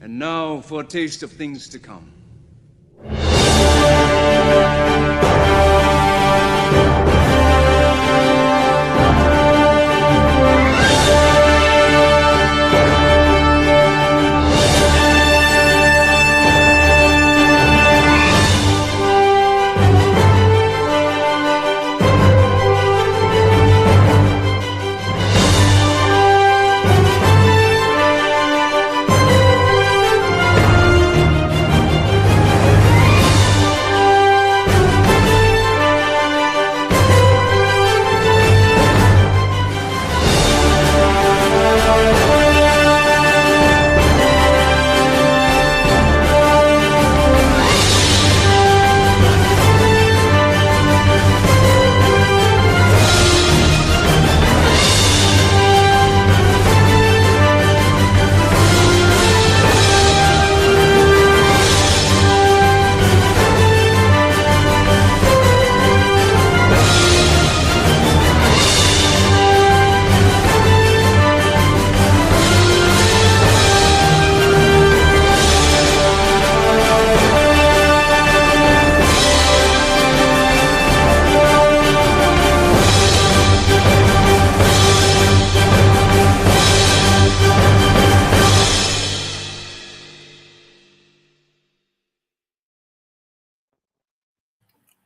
And now for a taste of things to come.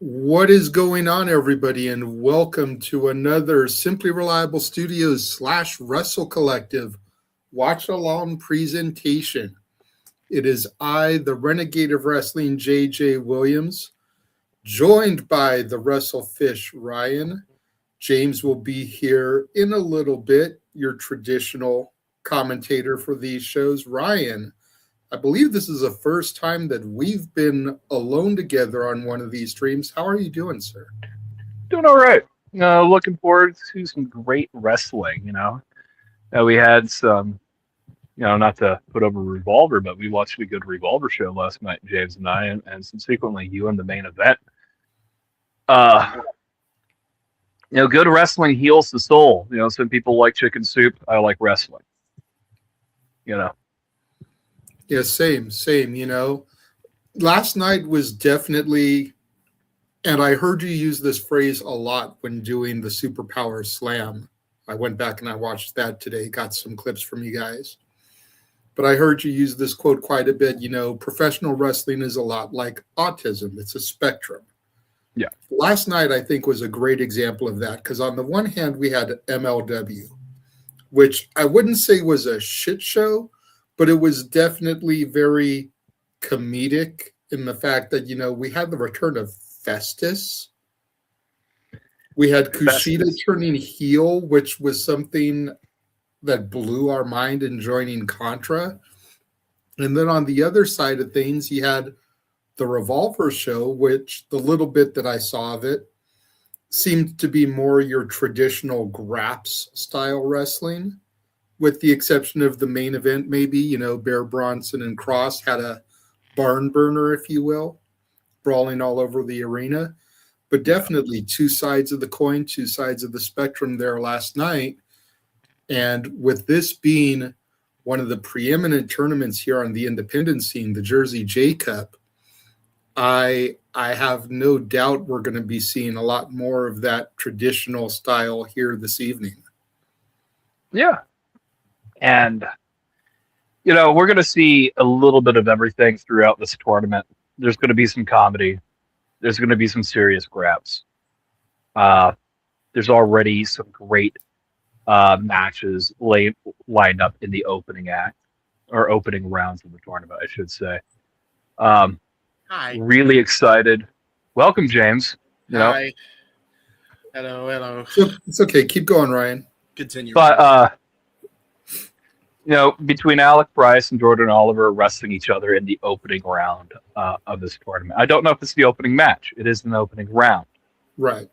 What is going on, everybody, and welcome to another Simply Reliable Studios / Wrestle Collective watch-along presentation. It is I, the Renegade of Wrestling, JJ Williams, joined by the Wrestlefish, Ryan. James will be here in a little bit, your traditional commentator for these shows. Ryan, I believe this is the first time that we've been alone together on one of these streams. How are you doing, sir? Doing all right. Looking forward to some great wrestling, we had some, not to put over Revolver, but we watched a good Revolver show last night, James and I, and subsequently you in the main event. Good wrestling heals the soul. Some people like chicken soup. I like wrestling. Yeah, same. Last night was definitely, and I heard you use this phrase a lot when doing the Superpower Slam. I went back and I watched that today, got some clips from you guys. But I heard you use this quote quite a bit, professional wrestling is a lot like autism. It's a spectrum. Yeah. Last night, I think, was a great example of that because on the one hand, we had MLW, which I wouldn't say was a shit show, but it was definitely very comedic in the fact that, we had the return of Festus. We had Kushida turning heel, which was something that blew our mind in joining Contra. And then on the other side of things, you had the Revolver show, which the little bit that I saw of it seemed to be more your traditional Graps style wrestling, with the exception of the main event, maybe, Bear Bronson and Cross had a barn burner, if you will, brawling all over the arena. But definitely two sides of the coin, two sides of the spectrum there last night. And with this being one of the preeminent tournaments here on the independent scene, the Jersey J Cup, I have no doubt we're going to be seeing a lot more of that traditional style here this evening. Yeah. And, we're going to see a little bit of everything throughout this tournament. There's going to be some comedy. There's going to be some serious grabs. There's already some great matches lined up in the opening act, or opening rounds of the tournament, I should say. Hi. Really excited. Welcome, James. Hi. Hello. It's okay. Keep going, Ryan. Continue. But, between Alec Price and Jordan Oliver wrestling each other in the opening round of this tournament. I don't know if it's the opening match. It is an opening round. Right.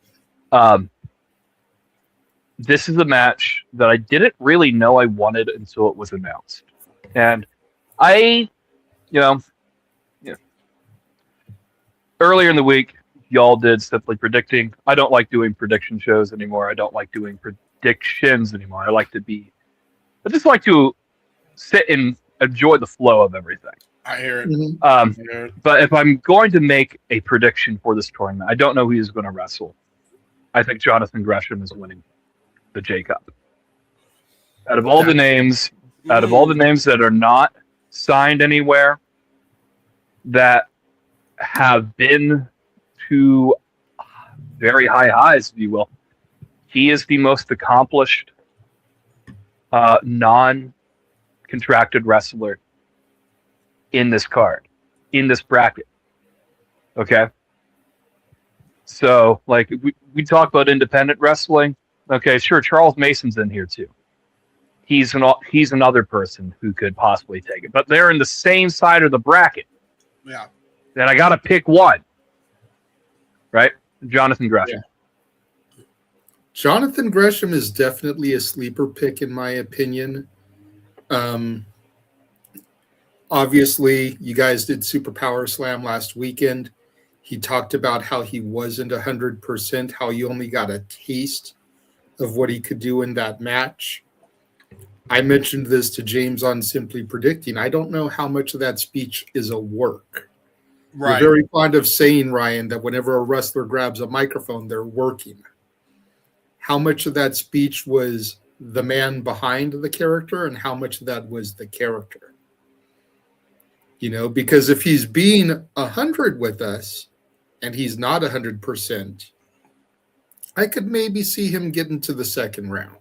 This is a match that I didn't really know I wanted until it was announced. And earlier in the week, y'all did Simply Predicting. I don't like doing prediction shows anymore. I don't like doing predictions anymore. I just like to sit in enjoy the flow of everything. I hear it. Mhm. I hear it. But if I'm going to make a prediction for this tournament, I don't know who he's going to wrestle. I think Jonathan Gresham is winning the J Cup. Out of all the names that are not signed anywhere, that have been to very high highs, if you will, he is the most accomplished non-contracted wrestler in this card, in this bracket. Okay? So, like, we talk about independent wrestling. Okay, sure, Charles Mason's in here too. He's another person who could possibly take it. But they're in the same side of the bracket. Yeah. Then I got to pick one. Right? Jonathan Gresham. Yeah. Jonathan Gresham is definitely a sleeper pick, in my opinion. Obviously, you guys did Super Power Slam last weekend. He talked about how he wasn't 100%, how he only got a taste of what he could do in that match. I mentioned this to James on Simply Predicting. I don't know how much of that speech is a work. Right. You're very fond of saying, Ryan, that whenever a wrestler grabs a microphone, they're working. How much of that speech was the man behind the character and how much of that was the character? You know, because if he's being 100 with us and he's not 100%, I could maybe see him getting to the second round.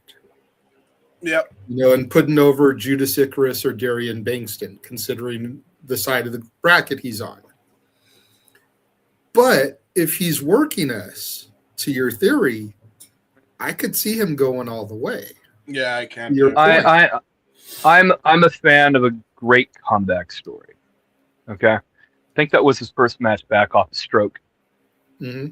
Yep. You know, and putting over Judas Icarus or Darian Bankston, considering the side of the bracket he's on. But if he's working us, to your theory, I could see him going all the way. Yeah, I can. I'm a fan of a great comeback story. Okay, I think that was his first match back off a stroke. Mm-hmm.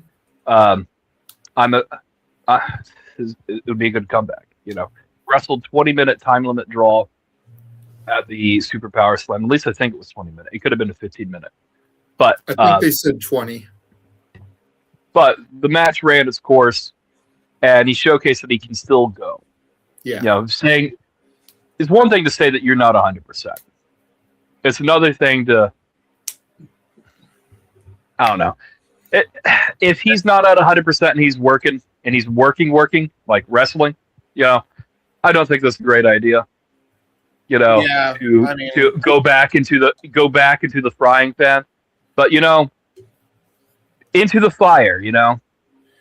It would be a good comeback. You know, wrestled 20-minute time limit draw at the Super Power Slam. At least I think it was 20-minute. It could have been a 15-minute, but I think they said 20. But the match ran its course, and he showcased that he can still go. Yeah. You know, saying it's one thing to say that you're not 100%. It's another thing to, I don't know. If he's not at 100% and he's working like wrestling, you know, I don't think that's a great idea. You know, to go back into the frying pan, but you know, into the fire. You know,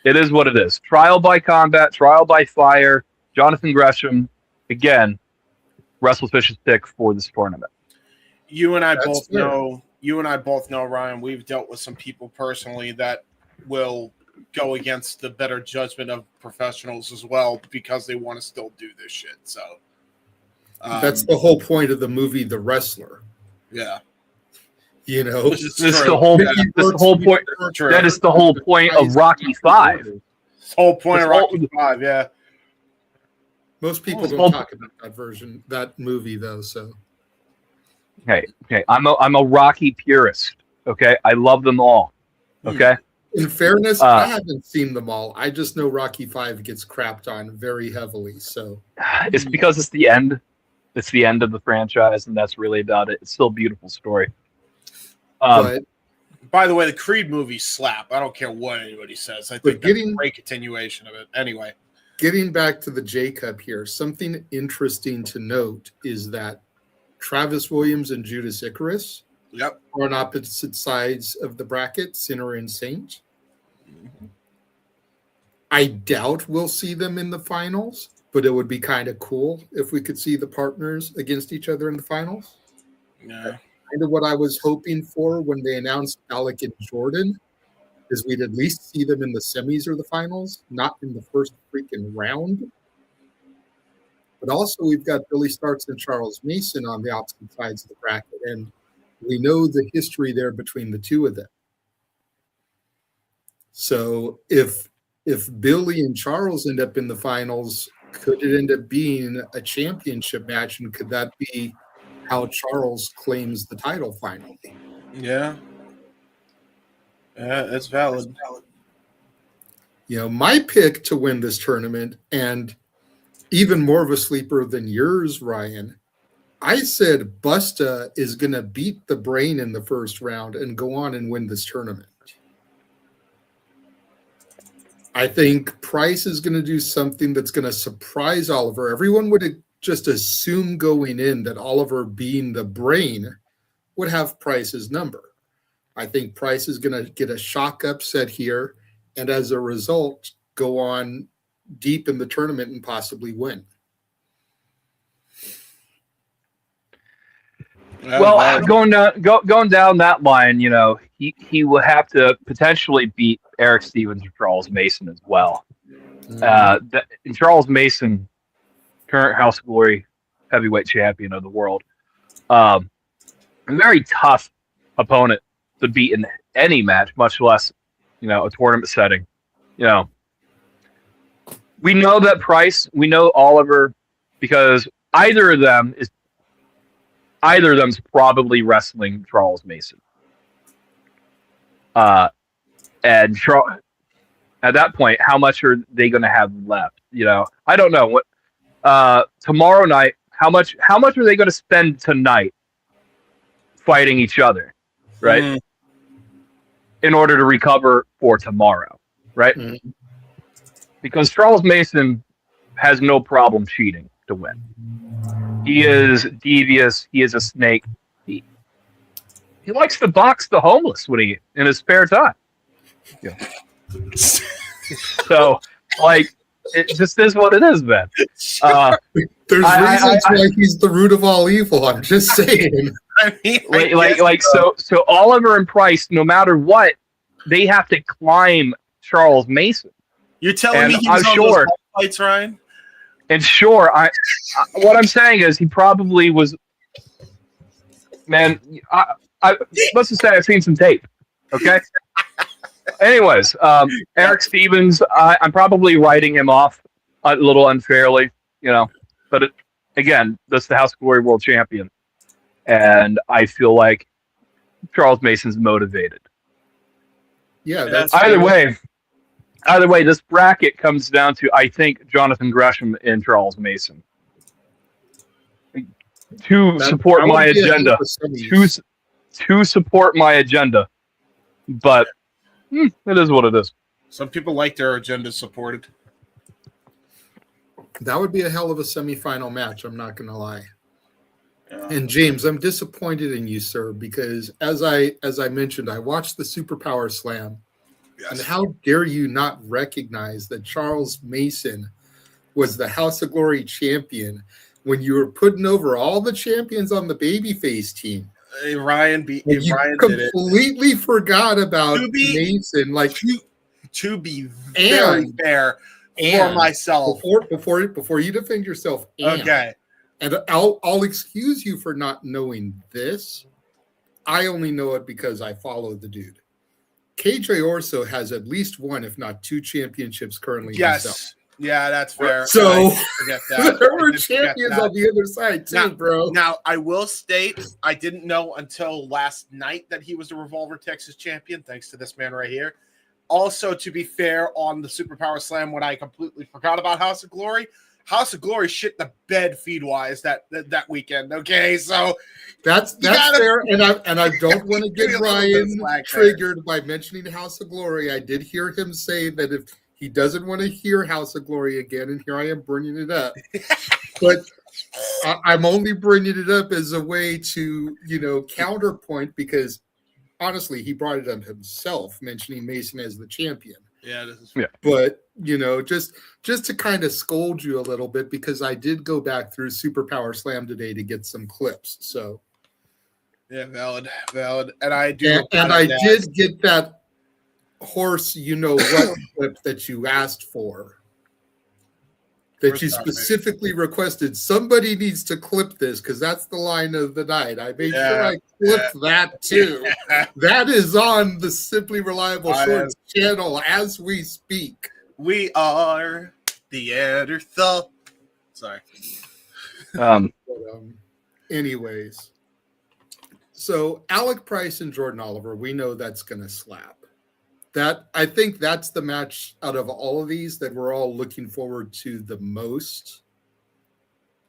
it is what it is. Trial by combat, trial by fire. Jonathan Gresham, again, Wrestlefish's pick for this tournament. You and I both know, Ryan, we've dealt with some people personally that will go against the better judgment of professionals as well because they want to still do this shit. So that's the whole point of the movie The Wrestler. Yeah. You know, this is the whole point. That is the whole point of Rocky V. The whole point of Rocky V, yeah. Most people don't talk about that movie though. So, okay, I'm a Rocky purist. Okay, I love them all. Okay. In fairness, I haven't seen them all. I just know Rocky V gets crapped on very heavily. So it's because it's the end. It's the end of the franchise, and that's really about it. It's still a beautiful story. But by the way, the Creed movies slap. I don't care what anybody says. I think that's a great continuation of it. Anyway. Getting back to the J Cup here, something interesting to note is that Travis Williams and Judas Icarus are on opposite sides of the bracket, Sinner and Saint. Mm-hmm. I doubt we'll see them in the finals, but it would be kind of cool if we could see the partners against each other in the finals. Yeah. Kind of what I was hoping for when they announced Alec and Jordan. Is we'd at least see them in the semis or the finals, not in the first freaking round. But also we've got Billie Starkz and Charles Mason on the opposite sides of the bracket, and we know the history there between the two of them. So if Billie and Charles end up in the finals, could it end up being a championship match, and could that be how Charles claims the title finally? Yeah. Yeah, that's valid. You know, my pick to win this tournament, and even more of a sleeper than yours, Ryan, I said Busta is going to beat the Brain in the first round and go on and win this tournament. I think Price is going to do something that's going to surprise Oliver. Everyone would just assume going in that Oliver, being the Brain, would have Price's number. I think Price is going to get a shock upset here, and as a result, go on deep in the tournament and possibly win. Well, going down that line, you know, he will have to potentially beat Eric Stevens or Charles Mason as well. And Charles Mason, current House of Glory heavyweight champion of the world, a very tough opponent to beat in any match, much less, you know, a tournament setting. You know, we know that Price, we know Oliver, because either of them's probably wrestling Charles Mason. And at that point, how much are they going to have left? You know, I don't know. What tomorrow night, how much are they going to spend tonight fighting each other, right? In order to recover for tomorrow, right? Because Charles Mason has no problem cheating to win. He is devious. He is a snake. He likes to box the homeless in his spare time. Yeah. So, like, it just is what it is, man. There's reasons why he's the root of all evil. I'm just saying. I mean, so Oliver and Price, no matter what, they have to climb Charles Mason. You're telling me he was on those fights, Ryan? And sure, what I'm saying is he probably was. Man, let's just say I've seen some tape. Okay. Anyways, Eric Stevens, I'm probably writing him off a little unfairly, you know. But again, that's the House of Glory World Champion, and I feel like Charles Mason's motivated. Yeah, that's either way, this bracket comes down to, I think, Jonathan Gresham and Charles Mason to support my agenda. To support my agenda, but it is what it is. Some people like their agenda supported. That would be a hell of a semifinal match. I'm not going to lie. Yeah. And James, I'm disappointed in you, sir, because as I mentioned, I watched the Superpower Slam. Yes. And how dare you not recognize that Charles Mason was the House of Glory champion when you were putting over all the champions on the babyface team? Ryan completely forgot about Mason. Like to be very fair for myself. Before you defend yourself, okay. And I'll excuse you for not knowing this. I only know it because I follow the dude. KJ Orso has at least one, if not two, championships currently. Yes. Himself. Yeah, that's fair. So forget that. there were champions on the other side too, bro. Now, I will state, I didn't know until last night that he was the Revolver Texas champion, thanks to this man right here. Also, to be fair, on the Superpower Slam, when I completely forgot about House of Glory shit the bed feed-wise that weekend. Okay, so that's fair, and I don't want to get Ryan triggered by mentioning House of Glory. I did hear him say that if he doesn't want to hear House of Glory again, and here I am bringing it up. But I'm only bringing it up as a way to, counterpoint, because honestly, he brought it up himself, mentioning Mason as the champion. Yeah, But just to kind of scold you a little bit, because I did go back through Superpower Slam today to get some clips. So yeah, valid, and I do, and I did get that horse, what clip that you asked for, that you specifically requested. Somebody needs to clip this because that's the line of the night. I made sure I clipped that too. That is on the Simply Reliable Shorts channel as we speak. We are the editor. Sorry. Anyways, so Alec Price and Jordan Oliver, we know that's going to slap. I think that's the match out of all of these that we're all looking forward to the most.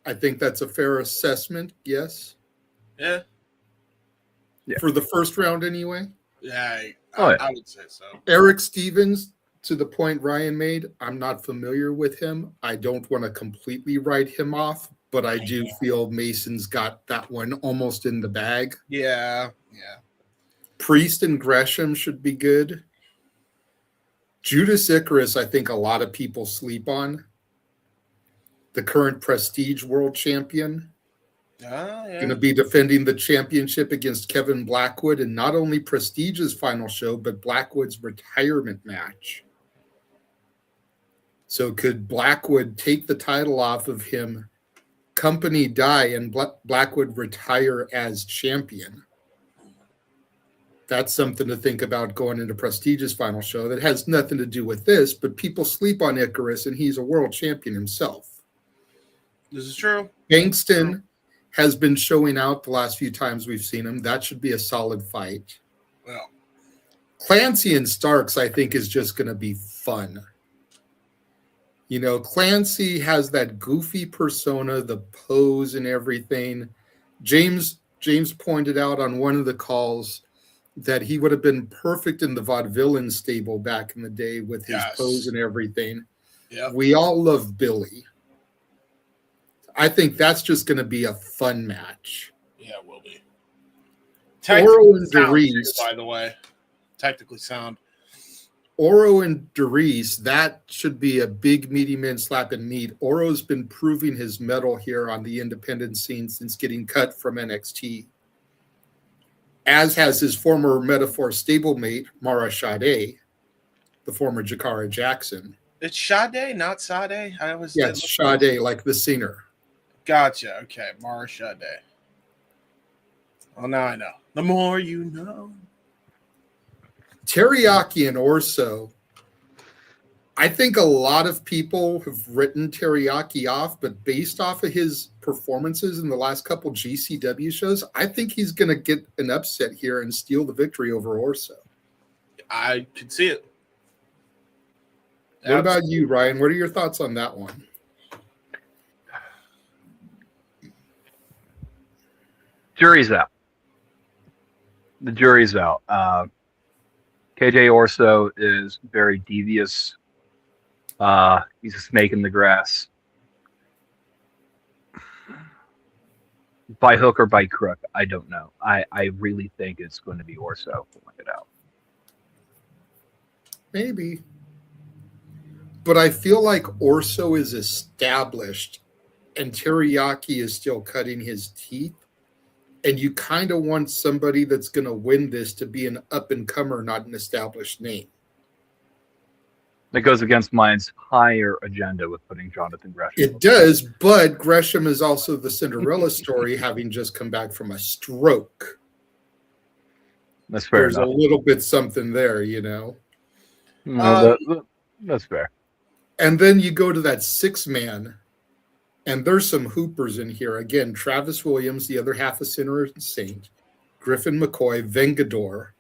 I think that's a fair assessment. Yes. Yeah. For the first round, anyway. Yeah, I would say so. Eric Stevens, to the point Ryan made, I'm not familiar with him. I don't want to completely write him off, but I do feel Mason's got that one almost in the bag. Yeah. Priest and Gresham should be good. Judas Icarus, I think a lot of people sleep on. The current Prestige World Champion. Going to be defending the championship against Kevin Blackwood in not only Prestige's final show, but Blackwood's retirement match. So could Blackwood take the title off of him, company die, and Blackwood retire as champion? That's something to think about going into Prestige's final show. That has nothing to do with this, but people sleep on Icarus, and he's a world champion himself. This is true. Bankston has been showing out the last few times we've seen him. That should be a solid fight. Well, Clancy and Starkz, I think, is just going to be fun. You know, Clancy has that goofy persona, the pose and everything. James pointed out on one of the calls that he would have been perfect in the Vaudevillain stable back in the day with his pose and everything. Yeah. We all love Billie. I think that's just going to be a fun match. Yeah, it will be. Oro and Derice, by the way. Technically sound. Oro and Derice, that should be a big meaty men slap and meet. Oro's been proving his mettle here on the independent scene since getting cut from NXT. As has his former Metaphor stablemate, Mara Sade, the former Jakara Jackson. It's Sade, not Sade? It's Sade, like the singer. Gotcha. Okay, Mara Sade. Well, now I know. The more you know. Teriyaki and Orso. I think a lot of people have written Teriyaki off, but based off of his performances in the last couple GCW shows, I think he's going to get an upset here and steal the victory over Orso. I could see it. What about you, Ryan? What are your thoughts on that one? Jury's out. The jury's out. KJ Orso is very devious. He's a snake in the grass. By hook or by crook, I don't know. I really think it's going to be Orso pulling it out. Maybe. But I feel like Orso is established and Teriyaki is still cutting his teeth. And you kind of want somebody that's going to win this to be an up-and-comer, not an established name. That goes against my entire agenda with putting Jonathan Gresham. It does, but Gresham is also the Cinderella story, having just come back from a stroke. That's fair enough. There's a little bit something there, you know. That's fair. And then you go to that six-man, and there's some hoopers in here. Again, Travis Williams, the other half of Sinner and Saint, Griffin McCoy, Vengador.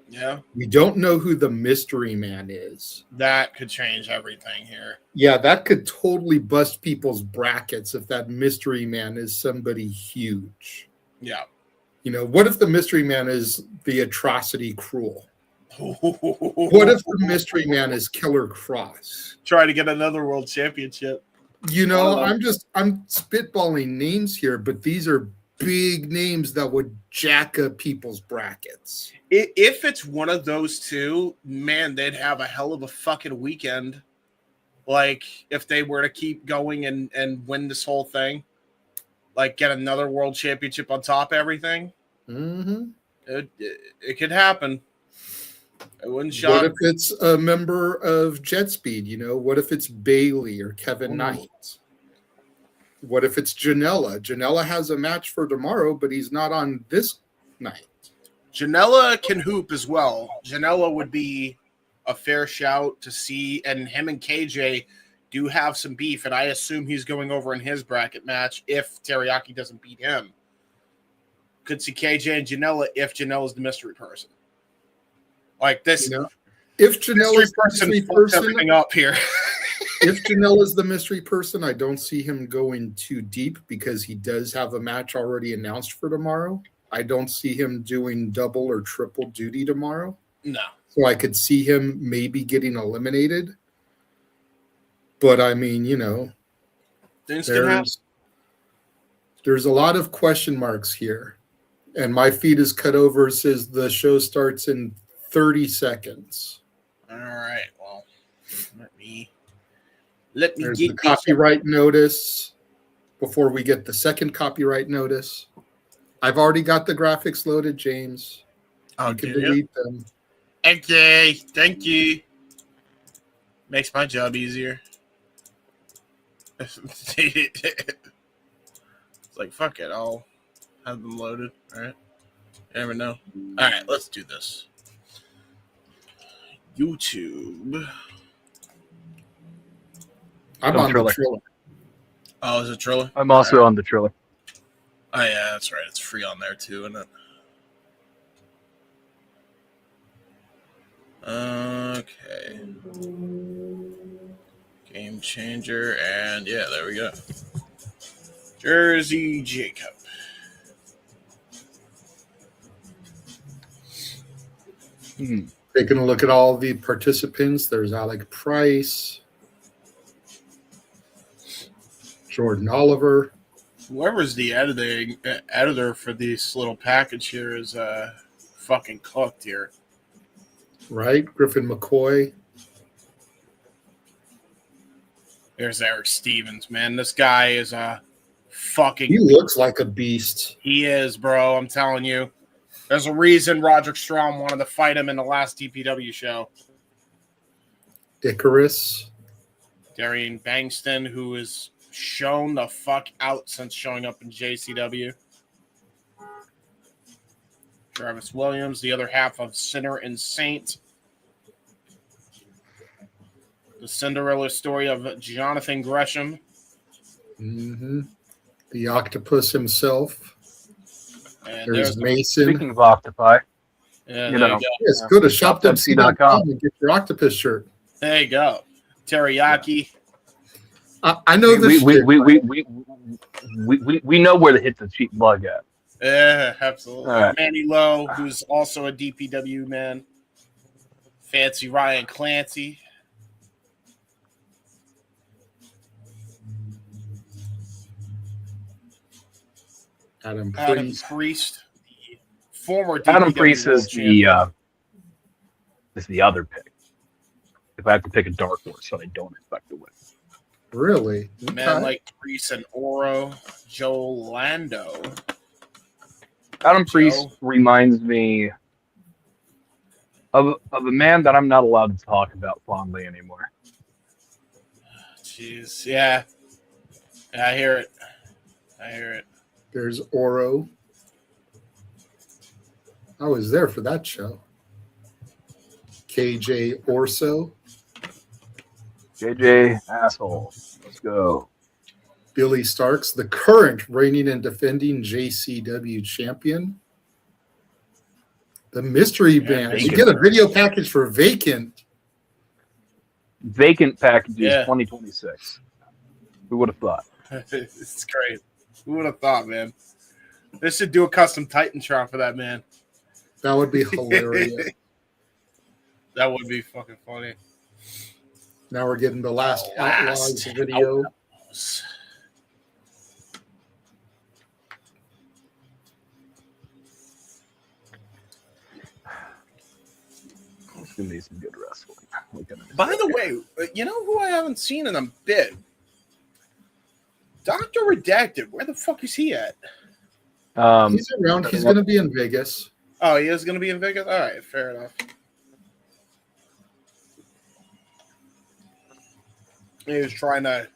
Yeah. We don't know who the mystery man is. That could change everything here. Yeah, that could totally bust people's brackets if that mystery man is somebody huge. Yeah. You know, what if the mystery man is the Atrocity Cruel? What if the mystery man is Killer Cross? Try to get another world championship. You know, I'm spitballing names here, but these are big names that would jack up people's brackets. If it's one of those two, man, they'd have a hell of a fucking weekend. Like, if they were to keep going and win this whole thing, like get another world championship on top of everything, it could happen. It wouldn't shock. What if it's a member of Jet Speed? You know, what if it's Bailey or Kevin Knight? What if it's Janela? Janela has a match for tomorrow, but he's not on this night. Janela can hoop as well. Janela would be a fair shout to see, and him and KJ do have some beef, and I assume he's going over in his bracket match if Teriyaki doesn't beat him. Could see KJ and Janela if Janela's the mystery person. Like this, you know, if Janela's the mystery person, everything up here. If Janela's the mystery person, I don't see him going too deep because he does have a match already announced for tomorrow. I don't see him doing double or triple duty tomorrow. No. So I could see him maybe getting eliminated. But I mean, you know, Things can happen. There's a lot of question marks here. And my feed is cut over. It says the show starts in 30 seconds. All right. Well, let me There's get the copyright notice before we get the second copyright notice. I've already got the graphics loaded, James. Oh, you can delete them. Okay, thank you. Makes my job easier. It's like, fuck it, I'll have them loaded. All right. You never know. All right, let's do this. YouTube. I'm on the Triller. Oh, is it Triller? I'm also on the Triller. Oh, yeah, that's right. It's free on there, too, isn't it? Okay. Game changer, and yeah, there we go. Jersey Jacob. Taking a look at all the participants. There's Alec Price, Jordan Oliver. Whoever's the editor for this little package here is fucking cooked here. Right? Griffin McCoy. There's Eric Stevens, man. This guy is a fucking... He looks like a beast. He is, bro. I'm telling you. There's a reason Roderick Strong wanted to fight him in the last DPW show. Icarus. Darian Bankston, who has shown the fuck out since showing up in JCW. Travis Williams, the other half of Sinner and Saint. The Cinderella story of Jonathan Gresham. Mm-hmm. The octopus himself. And there's Mason. Speaking of octopi, yeah, you know, yes, go to shopmc.com and get your octopus shirt. There you go. Teriyaki. I know this. We know where to hit the cheap plug at. Yeah, absolutely. Right. Manny Lowe, who's also a DPW man. Fancy Ryan Clancy. Adam Priest, the former DPW Adam Priest is champion. the other pick. If I have to pick a dark horse that I don't expect to win. Really? Men like Priest and Oro, Joe Lando. Adam Priest reminds me of a man that I'm not allowed to talk about fondly anymore. Jeez, yeah. I hear it. There's Oro. I was there for that show. KJ Orso. JJ asshole. Let's go. Billie Starkz, the current reigning and defending JCW champion. The mystery band. You get a video package for Vacant. Vacant packages 2026. Who would have thought? It's great. Who would have thought, man? They should do a custom Titantron for that, man. That would be hilarious. That would be fucking funny. Now we're getting the last Outlaws video. Let's give me some good wrestling. By the way, you know who I haven't seen in a bit? Dr. Redacted. Where the fuck is he at? He's around. He's going to be in Vegas. Oh, he is going to be in Vegas? All right, fair enough. He was trying to,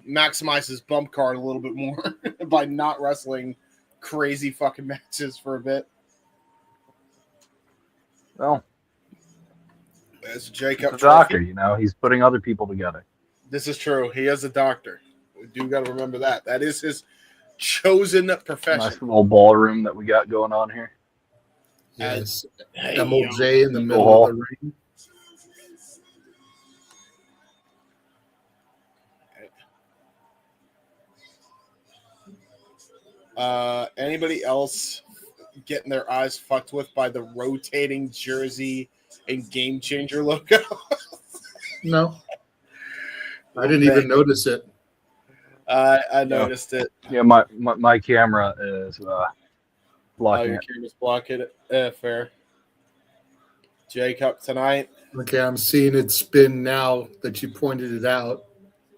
maximize his bump card a little bit more by not wrestling crazy fucking matches for a bit. Well, there's Jacob. He's a doctor, he's putting other people together. This is true. He is a doctor. We do got to remember that. That is his chosen profession. Nice little ballroom that we got going on here. Yes. MLJ in the middle of the ring. Anybody else getting their eyes fucked with by the rotating jersey and Game Changer logo? No, I didn't even notice it. I noticed it. Yeah, my camera is blocking your it. camera's blocking it. Fair. Jacob tonight. Okay, I'm seeing it spin now that you pointed it out.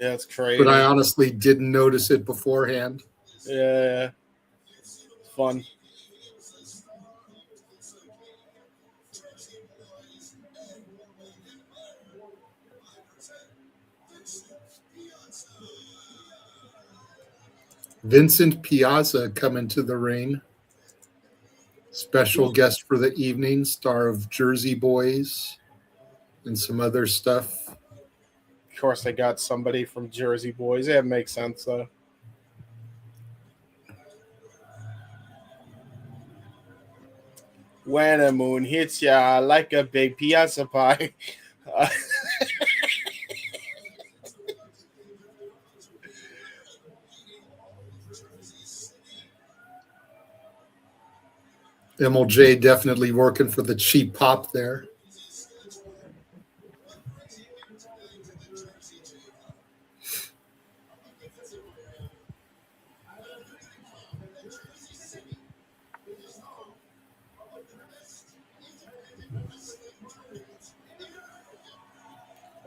Yeah, it's crazy. But I honestly didn't notice it beforehand. Yeah. It's fun. Vincent Piazza coming to the ring. Special guest for the evening, star of Jersey Boys and some other stuff. Of course, they got somebody from Jersey Boys. Yeah, it makes sense, though. When a moon hits ya like a big piazza pie. MLJ definitely working for the cheap pop there.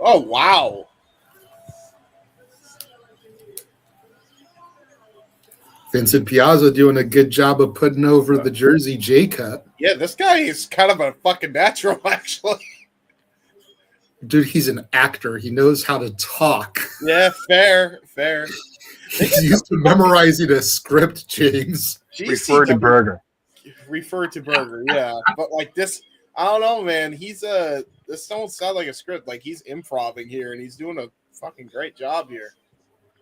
Oh, wow. Vincent Piazza doing a good job of putting over the Jersey J-Cut. Yeah, this guy is kind of a fucking natural, actually. Dude, he's an actor. He knows how to talk. Yeah, fair. He's used to memorizing a script, James. Refer to Burger. Refer to Burger, yeah. But like this, I don't know, man. This don't sound like a script. Like he's improvising here, and he's doing a fucking great job here.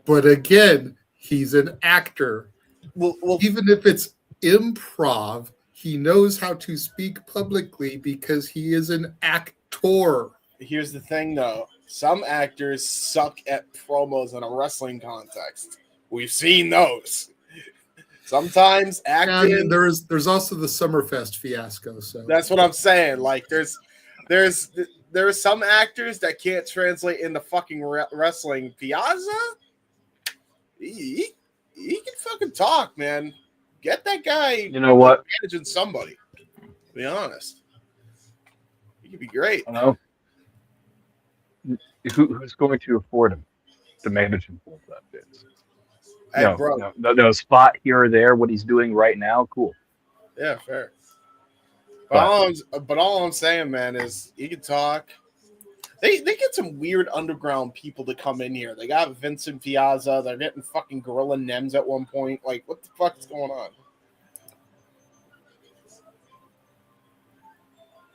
But again, he's an actor. Well, even if it's improv, he knows how to speak publicly because he is an actor. Here's the thing, though. Some actors suck at promos in a wrestling context. We've seen those. Sometimes acting. And there's also the Summerfest fiasco. So that's what I'm saying. Like there's some actors that can't translate into fucking wrestling. Piazza, he can fucking talk, man. Get that guy. You know what? Managing somebody. To be honest, he could be great. I know. Who's going to afford him to manage him for that bit? Hey, no spot here or there. What he's doing right now, cool. Yeah, fair. But all I'm saying, man, is he can talk. They get some weird underground people to come in here. They got Vincent Piazza. They're getting fucking Gorilla Nems at one point. Like, what the fuck is going on?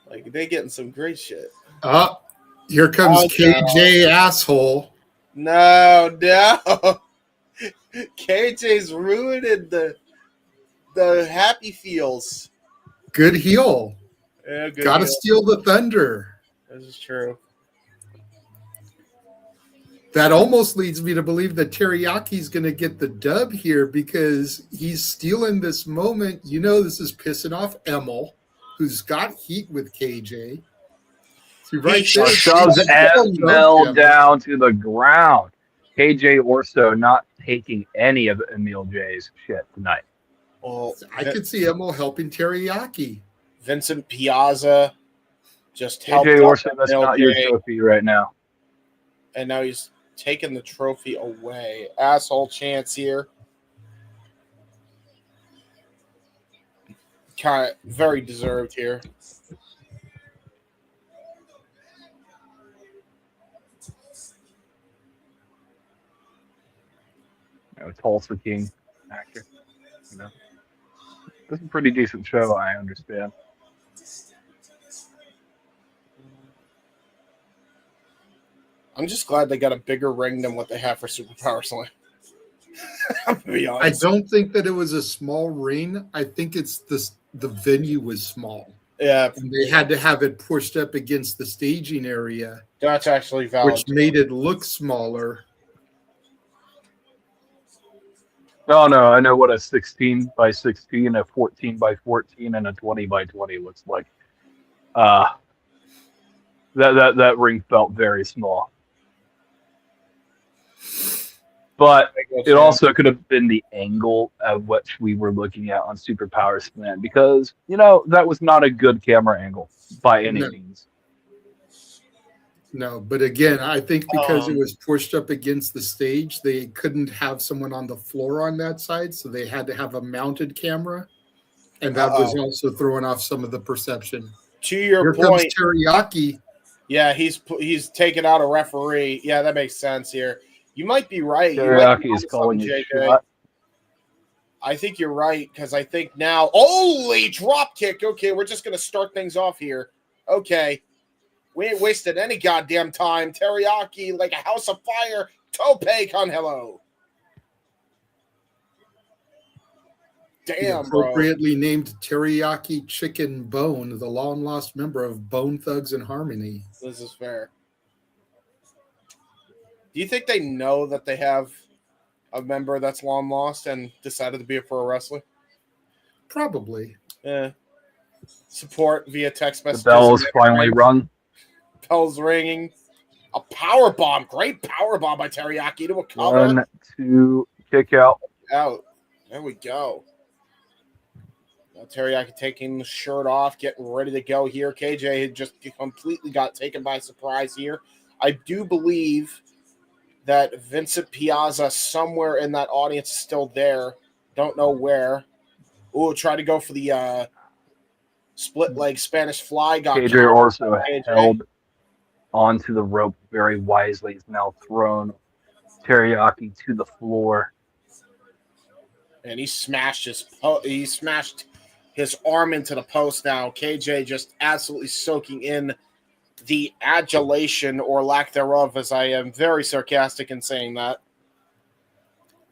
Like, they getting some great shit. Here comes KJ asshole. No. KJ's ruining the happy feels. Good heel. Yeah, good. Gotta steal the thunder. This is true. That almost leads me to believe that Teriyaki's going to get the dub here because he's stealing this moment. You know, this is pissing off Emil, who's got heat with KJ. See, right there, shoves Emil down to the ground. KJ Orso not taking any of Emil J's shit tonight. Well, I could see Emil helping Teriyaki. Vincent Piazza just helped. KJ Orso, that's not your trophy right now. And now he's taking the trophy away. Asshole chance here. Kind of very deserved here. Tulsa King actor. You know, this is a pretty decent show. I understand. I'm just glad they got a bigger ring than what they have for Superpower Slam. I'm gonna be honest. I don't think that it was a small ring. I think it's the venue was small. Yeah. And they had to have it pushed up against the staging area. That's actually valid. Which made it look smaller. Oh no, I know what a 16 by 16, a 14 by 14, and a 20 by 20 looks like. That ring felt very small. But it also could have been the angle at which we were looking at on Super Power Slam, because that was not a good camera angle by any means. No, but again, I think because it was pushed up against the stage, they couldn't have someone on the floor on that side, so they had to have a mounted camera, and that was also throwing off some of the perception. To your Here point, comes Teriyaki. Yeah, he's taken out a referee. Yeah, that makes sense here. You might be right. Teriyaki is calling his shot. I think you're right, because I think now, holy drop kick. Okay, we're just going to start things off here. Okay. We ain't wasted any goddamn time. Teriyaki like a house of fire. Tope con hello. Damn, appropriately named Teriyaki Chicken Bone, the long lost member of Bone Thugs and Harmony. This is fair. Do you think they know that they have a member that's long lost and decided to be a pro wrestler? Probably. Yeah. Support via text messages. The bell is finally rung. Bell's ringing. A power bomb. Great power bomb by Teriyaki to a cover. 1, 2, kick out. Out. There we go. Now Teriyaki taking the shirt off, getting ready to go here. KJ had just completely got taken by surprise here. I do believe that Vincent Piazza somewhere in that audience is still there. Don't know where. Ooh, try to go for the split leg Spanish fly. Got KJ also held onto the rope very wisely. He's now thrown Teriyaki to the floor. And he smashed his arm into the post now. KJ just absolutely soaking in the adulation or lack thereof, as I am very sarcastic in saying that.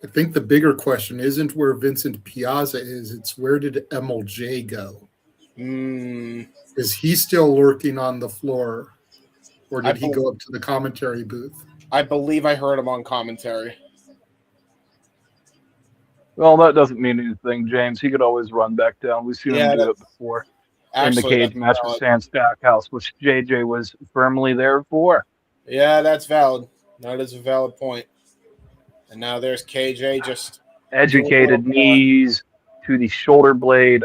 I think the bigger question isn't where Vincent Piazza is, it's where did MLJ go? Is he still lurking on the floor, or did he go up to the commentary booth? I believe I heard him on commentary. Well, that doesn't mean anything, James. He could always run back down. We've seen him do it before. In the cage match with Sam Stackhouse, which JJ was firmly there for. Yeah, that's valid. That is a valid point. And now there's KJ just educated knees to the shoulder blade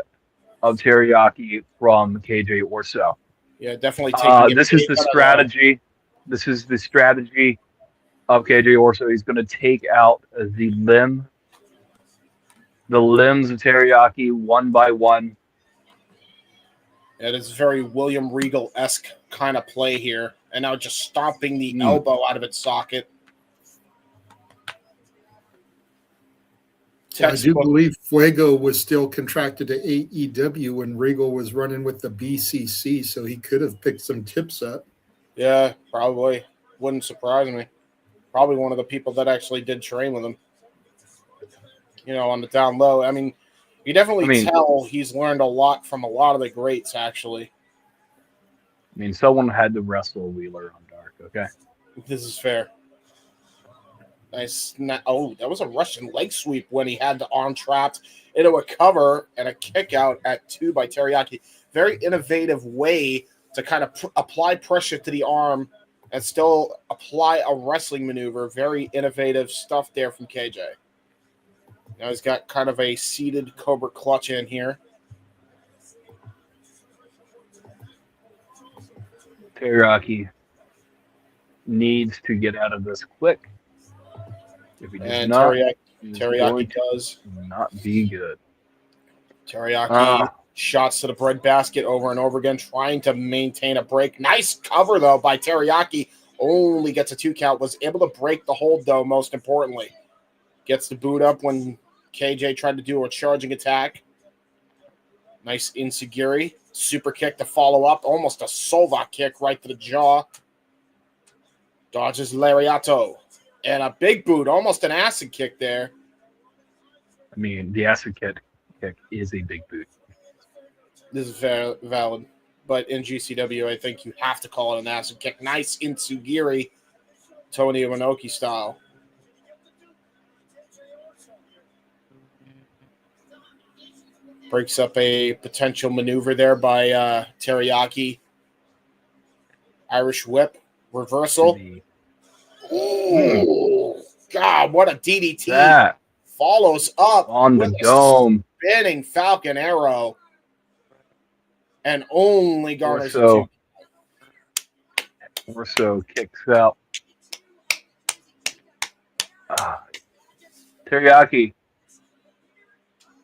of Teriyaki from KJ Orso. Yeah, definitely. This is the strategy. This is the strategy of KJ Orso. He's going to take out the limbs of Teriyaki one by one. It is very William Regal-esque kind of play here. And now just stomping the elbow out of its socket. I do believe Fuego was still contracted to AEW when Regal was running with the BCC, so he could have picked some tips up. Yeah, probably. Wouldn't surprise me. Probably one of the people that actually did train with him. On the down low. I mean, you definitely tell he's learned a lot from a lot of the greats, actually. I mean, someone had to wrestle Wheeler on Dark, okay? This is fair. Nice. Oh, that was a Russian leg sweep when he had the arm trapped into a cover and a kick out at 2 by Teriyaki. Very innovative way to kind of apply pressure to the arm and still apply a wrestling maneuver. Very innovative stuff there from KJ. Now he's got kind of a seated Cobra clutch in here. Teriyaki needs to get out of this quick. If he does not, Teriyaki does not be good. Teriyaki shots to the breadbasket over and over again, trying to maintain a break. Nice cover, though, by Teriyaki. Only gets a 2 count. Was able to break the hold, though, most importantly. Gets the boot up when KJ tried to do a charging attack. Nice Insugiri. Super kick to follow up. Almost a Solva kick right to the jaw. Dodges Lariato. And a big boot. Almost an acid kick there. I mean, the acid kick is a big boot. This is valid. But in GCW, I think you have to call it an acid kick. Nice Insugiri. Tony Inoki style. Breaks up a potential maneuver there by Teriyaki. Irish whip. Reversal. Ooh. God, what a DDT. That follows up on the with dome. a spinning Falcon Arrow. And only garners a Orso. 2. Orso kicks out. Teriyaki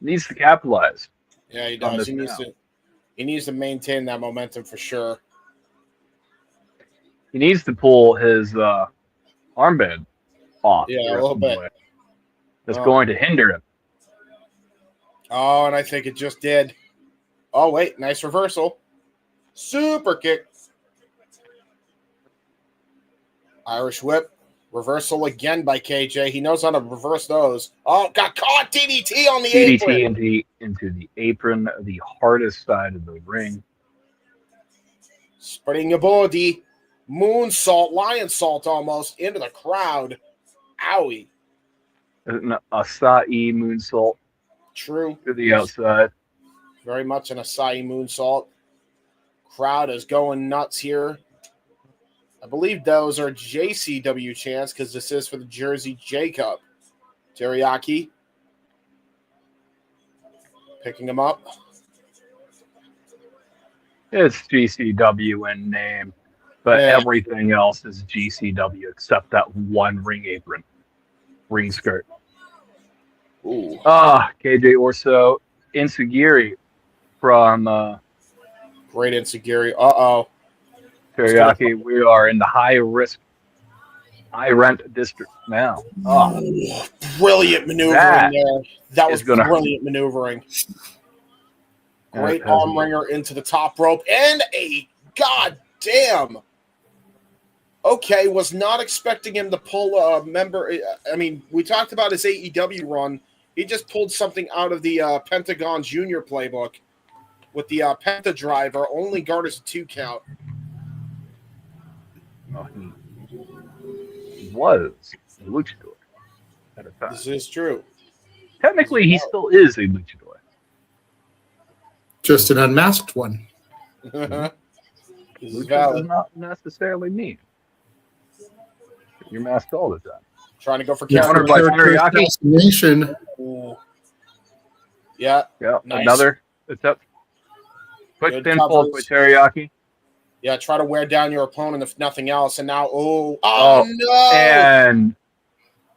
needs to capitalize. Yeah, he does. He needs to maintain that momentum for sure. He needs to pull his armband off. Yeah, a little bit. That's going to hinder him. Oh, and I think it just did. Oh, wait. Nice reversal. Super kick. Irish whip. Reversal again by KJ. He knows how to reverse those. Oh, got caught. DDT on the apron. DDT into the apron, the hardest side of the ring. Spreading your body. Moonsault, lion salt almost into the crowd. Owie. An acai moonsault. True. To the outside. Very much an acai moonsault. Crowd is going nuts here. I believe those are JCW chants because this is for the Jersey J Cup. Teriyaki. Picking him up. It's GCW in name, but everything else is GCW except that one ring apron. Ring skirt. Ooh. KJ Orso. Insugiri from Great Insugiri. Uh-oh. Teriyaki, we are in the high risk, high rent district now. Oh, brilliant maneuvering there. That was brilliant maneuvering. Great arm wringer into the top rope and a goddamn. Okay, was not expecting him to pull a member. I mean, we talked about his AEW run. He just pulled something out of the Pentagon Junior playbook with the Penta driver. Only garners a 2 count. Oh, he was a luchador at a time. This is true. Technically, he still is a luchador. Just an unmasked one. Lucha does not necessarily mean you're masked all the time. Trying to go for character assassination. Yeah. Yeah. Nice. Another attempt. Quick pinfall by Teriyaki. Yeah, try to wear down your opponent if nothing else. And now, no! And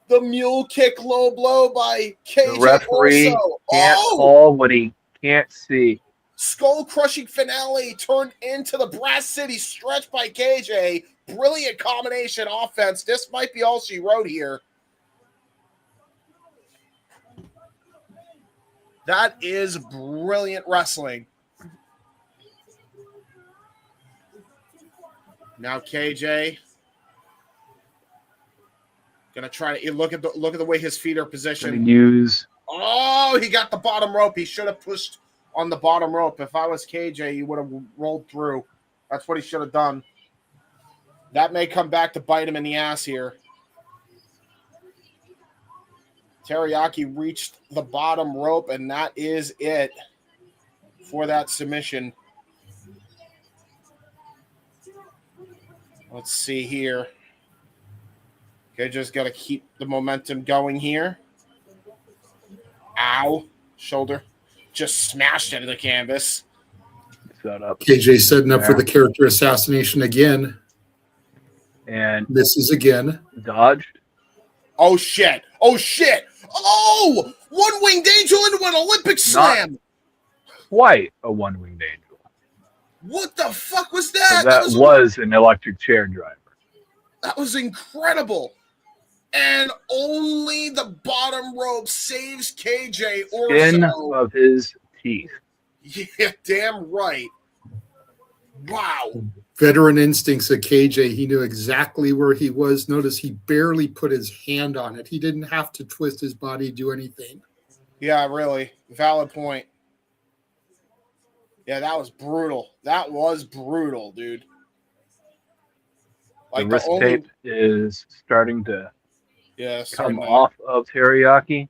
the mule kick low blow by KJ the referee Orso. can't call what he can't see. Skull-crushing finale turned into the Brass City stretch by KJ. Brilliant combination offense. This might be all she wrote here. That is brilliant wrestling. Now KJ gonna try to look at the way his feet are positioned. Oh, he got the bottom rope. He should have pushed on the bottom rope. If I was KJ, he would have rolled through. That's what he should have done. That may come back to bite him in the ass here. Teriyaki reached the bottom rope, and that is it for that submission. Let's see here. Okay, just got to keep the momentum going here. Ow. Shoulder. Just smashed into the canvas. Set up. KJ setting up for the character assassination again. And misses again. Dodged. Oh, shit. Oh, shit. Oh! One-winged angel into an Olympic slam. Not quite a one-winged angel. What the fuck was that? That was an electric chair driver. That was incredible. And only the bottom rope saves KJ Orso. Skin of his teeth. Yeah, damn right. Wow. Veteran instincts of KJ. He knew exactly where he was. Notice he barely put his hand on it. He didn't have to twist his body, do anything. Yeah, really. Valid point. Yeah, that was brutal. That was brutal, dude. Like the wrist tape is starting to come starting off of Teriyaki.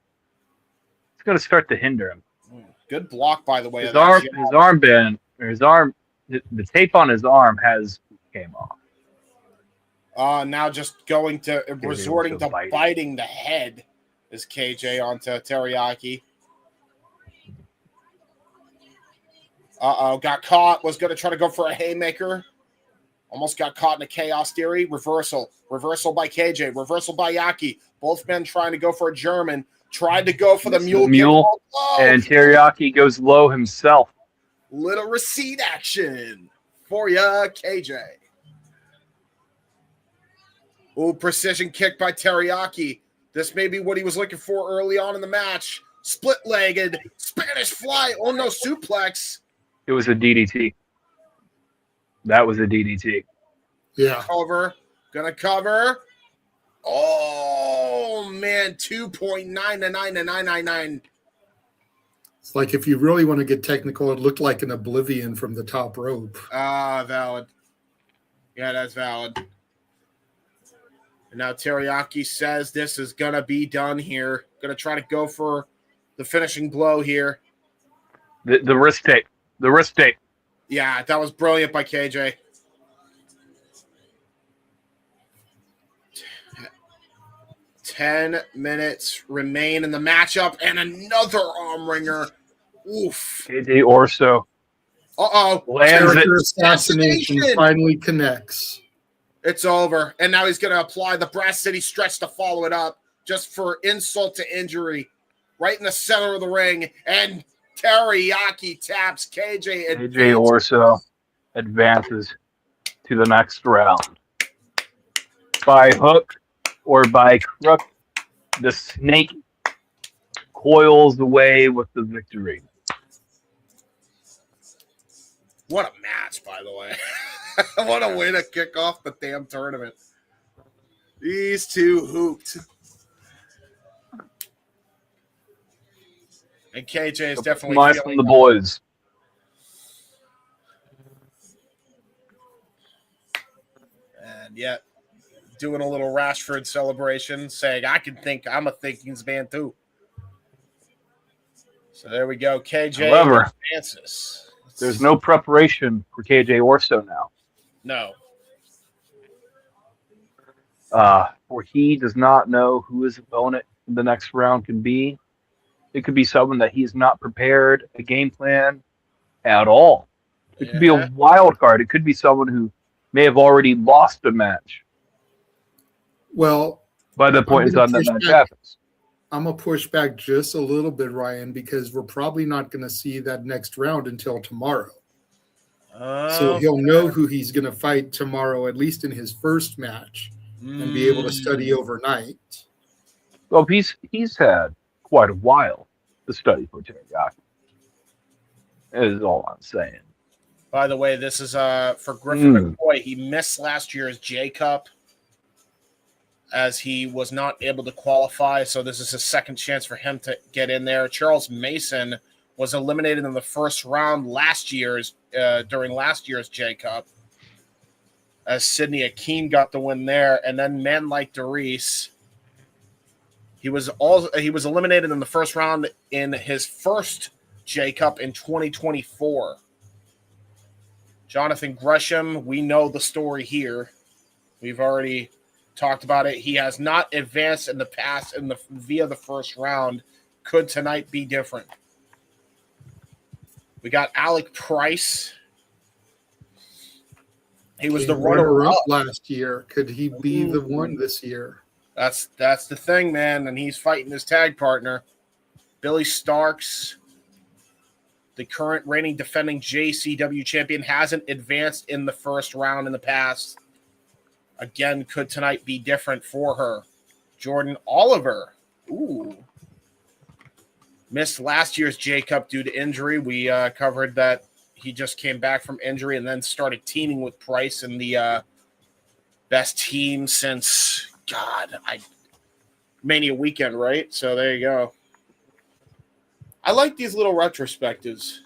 It's going to start to hinder him. Good block, by the way. His armband, or the tape on his arm came off. Now just resorting to biting the head is KJ onto Teriyaki. Got caught. Was going to try to go for a haymaker. Almost got caught in a chaos theory. Reversal by KJ. Reversal by Yaki. Both men trying to go for a German. Tried to go for the mule. And Teriyaki goes low himself. Little receipt action for ya, KJ. Oh, precision kick by Teriyaki. This may be what he was looking for early on in the match. Split-legged, Spanish fly. Oh, no, suplex. It was a DDT. That was a DDT. Yeah. Gonna cover. Oh, man, 2.9 to 9 to 999. It's like if you really want to get technical, it looked like an oblivion from the top rope. Valid. Yeah, that's valid. And now Teriyaki says this is going to be done here. Going to try to go for the finishing blow here. The wrist tape. The wrist tape. Yeah, that was brilliant by KJ. Ten minutes remain in the matchup, and another arm wringer. Oof. KJ Orso. Lands it. Assassination finally connects. It's over. And now he's going to apply the Brass City stretch to follow it up, just for insult to injury. Right in the center of the ring. And Teriyaki taps KJ. KJ Orso advances to the next round. By hook or by crook, the snake coils away with the victory. What a match, by the way. What a way to kick off the damn tournament. These two hooped. And KJ is definitely nice from the boys. And yet, doing a little Rashford celebration, saying, I can think, I'm a thinking's man too. So there we go. KJ However, advances. There's no preparation for KJ Orso now. No. For he does not know who his opponent in the next round can be. It could be someone that he's not prepared a game plan at all. It could be a wild card. It could be someone who may have already lost a match. Well, by the point in time that match happens. I'm going to push back just a little bit, Ryan, because we're probably not going to see that next round until tomorrow. So he'll know who he's going to fight tomorrow, at least in his first match, and be able to study overnight. Well, he's had quite a while to study for Teriyaki. Is all I'm saying. By the way, this is for Griffin McCoy. He missed last year's J Cup as he was not able to qualify. So this is a second chance for him to get in there. Charles Mason was eliminated in the first round during last year's J Cup, as Sidney Akeem got the win there, and then men like Doris. He was eliminated in the first round in his first J Cup in 2024. Jonathan Gresham, we know the story here. We've already talked about it. He has not advanced in the past via the first round. Could tonight be different? We got Alec Price. He was the runner-up last year. Could he be the one this year? That's the thing, man. And he's fighting his tag partner, Billie Starkz, the current reigning defending JCW champion, hasn't advanced in the first round in the past. Again, could tonight be different for her? Jordan Oliver. Missed last year's J Cup due to injury. We covered that he just came back from injury and then started teaming with Price in the best team since, Mania weekend, right? So there you go. I like these little retrospectives.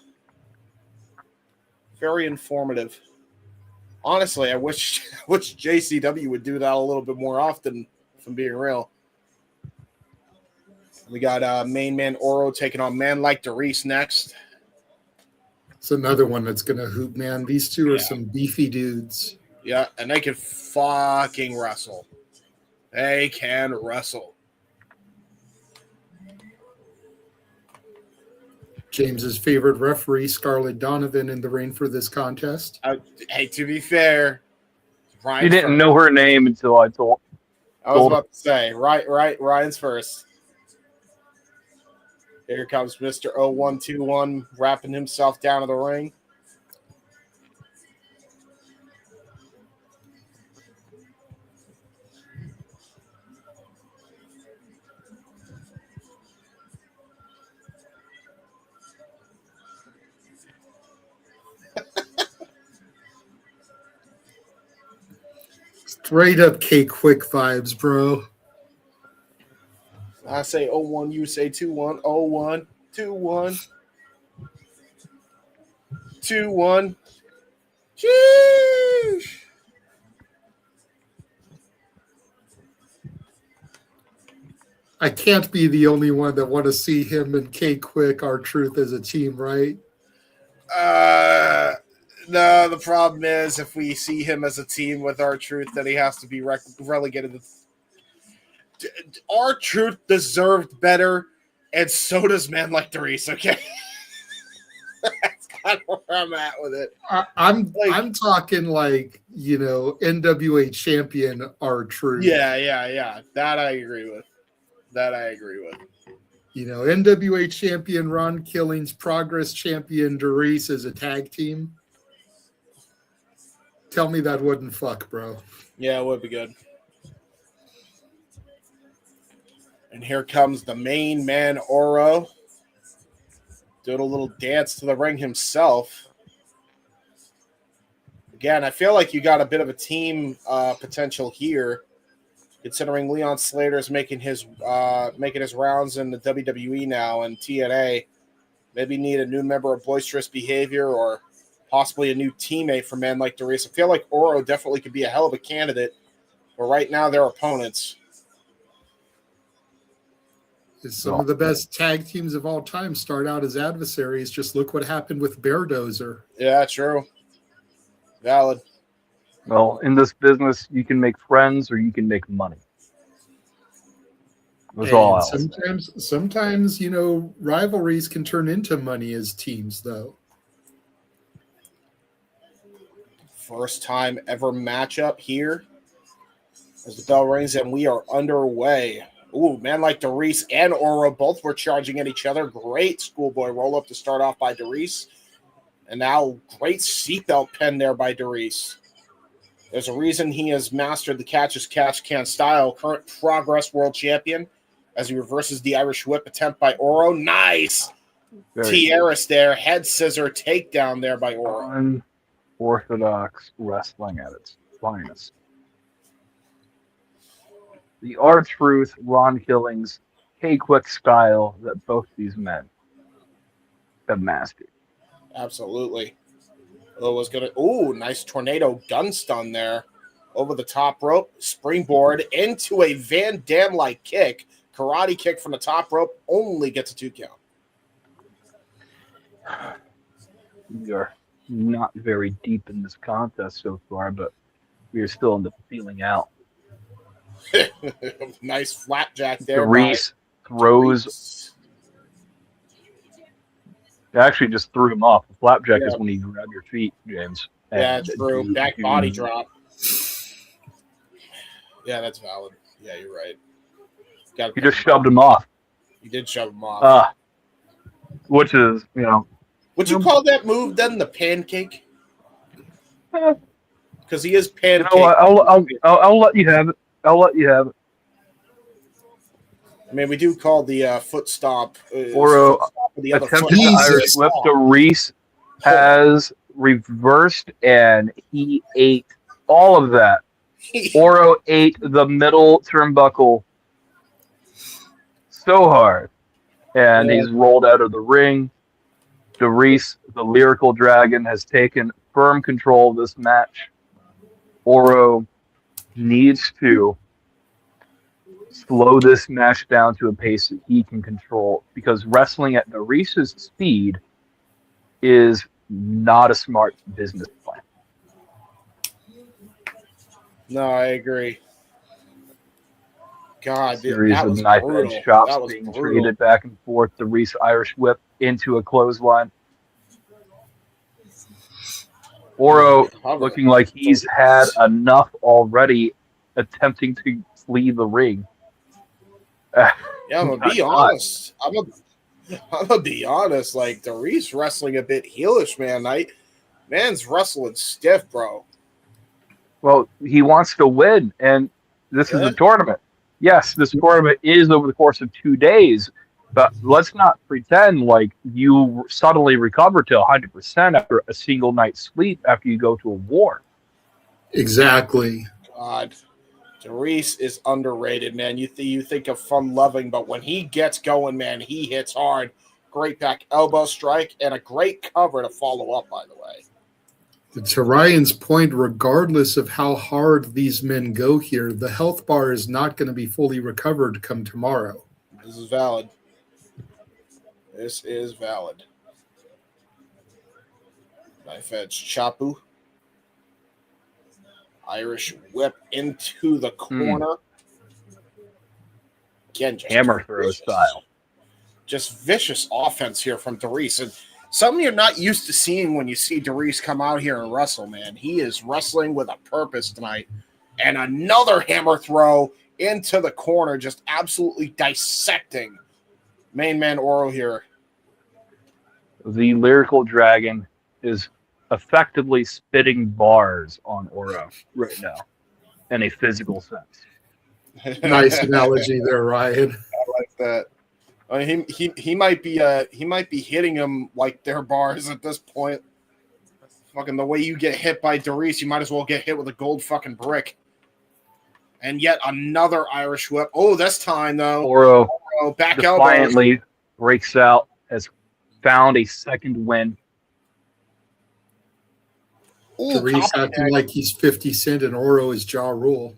Very informative. Honestly, I wish JCW would do that a little bit more often, if I'm being real. We got main man Oro taking on Man Like DeReese next. It's another one that's going to hoop, man. These two are some beefy dudes. Yeah, and they can fucking wrestle. They can wrestle. James's favorite referee, Scarlett Donovan, in the ring for this contest. Hey, to be fair, you didn't know her name until I told. I was about to say, right. Ryan's first. Here comes Mr. 0121 wrapping himself down to the ring. Straight up K-Quick vibes, bro. I say 01, you say 21. 01, 21. 21. Sheesh. I can't be the only one that want to see him and K-Quick, R-Truth, as a team, right? No, the problem is if we see him as a team with R-Truth, then he has to be relegated. R-Truth deserved better, and so does Man Like DeReese, okay? That's kind of where I'm at with it. I'm talking like, NWA champion R-Truth. Yeah. That I agree with. NWA champion Ron Killings, Progress champion DeReese as a tag team. Tell me that wouldn't fuck, bro. Yeah, it would be good. And here comes the main man, Oro. Doing a little dance to the ring himself. Again, I feel like you got a bit of a team potential here, considering Leon Slater's making his rounds in the WWE now and TNA. Maybe need a new member of Boisterous Behavior or possibly a new teammate for Man Like DeReese. I feel like Oro definitely could be a hell of a candidate, but right now they're opponents. Some of the best tag teams of all time start out as adversaries. Just look what happened with Beardozer. Yeah, true. Valid. Well, in this business, you can make friends or you can make money. That's all I'll say. Sometimes, rivalries can turn into money as teams, though. First time ever matchup here as the bell rings and we are underway. Ooh, Man Like DeReese and Oro both were charging at each other. Great schoolboy roll up to start off by DeReese. And now great seatbelt pen there by DeReese. There's a reason he has mastered the catch-as-catch-can style. Current Progress World Champion as he reverses the Irish whip attempt by Oro. Nice! Tiaris there. Head scissor takedown there by Oro. Unorthodox wrestling at its finest. The R-Truth, Ron Killings, K-Quick style that both these men have mastered. Absolutely. Nice tornado gun stun there. Over the top rope, springboard into a Van Damme-like kick. Karate kick from the top rope only gets a 2 count. We are not very deep in this contest so far, but we are still in the feeling out. Nice flapjack there. DeReese throws. It actually just threw him off. The flapjack is when you grab your feet, James. Yeah, true. Back body drop. Yeah, that's valid. Yeah, you're right. He just shoved him off. He did shove him off. Which is, Would you call that move then the pancake? Because he is pancake. I'll let you have it. I mean, we do call the foot stomp. Oro attempted the Irish whip. DeReese has reversed, and he ate all of that. Oro ate the middle turnbuckle so hard, and he's rolled out of the ring. DeReese, the lyrical dragon, has taken firm control of this match. Oro needs to slow this match down to a pace that he can control, because wrestling at Maurice's speed is not a smart business plan. No, I agree. God, Series that of was knife brutal. edge chops That was being brutal. traded back and forth. The Reese Irish whip into a clothesline. Oro looking like he's had enough already, attempting to flee the ring. Yeah, I'm gonna be honest. I'm gonna be honest. Like, the Reese wrestling a bit heelish, man. Man's wrestling stiff, bro. Well, he wants to win, and this is a tournament. Yes, this tournament is over the course of 2 days, but let's not pretend like you suddenly recover to 100% after a single night's sleep after you go to a war. Exactly. God, Reese is underrated, man. You think of fun-loving, but when he gets going, man, he hits hard. Great back elbow strike and a great cover to follow up, by the way. To Ryan's point, regardless of how hard these men go here, the health bar is not going to be fully recovered come tomorrow. This is valid. This is valid. Knife edge chapu. Irish whip into the corner. Again, just hammer throw style. Just vicious offense here from Darius. And something you're not used to seeing when you see Darius come out here and wrestle, man. He is wrestling with a purpose tonight. And another hammer throw into the corner, just absolutely dissecting main man Oro here. The lyrical dragon is effectively spitting bars on Oro right now in a physical sense. Nice analogy there, Ryan. I like that. He might be hitting him like they're bars at this point. Fucking the way you get hit by Darius, you might as well get hit with a gold fucking brick. And yet another Irish whip. Oh, this time though, Oro back defiantly elbow breaks out, has found a second win. Darius acting like he's 50 Cent and Oro is Ja Rule.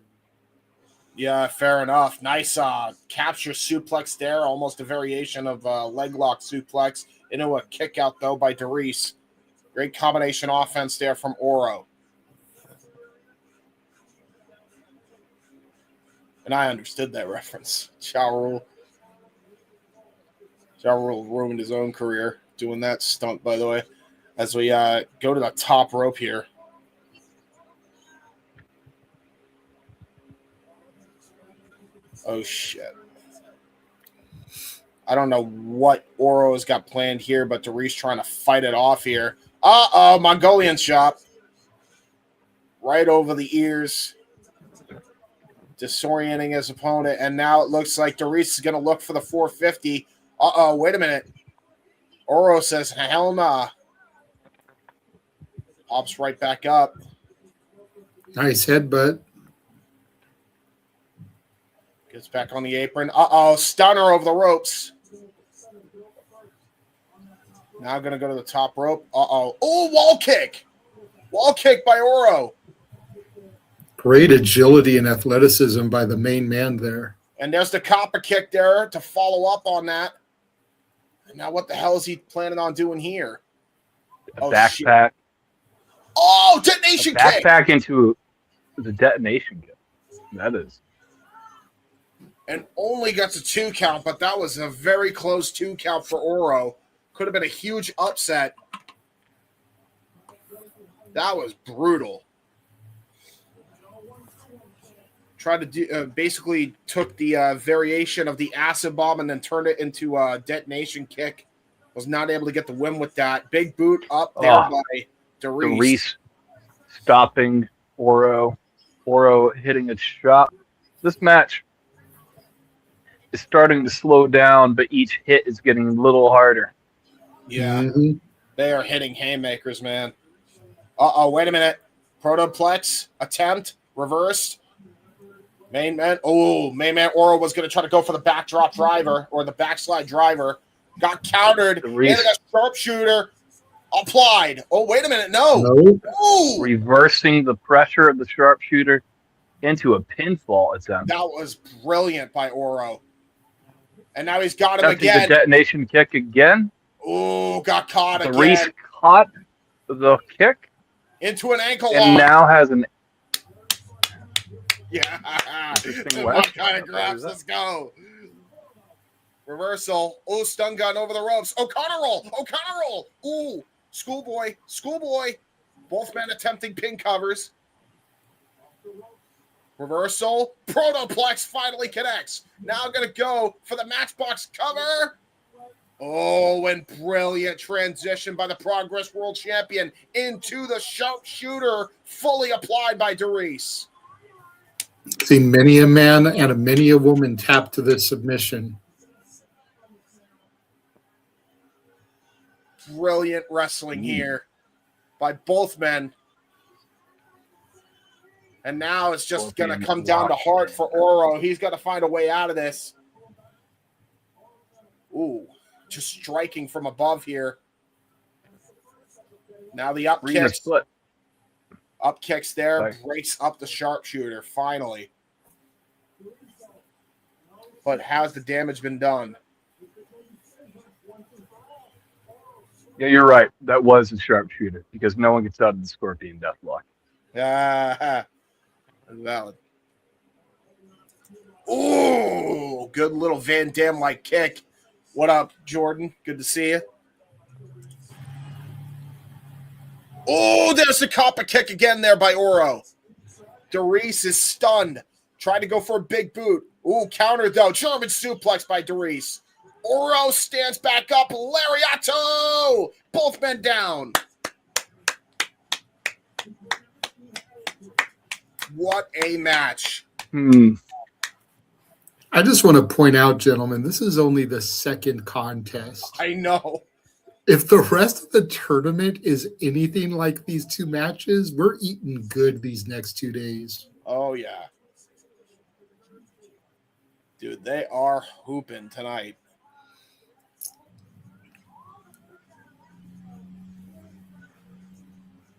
Yeah, fair enough. Nice capture suplex there. Almost a variation of leg lock suplex into a kick out, though, by Darius. Great combination offense there from Oro. And I understood that reference. Ja Rule ruined his own career doing that stunt, by the way. As we go to the top rope here. Oh, shit. I don't know what Oro's got planned here, but Darius trying to fight it off here. Uh-oh, Mongolian chop. Right over the ears. Disorienting his opponent. And now it looks like Darius is going to look for the 450. Uh-oh, wait a minute. Oro says, hell nah. Pops right back up. Nice headbutt. Gets back on the apron. Uh-oh, stunner over the ropes. Now going to go to the top rope. Uh-oh. Oh, wall kick. Wall kick by Oro. Great agility and athleticism by the main man there. And there's the copper kick there to follow up on that. And now what the hell is he planning on doing here? A backpack. Shit. Oh, detonation kick. Backpack into the detonation kick. That is. And only gets a 2 count, but that was a very close 2 count for Oro. Could have been a huge upset. That was brutal. Tried to do, basically took the variation of the acid bomb and then turned it into a detonation kick. Was not able to get the win with that. Big boot up there by Darius. Darius stopping Oro. Oro hitting a shot. This match is starting to slow down, but each hit is getting a little harder. Yeah, They are hitting haymakers, man. Uh-oh, wait a minute. Protoplex, attempt, reversed. Main man Oro was going to try to go for the backdrop driver or the backslide driver. Got countered. And a sharpshooter applied. Oh, wait a minute. No. Reversing the pressure of the sharpshooter. into a pinfall attempt. That was brilliant by Oro. And now he's got him Attempting again. the detonation kick again. Ooh, got caught again. Reese caught the kick. Into an ankle lock. And now has an... Yeah. What kind of grabs? Let's go. Reversal. Oh, stun gun over the ropes. O'Connor roll. Ooh, schoolboy. Both men attempting pin covers. Reversal. Protoplex finally connects. Now going to go for the Matchbox cover. Oh, and brilliant transition by the Progress World Champion into the sharpshooter, fully applied by Darius. See, many a man and many a woman tap to this submission. Brilliant wrestling here by both men. And now it's just going to come down to heart for Oro. He's got to find a way out of this. Ooh, just striking from above here. Now the up kicks. Up kicks there, breaks up the sharpshooter, finally. But has the damage been done? Yeah, you're right. That was a sharpshooter because no one gets out of the Scorpion Deathlock. Valid. Ooh, good little Van Damme-like kick. What up, Jordan? Good to see you. Oh, there's the copper kick again there by Oro. Darius is stunned. Tried to go for a big boot. Ooh, counter though. German suplex by Darius. Oro stands back up. Lariato! Both men down. What a match. I just want to point out, gentlemen, this is only the second contest. I know. If the rest of the tournament is anything like these two matches, we're eating good these next 2 days. Oh, yeah. Dude, they are hooping tonight.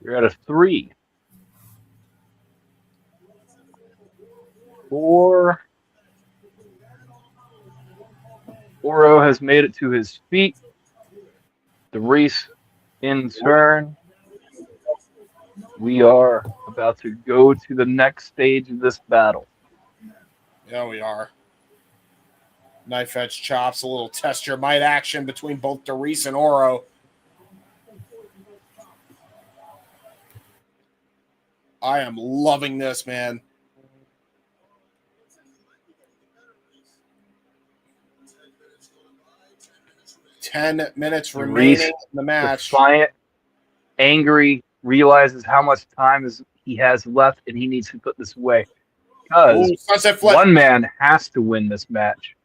You're at a 3. 4. Oro has made it to his feet. Darius in turn. We are about to go to the next stage of this battle. Yeah, we are. Knife edge chops, a little test your might action between both Darius and Oro. I am loving this, man. Ten minutes remaining in the match. Defiant, angry, realizes how much time he has left, and he needs to put this away. Because one man has to win this match.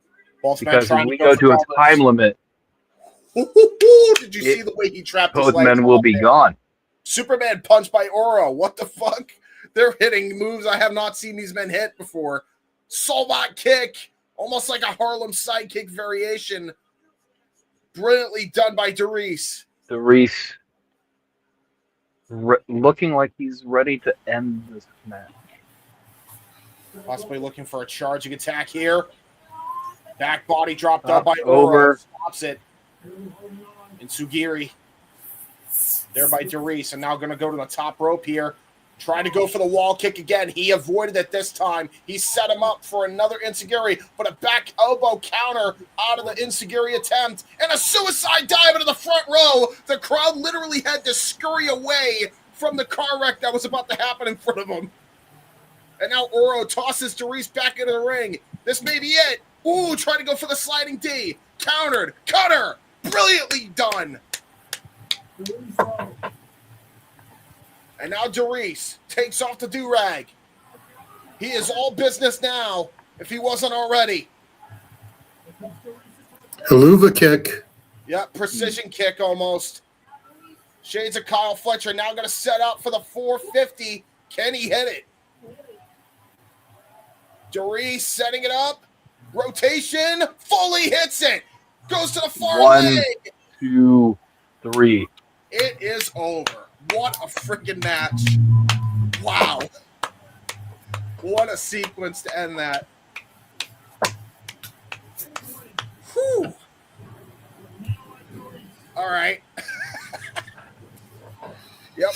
Because when we go to a time limit, did you see the way he trapped his legs? Both men will be gone. Superman punch by Oro. What the fuck? They're hitting moves I have not seen these men hit before. Solbot kick. Almost like a Harlem sidekick variation. Brilliantly done by Darius. Darius looking like he's ready to end this match. Possibly looking for a charging attack here. Back body dropped up by Oro. Stops it. And Sugiri. There by Darius. And now going to go to the top rope here. Trying to go for the wall kick again. He avoided it this time. He set him up for another enziguri, but a back elbow counter out of the enziguri attempt. And a suicide dive into the front row. The crowd literally had to scurry away from the car wreck that was about to happen in front of him. And now Oro tosses Darius back into the ring. This may be it. Ooh, trying to go for the sliding D. Countered. Cutter. Brilliantly done. And now Darius takes off the do-rag. He is all business now, if he wasn't already. Haluva kick. Yep, precision kick almost. Shades of Kyle Fletcher now going to set up for the 450. Can he hit it? Darius setting it up. Rotation. Fully hits it. Goes to the far leg. 1, 2, 3. It is over. What a freaking match. Wow. What a sequence to end that. Whew. All right. Yep.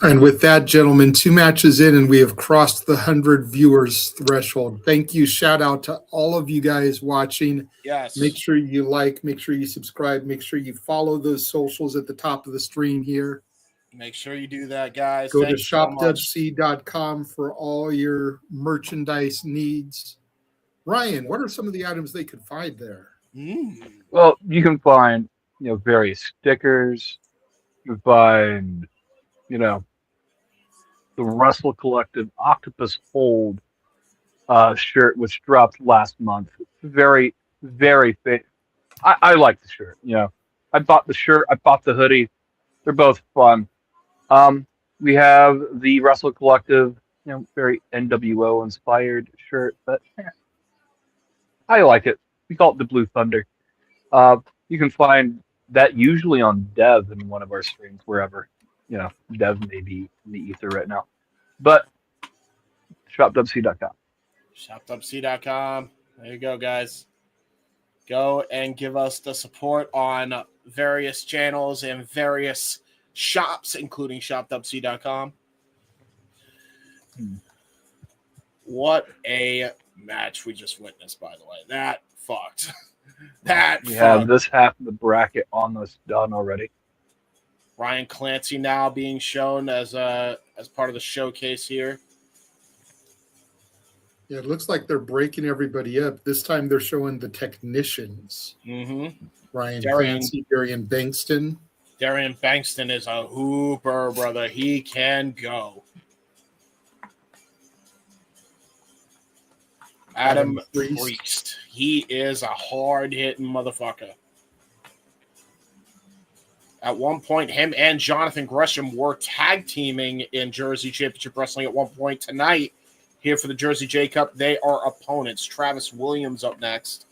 And with that, gentlemen, 2 matches in, and we have crossed the 100 viewers threshold. Thank you. Shout out to all of you guys watching. Yes. Make sure you like, make sure you subscribe, make sure you follow those socials at the top of the screen here. Make sure you do that, guys. Go Thank to you so much. shopwc.com for all your merchandise needs. Ryan, what are some of the items they could find there? Well, you can find, various stickers. You can find, the Wrestle Collective Octopus Hold shirt, which dropped last month. Very, very fit. I like the shirt. I bought the shirt. I bought the hoodie. They're both fun. We have the Wrestle Collective, very NWO inspired shirt, but I like it. We call it the Blue Thunder. You can find that usually on Dev in one of our streams, wherever. Dev may be in the ether right now. But shopwc.com. Shopwc.com. There you go, guys. Go and give us the support on various channels and various shops, including shopwc.com. What a match we just witnessed, by the way. That fucked. We have this half of the bracket almost done already. Ryan Clancy now being shown as part of the showcase here. Yeah, it looks like they're breaking everybody up. This time they're showing the technicians. Mm-hmm. Ryan Clancy, Darian Bankston. Darian Bankston is a hooper, brother. He can go. Adam Priest. He is a hard-hitting motherfucker. At one point, him and Jonathan Gresham were tag teaming in Jersey Championship Wrestling at one point. Tonight, here for the Jersey J Cup, they are opponents. Travis Williams up next.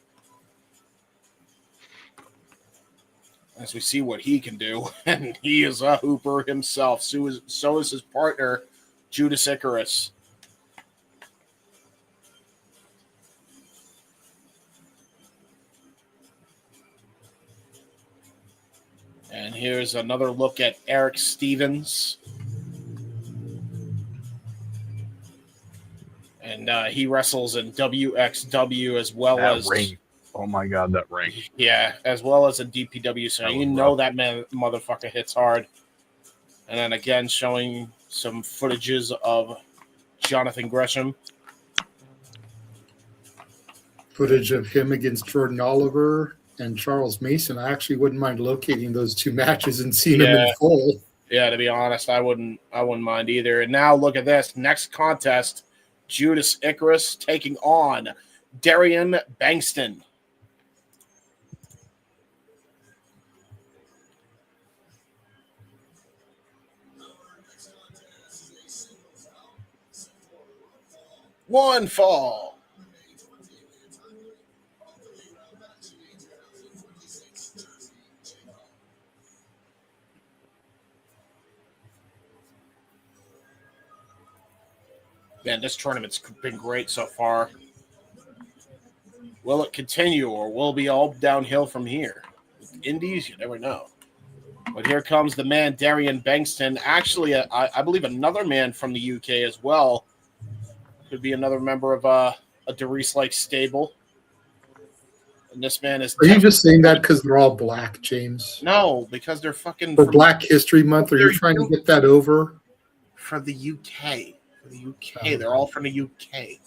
As we see what he can do. And he is a hooper himself. So is his partner, Judas Icarus. And here's another look at Eric Stevens. And he wrestles in WXW as well as ring. Oh my God, that ring. Yeah, as well as in DPW. So that motherfucker hits hard. And then again, showing some footages of Jonathan Gresham. Footage of him against Jordan Oliver and Charles Mason. I actually wouldn't mind locating those 2 matches and seeing them in full. Yeah, to be honest, I wouldn't mind either. And now look at this. Next contest, Judas Icarus taking on Darian Bankston. One fall. Man, this tournament's been great so far. Will it continue, or will it be all downhill from here? With Indies, you never know. But here comes the man, Darian Bankston. Actually, I believe another man from the UK as well. Could be another member of a Derice-like stable. And this man is... Are you just saying that because they're all black, James? No, because they're fucking... For Black History Month, are you trying to get that over? For the UK. They're all from the UK.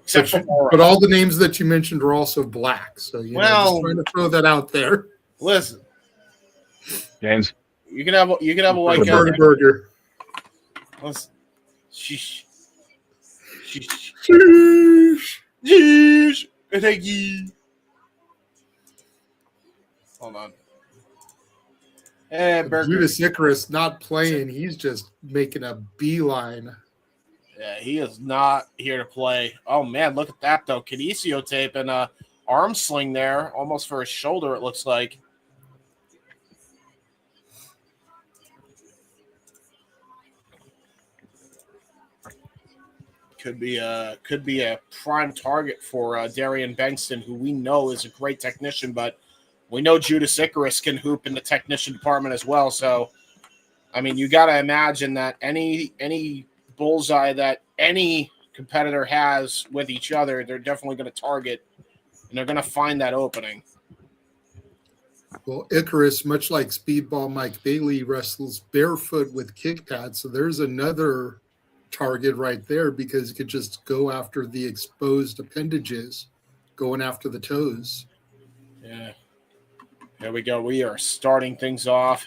Except but all the names that you mentioned are also black. So, just trying to throw that out there. Listen. James. You can have a white guy. Burger. Listen. Sheesh. Hold on. And Judas Icarus not playing. He's just making a beeline. Yeah, he is not here to play. Oh, man, look at that, though. Kinesio tape and a arm sling there, almost for his shoulder, it looks like. could be a prime target for Darian Bankston, who we know is a great technician, but we know Judas Icarus can hoop in the technician department as well. So, I mean, you got to imagine that any bullseye that any competitor has with each other, they're definitely going to target, and they're going to find that opening. Well, Icarus, much like Speedball Mike Bailey, wrestles barefoot with kick pads. So there's another target right there because you could just go after the exposed appendages, going after the toes. Yeah. There we go. We are starting things off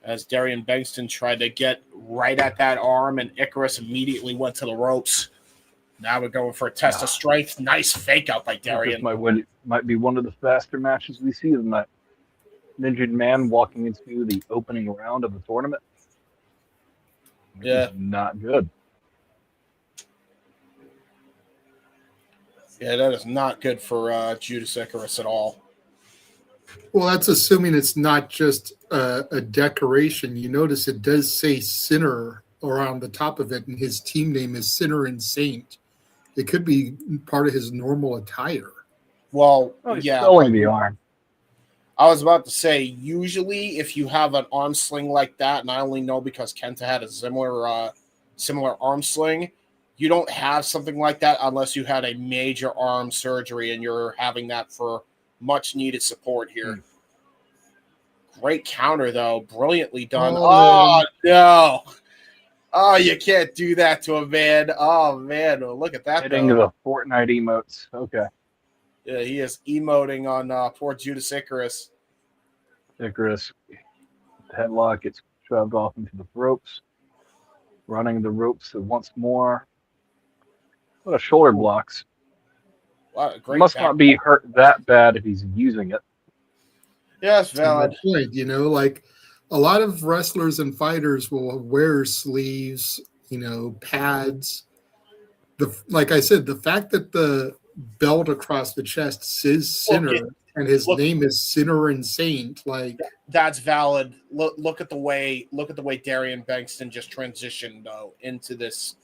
as Darian Bankston tried to get right at that arm, and Icarus immediately went to the ropes. Now we're going for a test of strength. Nice fake out by Darian. This might be one of the faster matches we see tonight. An injured man walking into the opening round of the tournament. Yeah. Not good. Yeah, that is not good for Judas Icarus at all. Well, that's assuming it's not just a decoration. You notice it does say Sinner around the top of it, and his team name is Sinner and Saint. It could be part of his normal attire. Well, he's yeah. selling the arm. I was about to say, usually if you have an arm sling like that, and I only know because Kenta had a similar arm sling, you don't have something like that unless you had a major arm surgery and you're having that for much needed support here. Great counter, though. Brilliantly done. Oh, no. Oh, you can't do that to a man. Oh, man. Well, look at that. Hitting the Fortnite emotes. Okay. Yeah, he is emoting on poor Judas Icarus. Icarus, headlock gets shoved off into the ropes. Running the ropes once more. What a shoulder blocks. Wow, great Must not be hurt that bad if he's using it. Yeah, it's valid. Point, like a lot of wrestlers and fighters will wear sleeves, pads. Like I said, the fact that the belt across the chest says Sinner and his name is Sinner and Saint, that's valid. Look at the way Darian Bankston just transitioned though into this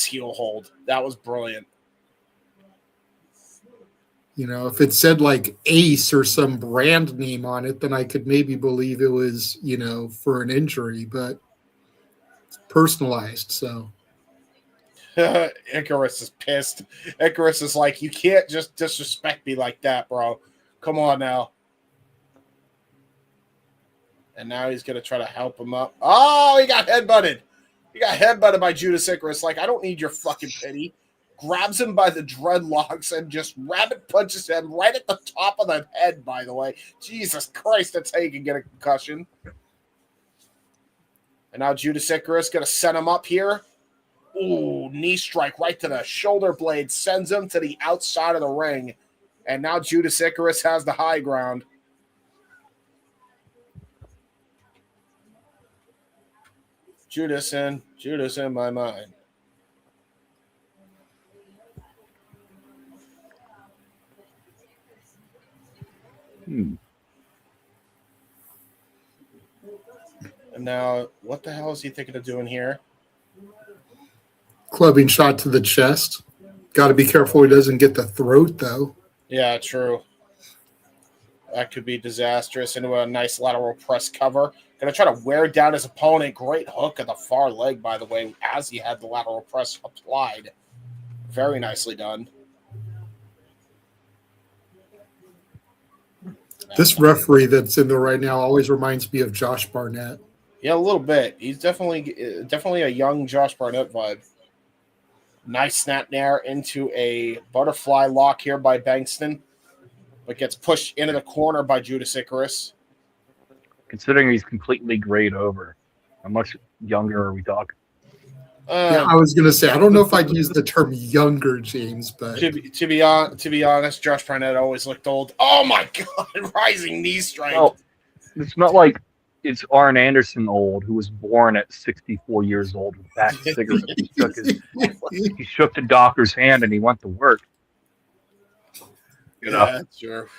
heel hold. That was brilliant. If it said like Ace or some brand name on it, then I could maybe believe it was, for an injury, but it's personalized. So Icarus is pissed. Icarus is like, you can't just disrespect me like that, bro. Come on now. And now he's going to try to help him up. Oh, he got headbutted. He got headbutted by Judas Icarus. Like, I don't need your fucking pity. Grabs him by the dreadlocks and just rabbit punches him right at the top of the head, by the way. Jesus Christ, that's how you can get a concussion. And now Judas Icarus going to set him up here. Ooh, knee strike right to the shoulder blade. Sends him to the outside of the ring. And now Judas Icarus has the high ground. Judas in my mind. And now, what the hell is he thinking of doing here? Clubbing shot to the chest. Got to be careful he doesn't get the throat, though. Yeah, true. That could be disastrous. Into a nice lateral press cover. Going to try to wear down his opponent. Great hook at the far leg, by the way, as he had the lateral press applied. Very nicely done. This referee that's in there right now always reminds me of Josh Barnett. Yeah, a little bit. He's definitely a young Josh Barnett vibe. Nice snap there into a butterfly lock here by Bankston, but gets pushed into the corner by Judas Icarus. Considering he's completely grayed over, how much younger are we talking? Yeah, I was going to say, I don't know if I'd use the term younger, James, but to be honest, Josh Barnett always looked old. Oh my God, rising knee strike. Well, it's not like it's Arn Anderson old, who was born at 64 years old with back cigarettes. He shook the doctor's hand and he went to work. Yeah, sure.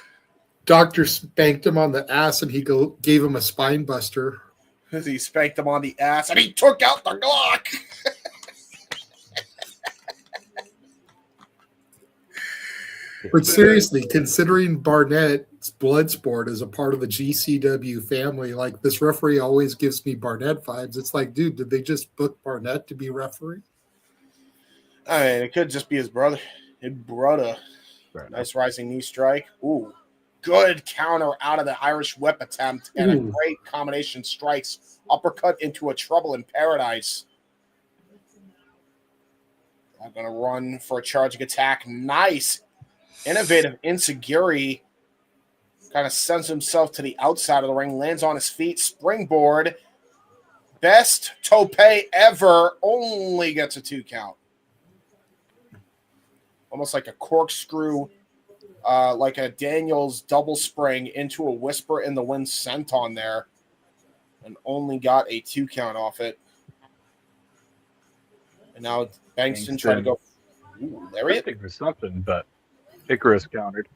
Doctor spanked him on the ass and he gave him a spine buster. He spanked him on the ass and he took out the Glock. But seriously, considering Barnett's Bloodsport is a part of the GCW family, like this referee always gives me Barnett vibes. It's like, dude, did they just book Barnett to be referee? I mean, it could just be his brother. His brother. Nice rising knee strike. Ooh, good counter out of the Irish whip attempt and a great combination strikes. Uppercut into a trouble in paradise. I'm going to run for a charging attack. Nice. Innovative Insecurity. Kind of sends himself to the outside of the ring. Lands on his feet. Springboard. Best tope ever. Only gets a 2 count. Almost like a corkscrew, like a Daniels double spring into a Whisper in the Wind senton there. And only got a 2 count off it. And now Bankston trying to go. Ooh, lariat or something, but Icarus countered.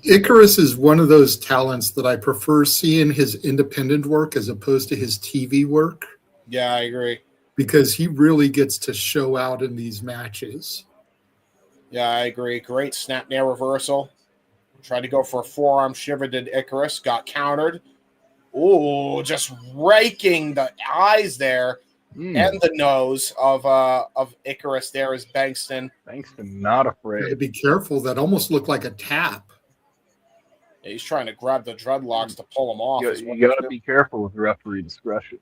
Icarus is one of those talents that I prefer seeing his independent work as opposed to his TV work. Yeah, I agree. Because he really gets to show out in these matches. Yeah, I agree. Great snap nail reversal. Tried to go for a forearm shiver, did Icarus. Got countered. Ooh, just raking the eyes there. And the nose of Icarus there is Bankston. Bankston not afraid. Be careful. That almost looked like a tap. Yeah, he's trying to grab the dreadlocks to pull him off. You got to be careful with referee discretion.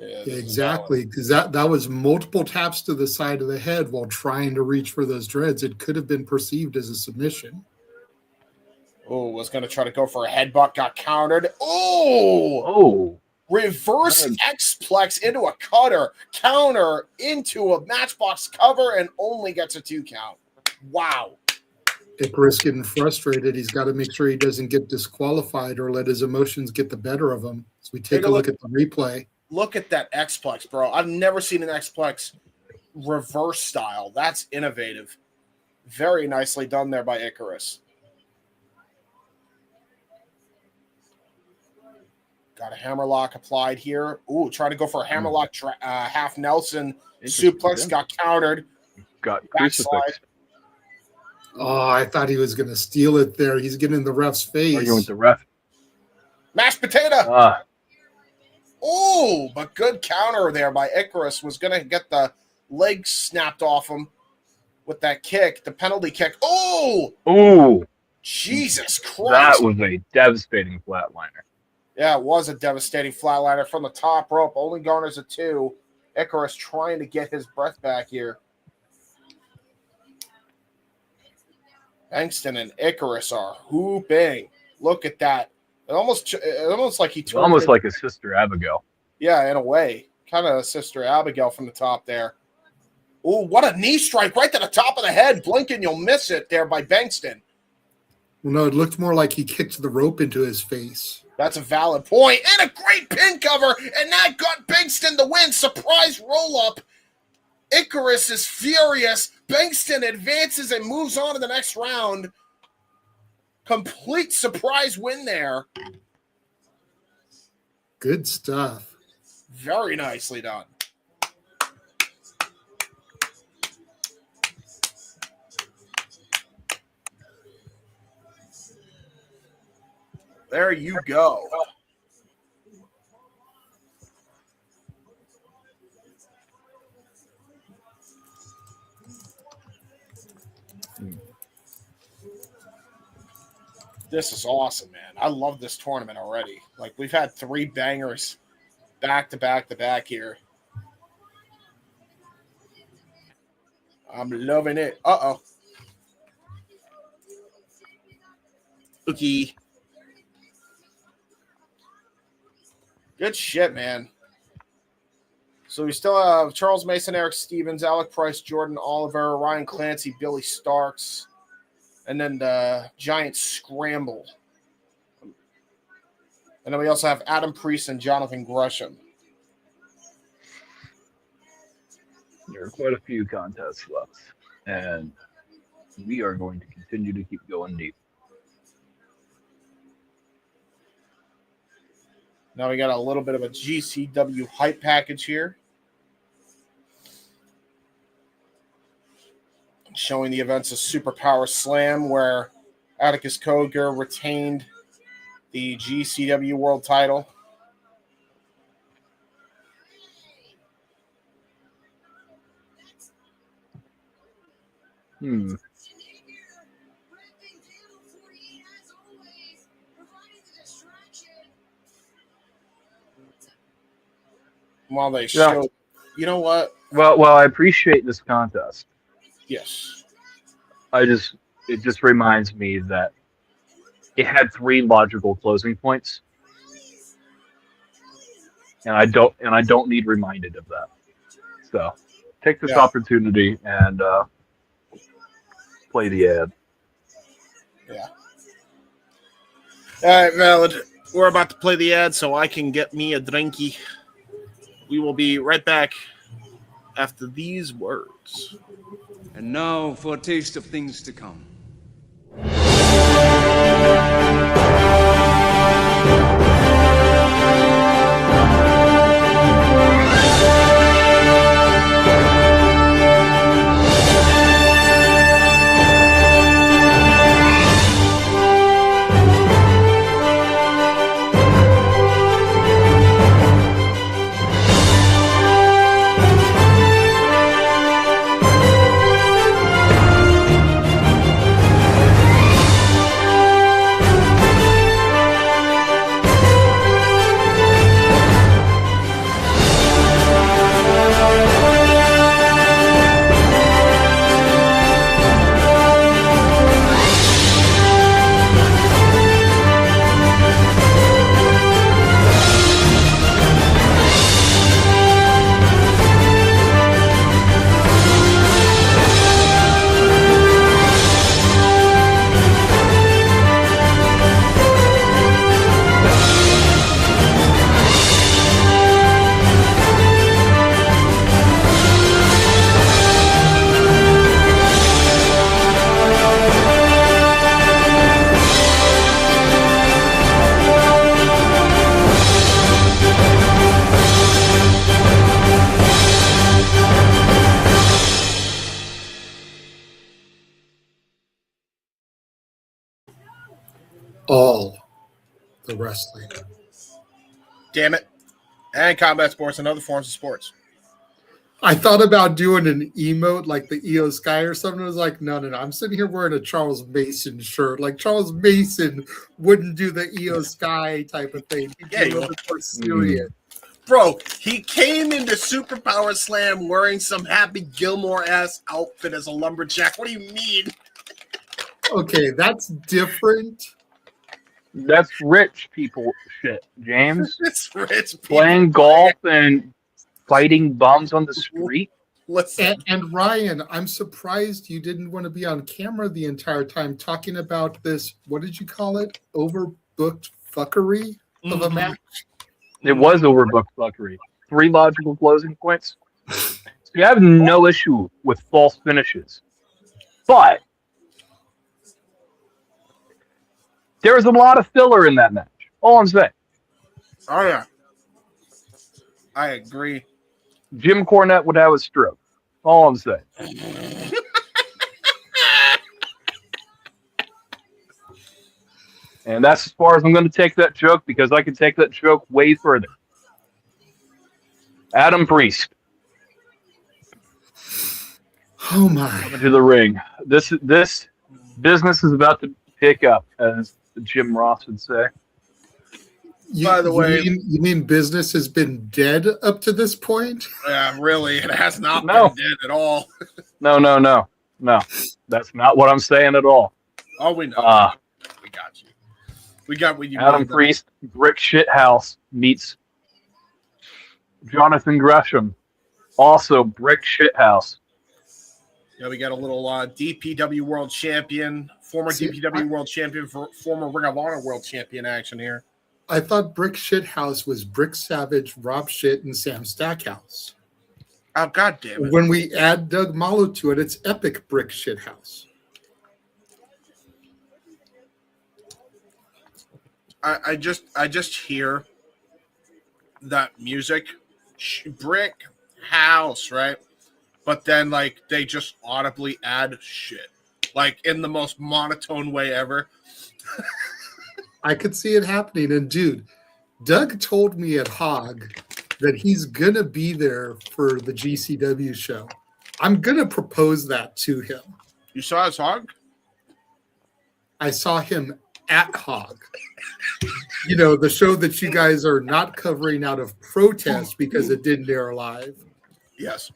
Yeah, exactly, because that was multiple taps to the side of the head while trying to reach for those dreads. It could have been perceived as a submission. Oh, was going to try to go for a headbutt. Got countered. Oh! Reverse X-plex into a cutter, counter into a matchbox cover, and only gets a 2 count. Wow. Icarus getting frustrated. He's got to make sure he doesn't get disqualified or let his emotions get the better of him. So we take a look at the replay. Look at that X-plex, bro. I've never seen an X-plex reverse style. That's innovative. Very nicely done there by Icarus. Got a hammerlock applied here. Ooh, trying to go for a hammerlock half Nelson. Suplex got countered. Got crucifix. Oh, I thought he was going to steal it there. He's getting in the ref's face. Arguing with the ref. Mashed potato. Ooh, but good counter there by Icarus. Was going to get the leg snapped off him with that kick, the penalty kick. Ooh. Jesus Christ. That was a devastating flatliner. Yeah, it was a devastating flatliner from the top rope. Only garners a 2. Icarus trying to get his breath back here. Bankston and Icarus are hooping. Look at that. It almost like he turned almost like his sister Abigail. Yeah, in a way. Kind of Sister Abigail from the top there. Ooh, what a knee strike right to the top of the head. Blink and you'll miss it there by Bankston. Well, no, it looked more like he kicked the rope into his face. That's a valid point. And a great pin cover. And that got Bankston the win. Surprise roll-up. Icarus is furious. Bankston advances and moves on to the next round. Complete surprise win there. Good stuff. Very nicely done. There you go. This is awesome, man. I love this tournament already. Like, we've had 3 bangers back to back here. I'm loving it. Uh-oh. Okay. Good shit, man. So we still have Charles Mason, Eric Stevens, Alec Price, Jordan Oliver, Ryan Clancy, Billie Starkz, and then the Giant Scramble. And then we also have Adam Priest and Jonathan Gresham. There are quite a few contests left, and we are going to continue to keep going deep. Now we got a little bit of a GCW hype package here. showing the events of Superpower Slam, where Atticus Koger retained the GCW World title. While they showed, you know what? Well, I appreciate this contest. Yes. It just reminds me that it had 3 logical closing points, and I don't need reminded of that. So, take this opportunity and play the ad. Yeah. All right, Valid. We're about to play the ad so I can get me a drinky. We will be right back after these words. And now for a taste of things to come. All the wrestling. Damn it. And combat sports and other forms of sports. I thought about doing an emote like the EO Sky or something. I was like, no. I'm sitting here wearing a Charles Mason shirt. Like Charles Mason wouldn't do the EO Sky type of thing. He'd be a little bit more serious. Bro, he came into Superpower Slam wearing some Happy Gilmore-ass outfit as a lumberjack. What do you mean? Okay, that's different. That's rich people shit, James. It's rich people. Playing golf and fighting bums on the street. And Ryan, I'm surprised you didn't want to be on camera the entire time talking about this. What did you call it? Overbooked fuckery of a match? It was overbooked fuckery. 3 logical closing points. So you have no issue with false finishes. But there was a lot of filler in that match. All I'm saying. Oh, yeah. I agree. Jim Cornette would have a stroke. All I'm saying. And that's as far as I'm going to take that joke, because I can take that joke way further. Adam Priest. Oh, my. Coming to the ring. This business is about to pick up, as Jim Ross would say. By the way, you mean business has been dead up to this point? Yeah, really. It has not been dead at all. No. That's not what I'm saying at all. Oh, we know. We got you. We got what you Adam Priest, Brick Shithouse meets Jonathan Gresham, also Brick Shithouse. Yeah, we got a little DPW World Champion, former DPW World Champion, former Ring of Honor World Champion action here. I thought Brick Shithouse was Brick Savage, Rob Shit, and Sam Stackhouse. Oh, God damn it. When we add Doug Malo to it, it's Epic Brick Shithouse. I just hear that music, Brick House, right? but then like they just audibly add shit, like in the most monotone way ever. I could see it happening. And dude, Doug told me at Hog that he's gonna be there for the GCW show. I'm gonna propose that to him. You saw his Hog? I saw him at Hog. You know, the show that you guys are not covering out of protest because it didn't air live. Yes.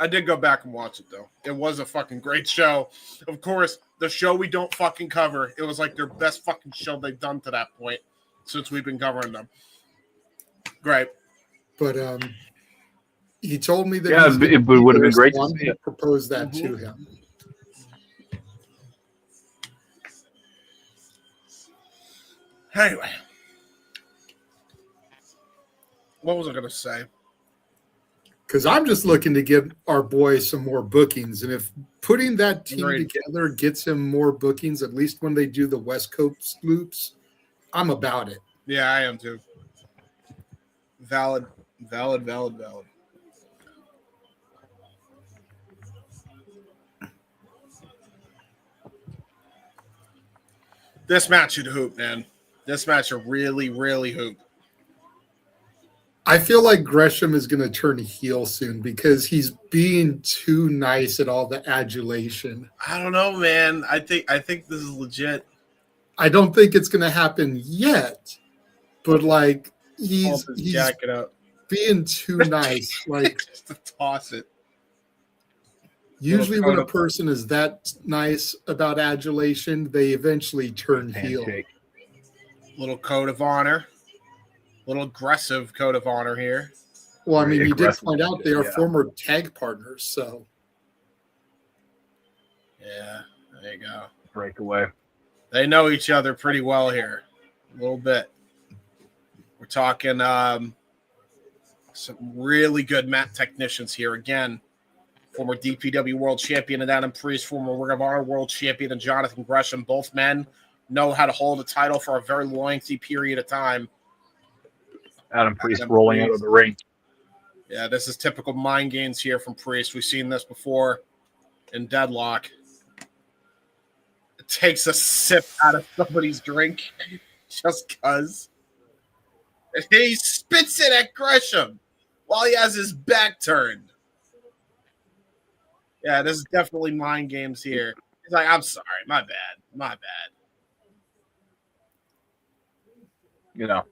I did go back and watch it, though. It was a fucking great show. Of course, the show we don't fucking cover, it was like their best fucking show they've done to that point since we've been covering them. Great. But he told me that it would have been great to see it. Propose that to him. Anyway. What was I going to say? Because I'm just looking to give our boy some more bookings. And if putting that team Right. together gets him more bookings, at least when they do the West Coast loops, I'm about it. Yeah, I am too. Valid. This match should hoop, man. This match should really, really hoop. I feel like Gresham is going to turn heel soon because he's being too nice at all the adulation. I don't know, man. I think this is legit. I don't think it's going to happen yet, but like he's jack it up. being too nice. Like Just to toss it. usually when a person is that nice about adulation, they eventually turn heel. Handshake. Little code of honor. Little aggressive code of honor here. Well, I mean, Very you did aggressive, find out they are yeah. former tag partners, so Yeah, there you go. Breakaway. They know each other pretty well here. A little bit. We're talking some really good mat technicians here. Again, former DPW World Champion and Adam Priest, former Ring of Honor World Champion and Jonathan Gresham. Both men know how to hold a title for a very lengthy period of time. Adam Priest rolling out of the ring. Yeah, this is typical mind games here from Priest. We've seen this before in Deadlock. It takes a sip out of somebody's drink just because. And he spits it at Gresham while he has his back turned. Yeah, this is definitely mind games here. He's like, I'm sorry, my bad. You know,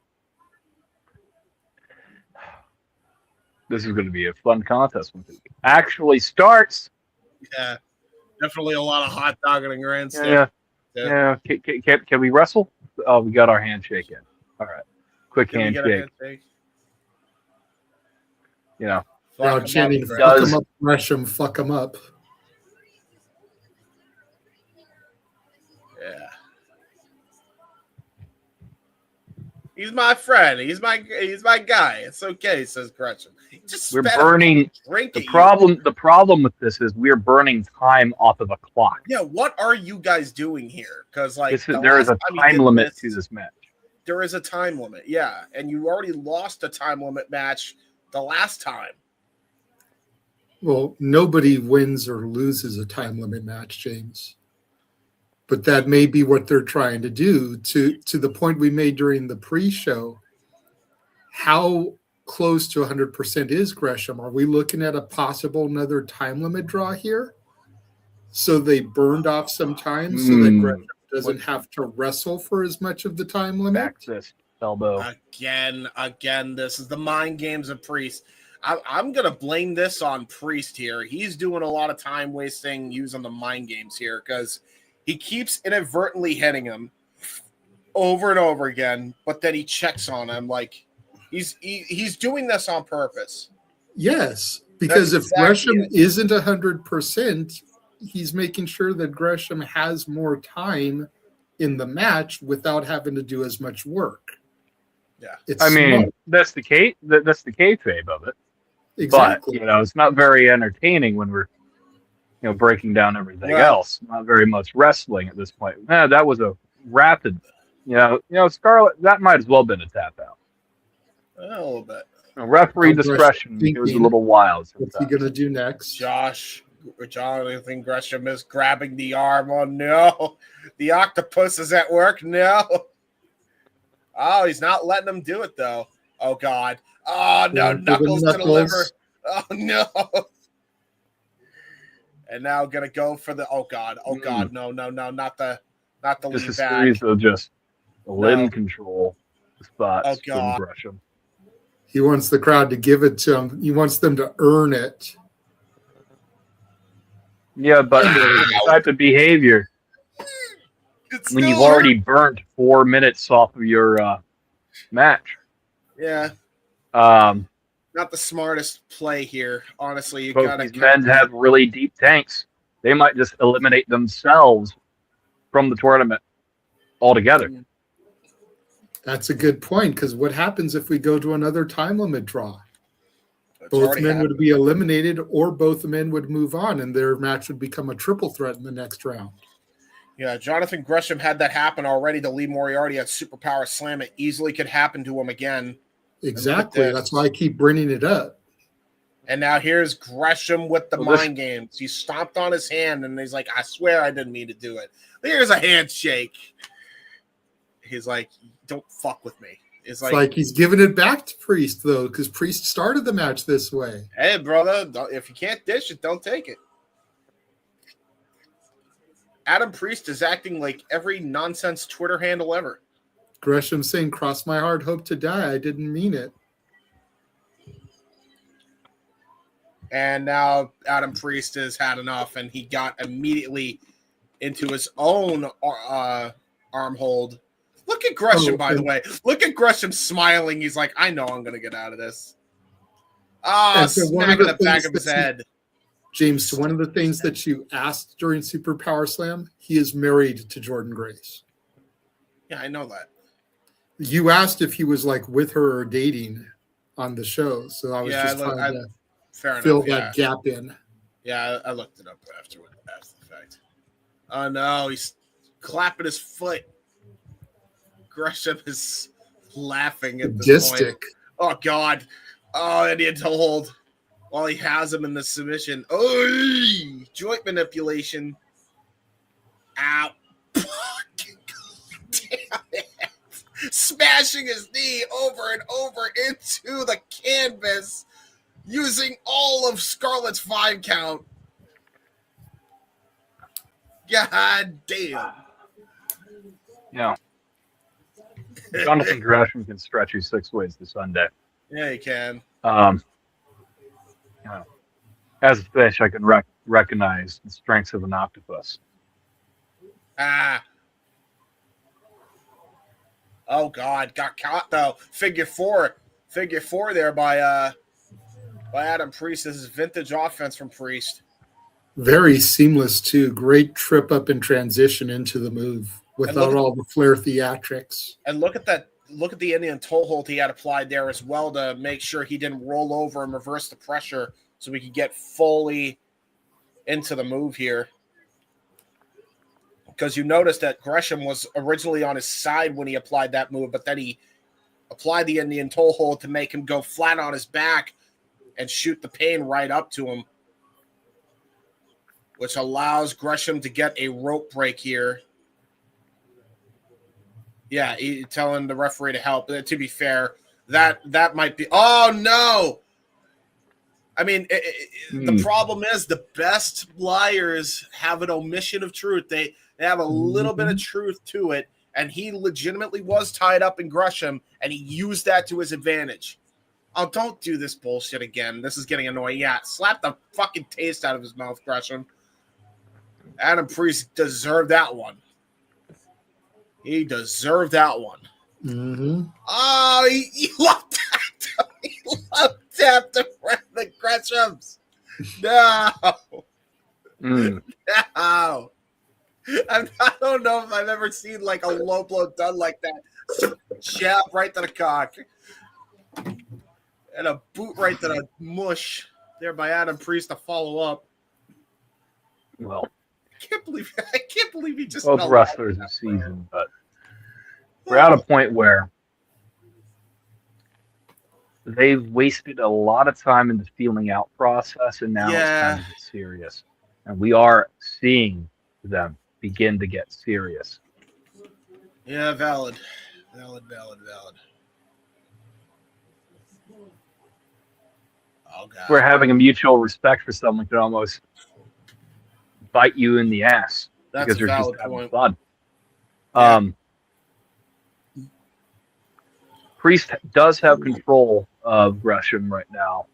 this is going to be a fun contest when it actually starts. Yeah, definitely a lot of hot dogging and grandstand. Yeah. Can we wrestle? Oh, we got our handshake in. All right. Quick Can we get a handshake. handshake? You know, now Fuck him chanting, up, fuck does- him up, Gresham, fuck him up. Yeah. He's my friend. He's my guy. It's okay, says Gresham. Just we're spat burning. a drink The at you. problem with this is we're burning time off of a clock. Yeah, what are you guys doing here? Because like There is a time limit to this match. There is a time limit, yeah, and you already lost a time limit match the last time. Well, nobody wins or loses a time limit match, James. But that may be what they're trying to do. To the point we made during the pre-show, how close to 100% is Gresham? Are we looking at a possible another time limit draw here? So they burned off some time so that Gresham doesn't have to wrestle for as much of the time limit? Back fist, elbow. Again, this is the mind games of Priest. I'm going to blame this on Priest here. He's doing a lot of time wasting using the mind games here because he keeps inadvertently hitting him over and over again, but then he checks on him like he's doing this on purpose. Yes, because That's if exactly Gresham it. isn't 100%, he's making sure that Gresham has more time in the match without having to do as much work. Yeah. It's I mean, smart. that's the kayfabe of it. Exactly. But it's not very entertaining when we're breaking down everything Well- else. Not very much wrestling at this point. That was a rapid. Scarlett. That might as well have been a tap out. A little bit. Referee discretion goes a little wild sometimes. What's he going to do next? Jonathan Gresham is grabbing the arm. Oh, no. The octopus is at work. No. Oh, he's not letting him do it, though. Oh, God. Oh, no. Knuckles to the liver. Oh, no. And now going to go for the... Oh, God. Oh, God. No. Not the lead back. Just a series of just limb control spots oh, God. from Gresham. He wants the crowd to give it to him. He wants them to earn it. Yeah, but the type of behavior when you've already burnt 4 minutes off of your match. Yeah. Not the smartest play here. Honestly, you got to. Men have really deep tanks. They might just eliminate themselves from the tournament altogether. That's a good point, because what happens if we go to another time limit draw? Both men would be eliminated, or both men would move on, and their match would become a triple threat in the next round. Yeah, Jonathan Gresham had that happen already to Lee Moriarty at Superpower Slam. It easily could happen to him again. Exactly. That's why I keep bringing it up. And now here's Gresham with the mind games. He stomped on his hand, and he's like, I swear I didn't mean to do it. Here's a handshake. He's like, don't fuck with me. It's like he's giving it back to Priest, though, because Priest started the match this way. Hey, brother, if you can't dish it, don't take it. Adam Priest is acting like every nonsense Twitter handle ever. Gresham saying, cross my heart, hope to die. I didn't mean it. And now Adam Priest has had enough, and he got immediately into his own arm hold. Look at Gresham, by the way. Look at Gresham smiling. He's like, I know I'm going to get out of this. Smack in the back of his head. James, so one of the things that you asked during Super Power Slam, he is married to Jordan Grace. Yeah, I know that. You asked if he was like with her or dating on the show. So I was just trying to fill that gap in. Yeah, I looked it up after the fact. Oh, no, he's clapping his foot. Gresham is laughing at this point. Oh, God. Oh, I need to hold while he has him in the submission. Oh, joint manipulation. Ow. Damn it. Smashing his knee over and over into the canvas using all of Scarlett's 5 count. God damn. Yeah. Jonathan Gresham can stretch you 6 ways to Sunday. Yeah, he can. As a fish, I can recognize the strengths of an octopus. Oh, God. Got caught, though. Figure four there by Adam Priest. This is vintage offense from Priest. Very seamless, too. Great trip up and transition into the move without all the flair theatrics. And look at that. Look at the Indian toe hold he had applied there as well to make sure he didn't roll over and reverse the pressure so we could get fully into the move here. Because you notice that Gresham was originally on his side when he applied that move, but then he applied the Indian toe hold to make him go flat on his back and shoot the pain right up to him, which allows Gresham to get a rope break here. Yeah, telling the referee to help. To be fair, that might be... Oh, no! I mean, the problem is the best liars have an omission of truth. They have a little bit of truth to it, and he legitimately was tied up in Gresham, and he used that to his advantage. Oh, don't do this bullshit again. This is getting annoying. Yeah, slap the fucking taste out of his mouth, Gresham. Adam Priest deserved that one. He deserved that one. Mm-hmm. Oh, he loved that. He loved that the Greshams. No. No. I don't know if I've ever seen like a low blow done like that. Jab right to the cock. And a boot right to the mush there by Adam Priest to follow up. Well, I can't believe he just both wrestlers this season, but we're at a point where they've wasted a lot of time in the feeling out process, and now it's time to get serious. And we are seeing them begin to get serious. Yeah, valid. Oh, God. We're having a mutual respect for someone could almost bite you in the ass because you're just having fun. Yeah. Priest does have control of Gresham right now.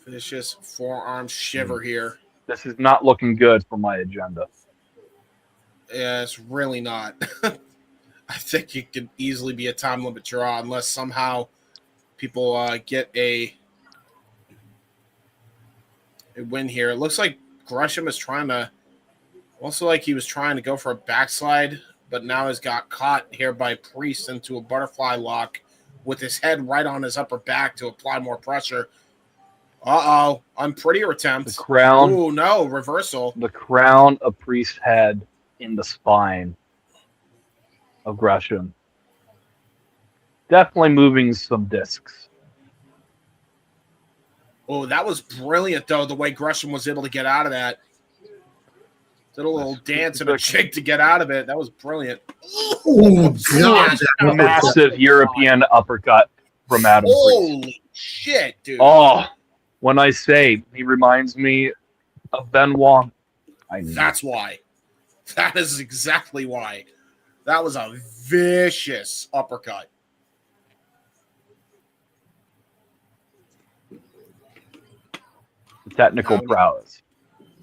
Vicious forearm shiver here. This is not looking good for my agenda. Yeah, it's really not. I think it could easily be a time limit draw unless somehow people get a win here. It looks like Gresham is trying to, also like he was trying to go for a backslide, but now has got caught here by Priest into a butterfly lock with his head right on his upper back to apply more pressure. Uh-oh, unprettier attempt. The crown. Oh, no, reversal. The crown of Priest's head in the spine of Gresham. Definitely moving some discs. Oh, that was brilliant, though, the way Gresham was able to get out of that. Did a little dance and a jig to get out of it. That was brilliant. Oh, God. A massive European uppercut from Adam Priest. Holy shit, dude. Oh, when I say he reminds me of Benoit, that's why. That is exactly why. That was a vicious uppercut. Technical prowess.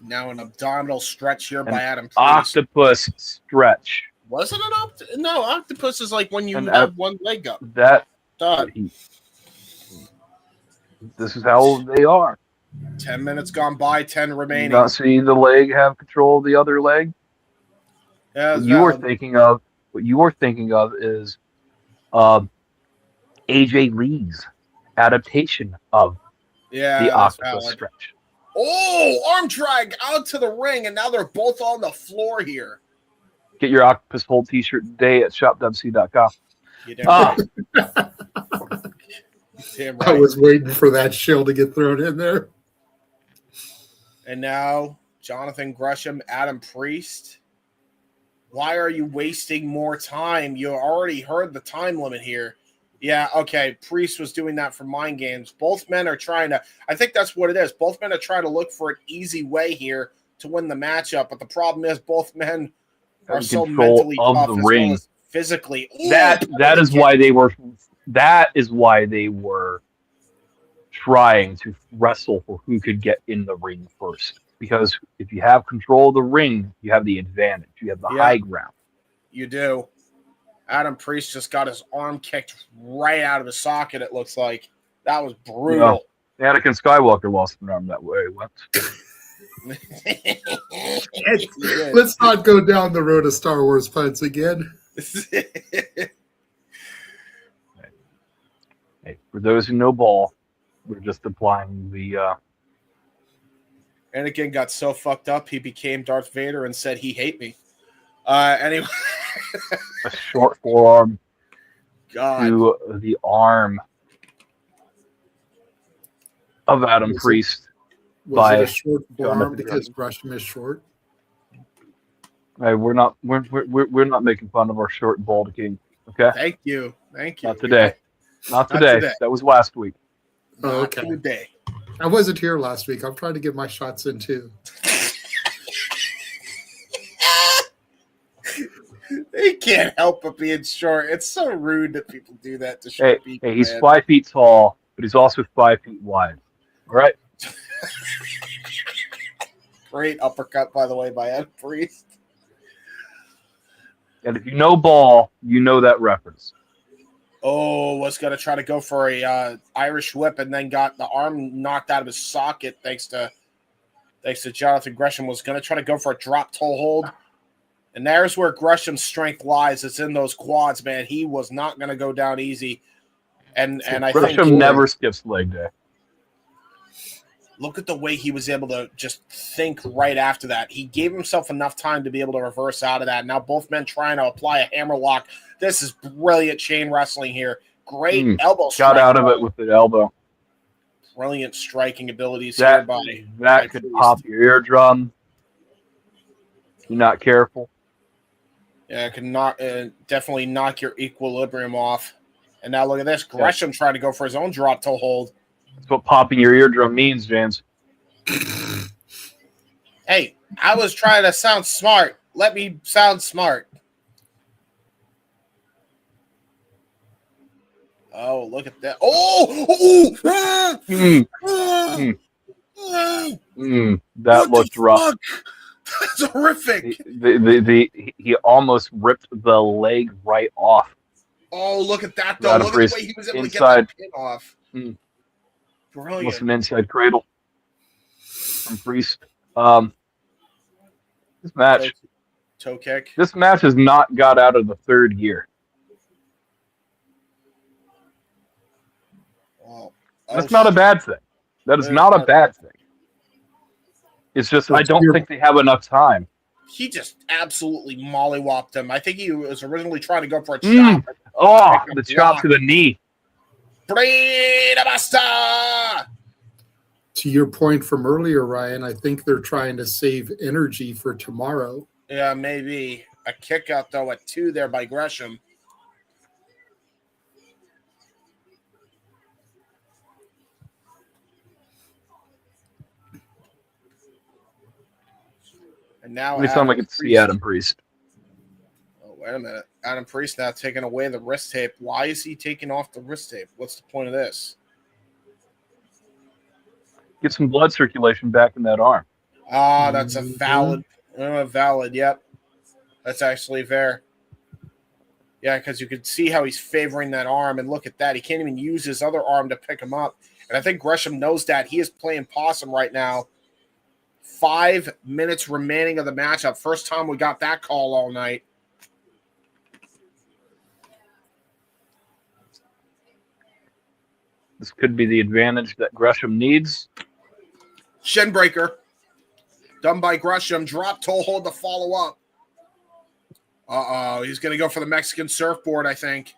Now an abdominal stretch here by Adam Priest. Octopus stretch. Was it an octopus? No, octopus is like when you have one leg up. This is how they are. 10 minutes gone by, 10 remaining. You not see the leg have control of the other leg? Yeah, what you were thinking of is AJ Lee's adaptation of the octopus stretch. Oh, arm drag out to the ring, and now they're both on the floor here. Get your Octopus Hold t-shirt today at shopwc.com. Damn right. I was waiting for that shill to get thrown in there. And now Jonathan Gresham, Adam Priest. Why are you wasting more time? You already heard the time limit here. Yeah, okay. Priest was doing that for mind games. Both men are trying to, I think that's what it is. Both men are trying to look for an easy way here to win the matchup. But the problem is both men are so mentally tough as well as physically. Ooh, that is why they were trying to wrestle for who could get in the ring first. Because if you have control of the ring, you have the advantage. You have the high ground. You do. Adam Priest just got his arm kicked right out of his socket, it looks like. That was brutal. No, Anakin Skywalker lost an arm that way. What? Let's not go down the road of Star Wars puns again. Hey, for those who know ball, we're just applying the... Anakin got so fucked up, he became Darth Vader and said, "He hate me." Anyway. A short forearm to the arm of Adam Priest. Was it a short forearm because Gresham is short? Hey, we're not making fun of our short and bald king. Okay. Thank you. Not today. Not today. That was last week. Oh, okay. Not today. I wasn't here last week. I'm trying to get my shots in too. They can't help but being short. It's so rude that people do that to short people. Hey, he's 5 feet tall, but he's also 5 feet wide. All right. Great uppercut, by the way, by Adam Priest. And if you know ball, you know that reference. Oh, was going to try to go for a Irish whip and then got the arm knocked out of his socket thanks to Jonathan Gresham. Was going to try to go for a drop toe hold. And there's where Gresham's strength lies. It's in those quads, man. He was not going to go down easy. And I think Gresham never skips leg day. Look at the way he was able to just think right after that. He gave himself enough time to be able to reverse out of that. Now both men trying to apply a hammerlock. This is brilliant chain wrestling here. Great elbow strike. Got out of it with the elbow. Brilliant striking abilities here by that could pop your eardrum. You're not careful. Yeah, it can definitely knock your equilibrium off. And now look at this. Gresham trying to go for his own drop toe hold. That's what popping your eardrum means, James. Hey, I was trying to sound smart. Let me sound smart. Oh, look at that. That looked rough. That's horrific. He almost ripped the leg right off. Oh, look at that, though. Look at the way he was able to get that pin off. Brilliant. Almost an inside cradle from Priest. This match. Toe kick. This match has not got out of the third gear. That's not a bad thing. That is not a bad thing. It's just I don't think they have enough time. He just absolutely mollywopped him. I think he was originally trying to go for a chop. Oh, the chop to the knee. To your point from earlier, Ryan, I think they're trying to save energy for tomorrow. Yeah, maybe. A kick out, though, at 2 there by Gresham. And now anytime I can see Adam Priest. Oh, wait a minute. Adam Priest now taking away the wrist tape. Why is he taking off the wrist tape? What's the point of this? Get some blood circulation back in that arm. Ah, that's a valid. Yep. That's actually fair. Yeah, because you could see how he's favoring that arm, and look at that. He can't even use his other arm to pick him up. And I think Gresham knows that. He is playing possum right now. 5 minutes remaining of the matchup. First time we got that call all night. This could be the advantage that Gresham needs. Shin breaker. Done by Gresham. Drop toe hold to follow up. Uh-oh. He's going to go for the Mexican surfboard, I think.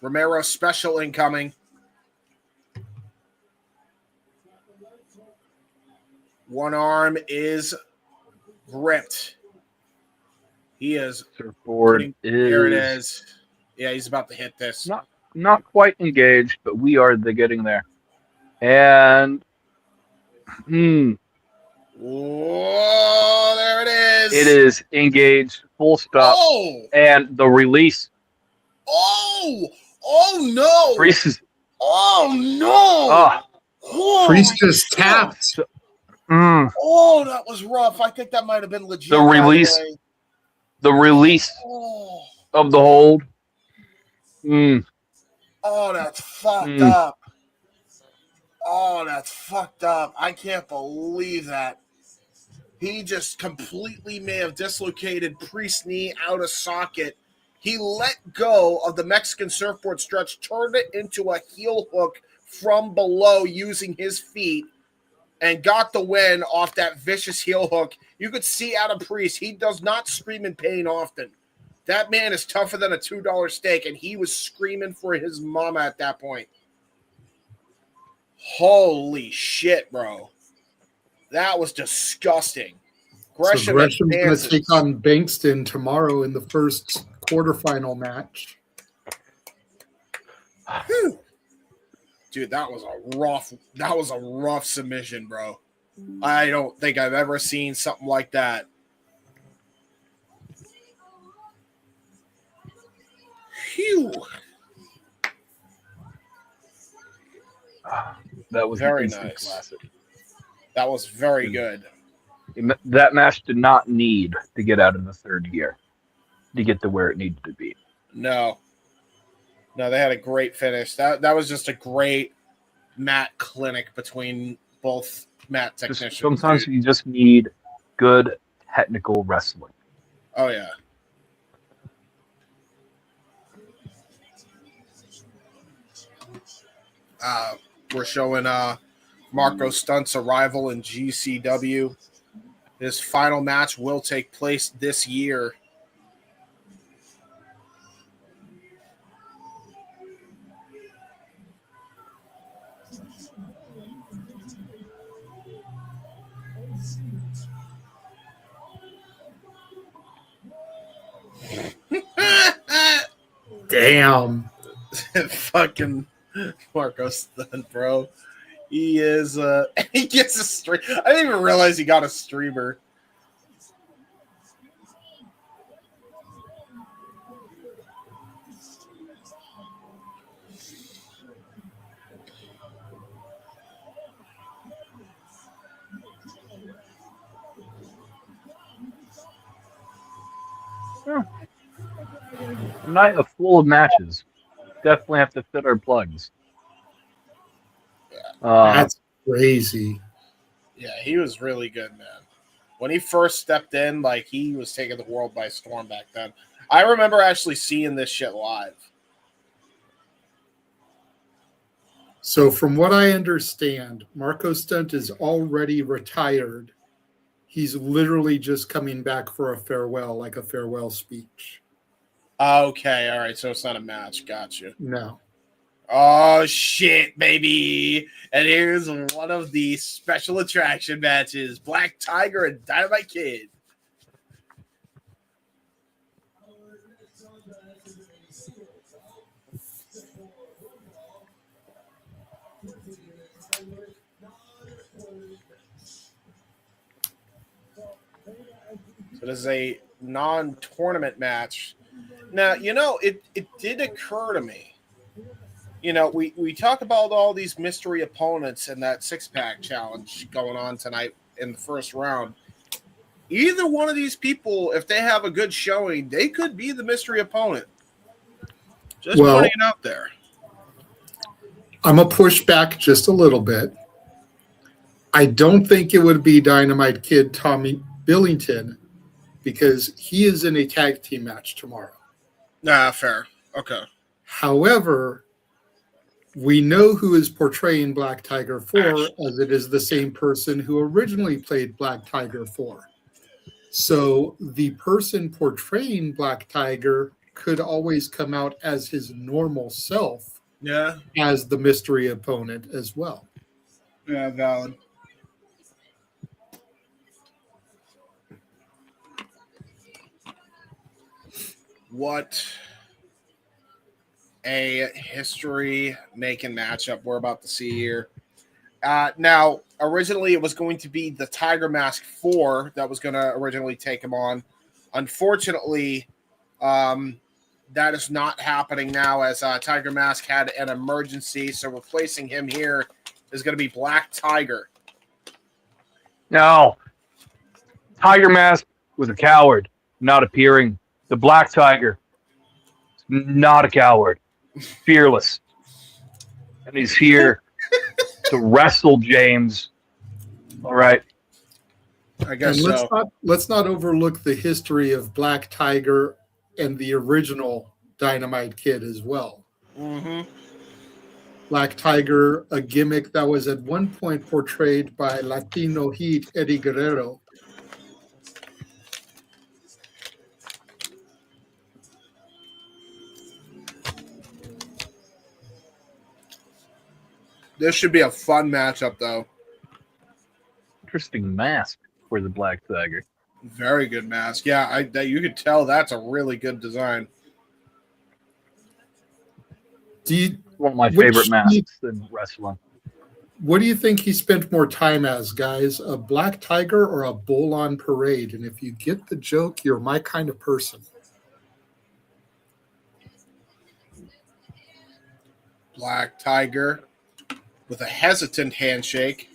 Romero special incoming. One arm is gripped. He is. Surfboard There it is. Yeah, he's about to hit this. Not quite engaged, but we are getting there. And whoa, there it is. It is engaged, full stop. Oh! And the release. Oh no. Priest is. Oh no. Oh. Priest just tapped. Oh, that was rough. I think that might have been legit. The release of the hold. Oh, that's fucked up. Oh, that's fucked up. I can't believe that. He just completely may have dislocated Priest's knee out of socket. He let go of the Mexican surfboard stretch, turned it into a heel hook from below using his feet, and got the win off that vicious heel hook. You could see Adam Priest. He does not scream in pain often. That man is tougher than a $2 steak, and he was screaming for his mama at that point. Holy shit, bro. That was disgusting. Gresham's going to take on Bankston tomorrow in the first quarterfinal match. Whew. Dude, that was a rough submission, bro. I don't think I've ever seen something like that. Phew. That was very nice. Classic. That was very good. That match did not need to get out of the third gear to get to where it needed to be. No, they had a great finish. That was just a great mat clinic between both mat technicians. Sometimes you just need good technical wrestling. Oh, yeah. We're showing Marco Stunt's arrival in GCW. His final match will take place this year. Damn. Fucking Marco's done, bro. He is he gets a stream. I didn't even realize he got a streamer. A night full of matches. Definitely have to fit our plugs. That's crazy. Yeah, he was really good, man. When he first stepped in, like, he was taking the world by storm back then. I remember actually seeing this shit live. So from what I understand, Marco Stunt is already retired. He's literally just coming back for a farewell, like a farewell speech. Okay, all right. So it's not a match. Gotcha. No. Oh, shit, baby. And here's one of the special attraction matches. Black Tiger and Dynamite Kid. So this is a non-tournament match. Now, you know, it did occur to me. You know, we talk about all these mystery opponents and that six-pack challenge going on tonight in the first round. Either one of these people, if they have a good showing, they could be the mystery opponent. Just putting it out there. I'm going to push back just a little bit. I don't think it would be Dynamite Kid Tommy Billington because he is in a tag team match tomorrow. Nah, fair. Okay. However, we know who is portraying Black Tiger 4 as it is the same person who originally played Black Tiger 4. So the person portraying Black Tiger could always come out as his normal self. Yeah. As the mystery opponent as well. Yeah, valid. What a history-making matchup we're about to see here. Now, originally it was going to be the Tiger Mask 4 that was going to originally take him on. Unfortunately, that is not happening now as Tiger Mask had an emergency, so replacing him here is going to be Black Tiger. No. Tiger Mask was a coward, not appearing. The Black Tiger, not a coward, fearless. And he's here to wrestle James. All right. I guess and so. Let's not overlook the history of Black Tiger and the original Dynamite Kid as well. Mm-hmm. Black Tiger, a gimmick that was at one point portrayed by Latino Heat Eddie Guerrero. This should be a fun matchup, though. Interesting mask for the Black Tiger. Very good mask. Yeah, you could tell that's a really good design. One of my favorite masks in wrestling. What do you think he spent more time as, guys? A Black Tiger or a bull on parade? And if you get the joke, you're my kind of person. Black Tiger with a hesitant handshake.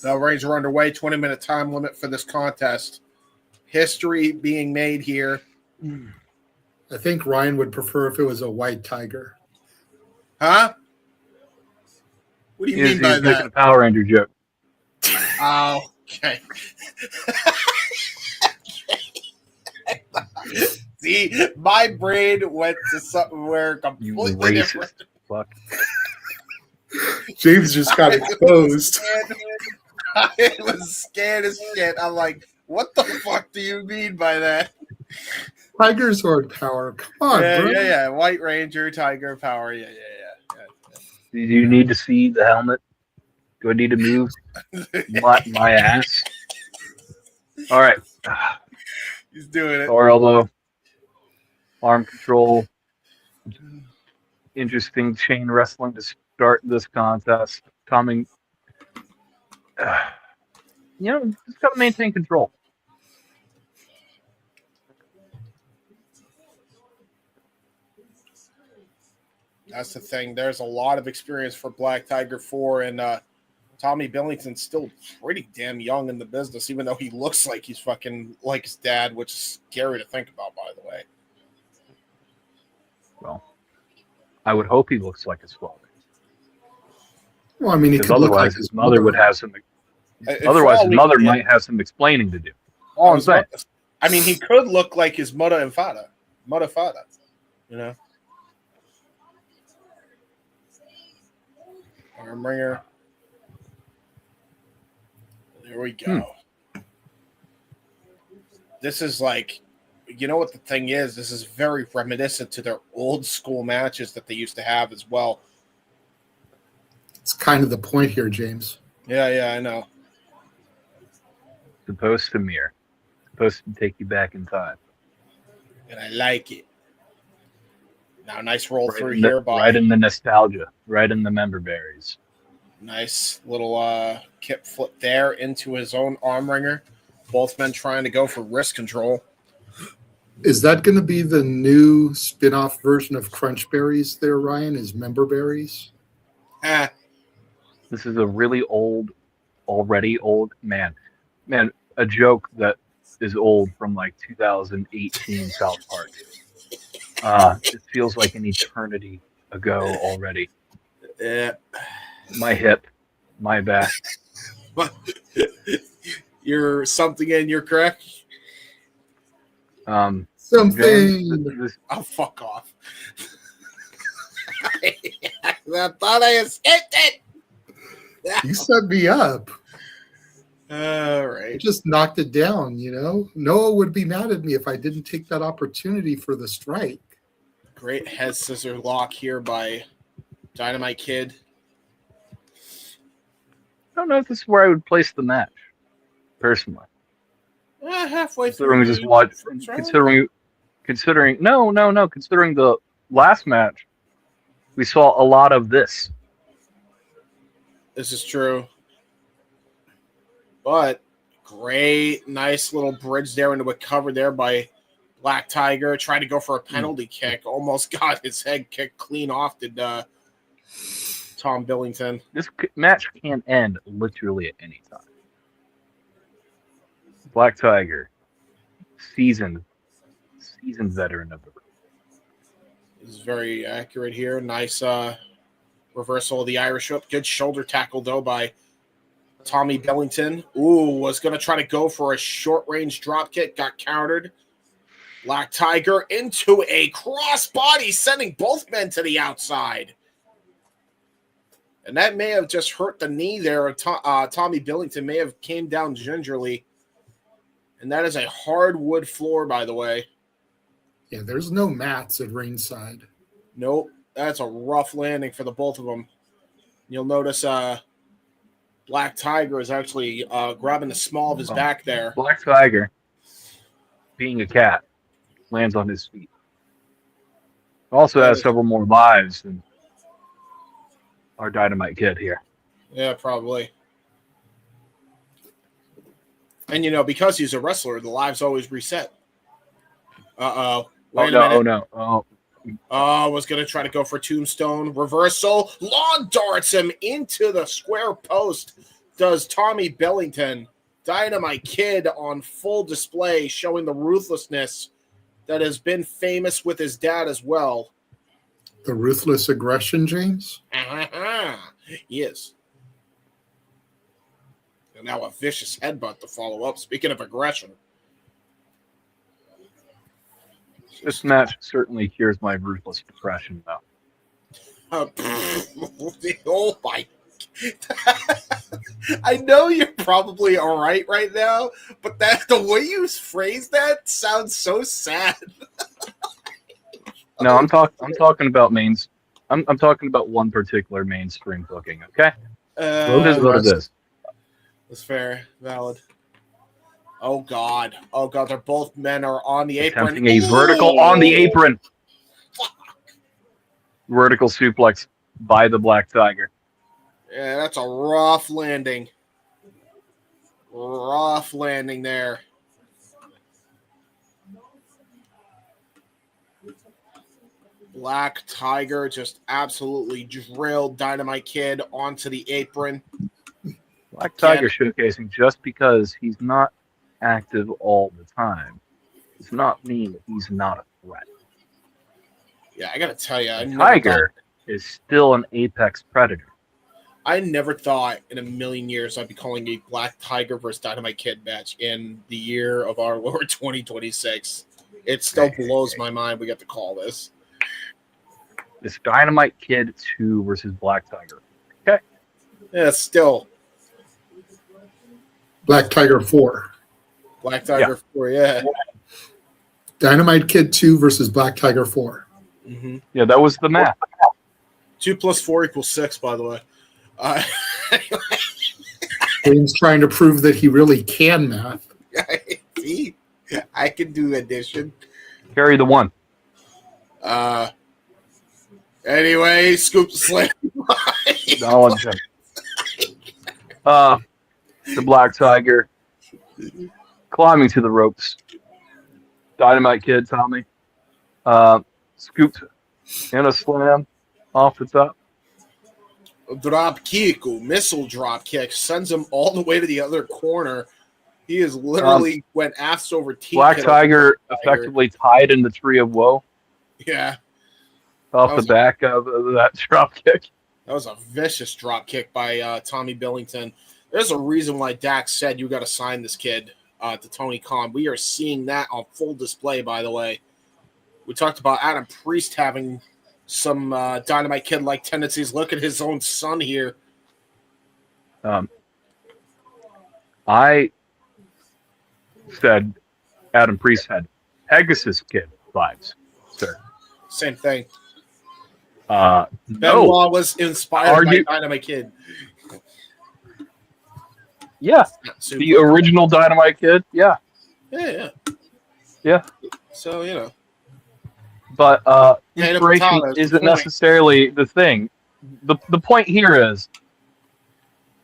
Bell rings are underway. 20-minute time limit for this contest. History being made here. I think Ryan would prefer if it was a white tiger. Huh? What do you mean by He's making that? a Power Ranger joke. Oh, okay. See, my brain went to somewhere You completely different. racist fuck. James just got exposed. I was scared as shit. I'm like, what the fuck do you mean by that? Tiger Sword power. Come on, bro. Yeah. White Ranger, Tiger power. Yeah. Do you need to see the helmet? Do I need to move my ass? All right. He's doing it. Or elbow. Arm control. Interesting chain wrestling to start this contest. Tommy, just got to maintain control. That's the thing. There's a lot of experience for Black Tiger 4, and Tommy Billington's still pretty damn young in the business, even though he looks like he's fucking like his dad, which is scary to think about, by the way. Well, I would hope he looks like his father. Well, I mean, he could otherwise look like his mother would have some. Otherwise, his mother might have some explaining to do. All I'm saying. I mean, he could look like his mother and father. Mother, father. You know? Arm ringer. There we go. This is like, you know what the thing is? This is very reminiscent to their old school matches that they used to have as well. It's kind of the point here, James. Yeah, I know. Supposed to mirror. Supposed to take you back in time. And I like it. Now, nice roll through here. Right in the nostalgia. Right in the member berries. Nice little kip flip there into his own arm ringer. Both men trying to go for wrist control. Is that going to be the new spin-off version of Crunch Berries there, Ryan? Is member berries? This is a really already old man, a joke that is old from like 2018 South Park. It feels like an eternity ago already. Yeah. My hip, my back. You're something and you're correct. Something. Oh, fuck off. I thought I escaped it. You set me up. All right. You just knocked it down, Noah would be mad at me if I didn't take that opportunity for the strike. Great head scissor lock here by Dynamite Kid. I don't know if this is where I would place the match, personally. Halfway Considering through. Considering the last match, we saw a lot of this. This is true. But great, nice little bridge there into a cover there by Black Tiger. Tried to go for a penalty kick. Almost got his head kicked clean off to Tom Billington. This match can end literally at any time. Black Tiger, seasoned veteran of the ring. This is very accurate here. Nice reversal of the Irish whip. Good shoulder tackle, though, by Tommy Billington. Was going to try to go for a short-range drop kick. Got countered. Black Tiger into a crossbody, sending both men to the outside. And that may have just hurt the knee there. Tommy Billington may have came down gingerly. And that is a hardwood floor, by the way. Yeah, there's no mats at ringside. Nope. That's a rough landing for the both of them. You'll notice Black Tiger is actually grabbing the small of his back there. Black Tiger, being a cat, lands on his feet. Also has several more lives than our Dynamite Kid here. Yeah, probably. And, because he's a wrestler, the lives always reset. Uh-oh. Wait a minute. Was going to try to go for tombstone. Reversal. Lawn darts him into the square post. Does Tommy Billington. Dynamite Kid on full display, showing the ruthlessness that has been famous with his dad as well. The ruthless aggression, James? Yes. And now a vicious headbutt to follow up. Speaking of aggression. This match certainly cures my ruthless depression, though. Oh my! I know you're probably all right now, but the way you phrase that sounds so sad. No, I'm talking about mains. I'm talking about one particular mainstream booking. Okay. What is this? That's fair, valid. Oh God! They're both men are on the apron. Attempting a vertical on the apron. Vertical suplex by the Black Tiger. Yeah, that's a rough landing. Rough landing there. Black Tiger just absolutely drilled Dynamite Kid onto the apron. Black Tiger showcasing just because he's not active all the time does not mean he's not a threat. Yeah, I gotta tell you, Tiger is still an apex predator. I never thought in a million years I'd be calling a Black Tiger versus Dynamite Kid match in the year of our Lord 2026. It still blows my mind we get to call this. It's Dynamite Kid 2 versus Black Tiger. Okay. Yeah, still. Black Tiger 4. Black Tiger 4, yeah. Dynamite Kid 2 versus Black Tiger 4. Mm-hmm. Yeah, that was the math. 2 + 4 = 6, by the way. James trying to prove that he really can math. See, I can do addition. Carry the 1. Anyway, scoop the slam. Acknowledge him. The Black Tiger climbing to the ropes. Dynamite Kid, Tommy. Scooped in a slam off the top. Drop kick, missile drop kick, sends him all the way to the other corner. He is literally went ass over teeth. Black Tiger effectively tied in the tree of woe. Yeah. Off the back of that drop kick. That was a vicious drop kick by Tommy Billington. There's a reason why Dax said you got to sign this kid to Tony Khan. We are seeing that on full display, by the way. We talked about Adam Priest having some Dynamite Kid-like tendencies. Look at his own son here. I said Adam Priest had Pegasus Kid vibes, sir. Same thing. No. Benoit was inspired by Dynamite Kid. Yeah. The original Dynamite Kid. Yeah. Yeah. So, you know. But inspiration isn't necessarily the thing. The point here is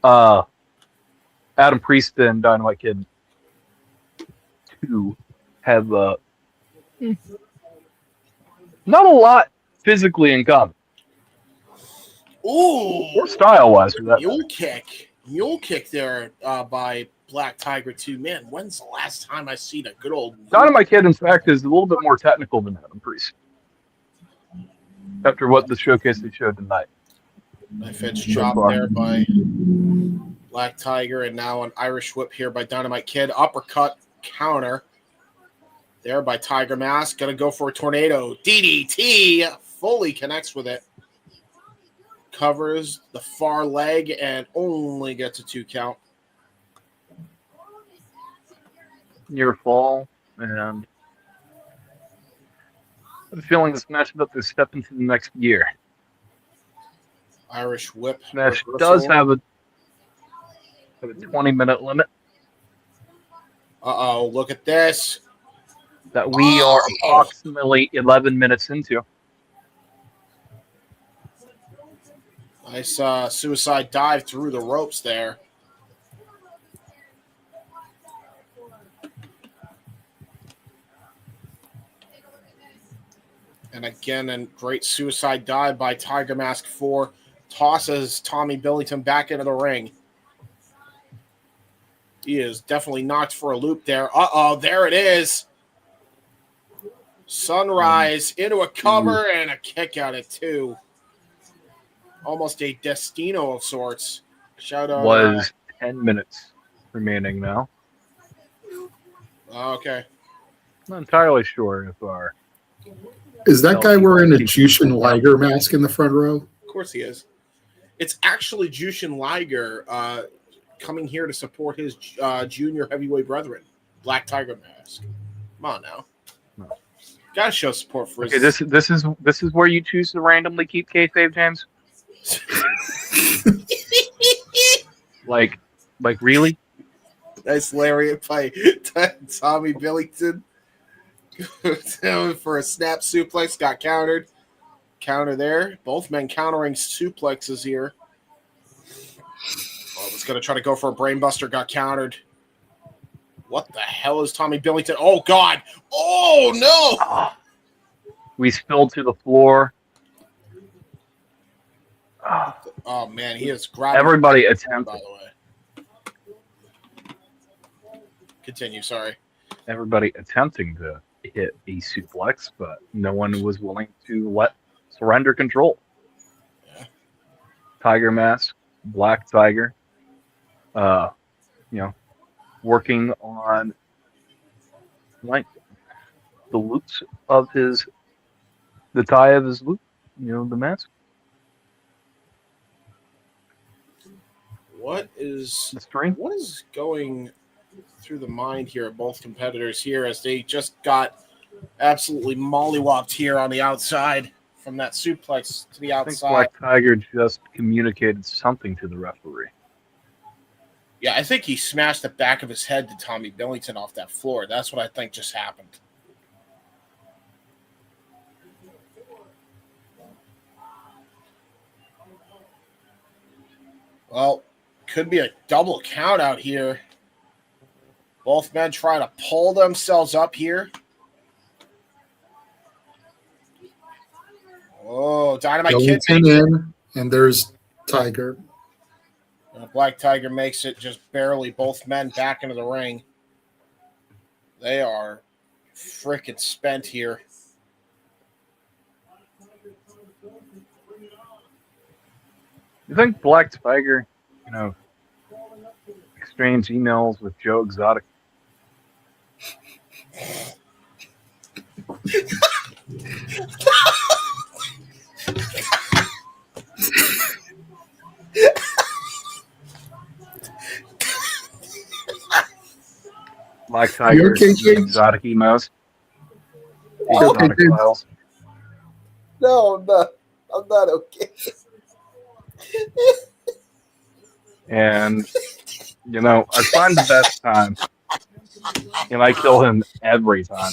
Adam Priest and Dynamite Kid 2 have not a lot physically in common. Ooh. Or style-wise. Mule kick there by Black Tiger 2. Man, when's the last time I seen a good old... Dynamite Kid, in fact, is a little bit more technical than Adam Priest. After what the showcase they showed tonight. Knife edge chop there by Black Tiger, and now an Irish whip here by Dynamite Kid. Uppercut counter there by Tiger Mask. Gonna go for a tornado. DDT fully connects with it. Covers the far leg and only gets a 2 count. Near fall, and I have a feeling this match is about to step into the next year. Irish whip. This match does have a 20-minute limit. Look at this. That we are approximately 11 minutes into. Nice suicide dive through the ropes there. And again, a great suicide dive by Tiger Mask 4. Tosses Tommy Billington back into the ring. He is definitely knocked for a loop there. There it is. Sunrise into a cover and a kick out at 2. Almost a Destino of sorts. Shout out. Was 10 minutes remaining now. Okay. I'm not entirely sure if our... Is that guy wearing a Jushin Liger mask in the front row? Of course he is. It's actually Jushin Liger coming here to support his junior heavyweight brethren. Black Tiger Mask. Come on now. No. Gotta show support for his... Okay, this is where you choose to randomly keep kayfabe, James? Like really? Nice lariat by Tommy Billington. For a snap suplex, got countered. Counter there. Both men countering suplexes here. Oh, was going to try to go for a brainbuster, got countered. What the hell is Tommy Billington? Oh, God. Oh, no. We spilled to the floor. Oh, man, he is grabbing. Everybody attempted. By the way. Continue, sorry. Everybody attempting to hit a suplex, but no one was willing to surrender control. Yeah. Tiger mask, Black Tiger, working on like the loops of the tie of his loop, the mask. What is The string. What is going through the mind here of both competitors here as they just got absolutely mollywopped here on the outside from that suplex to the I think outside? Black Tiger just communicated something to the referee. Yeah, I think he smashed the back of his head to Tommy Billington off that floor. That's what I think just happened. Well, could be a double count out here. Both men trying to pull themselves up here. Oh, Dynamite Kid in, and there's Tiger. Black Tiger makes it just barely. Both men back into the ring. They are freaking spent here. You think Black Tiger, exchange emails with Joe Exotic? Black Tiger, okay, exotic emails. Exotic files. No, I'm not okay. And, I find the best time. And I kill him every time.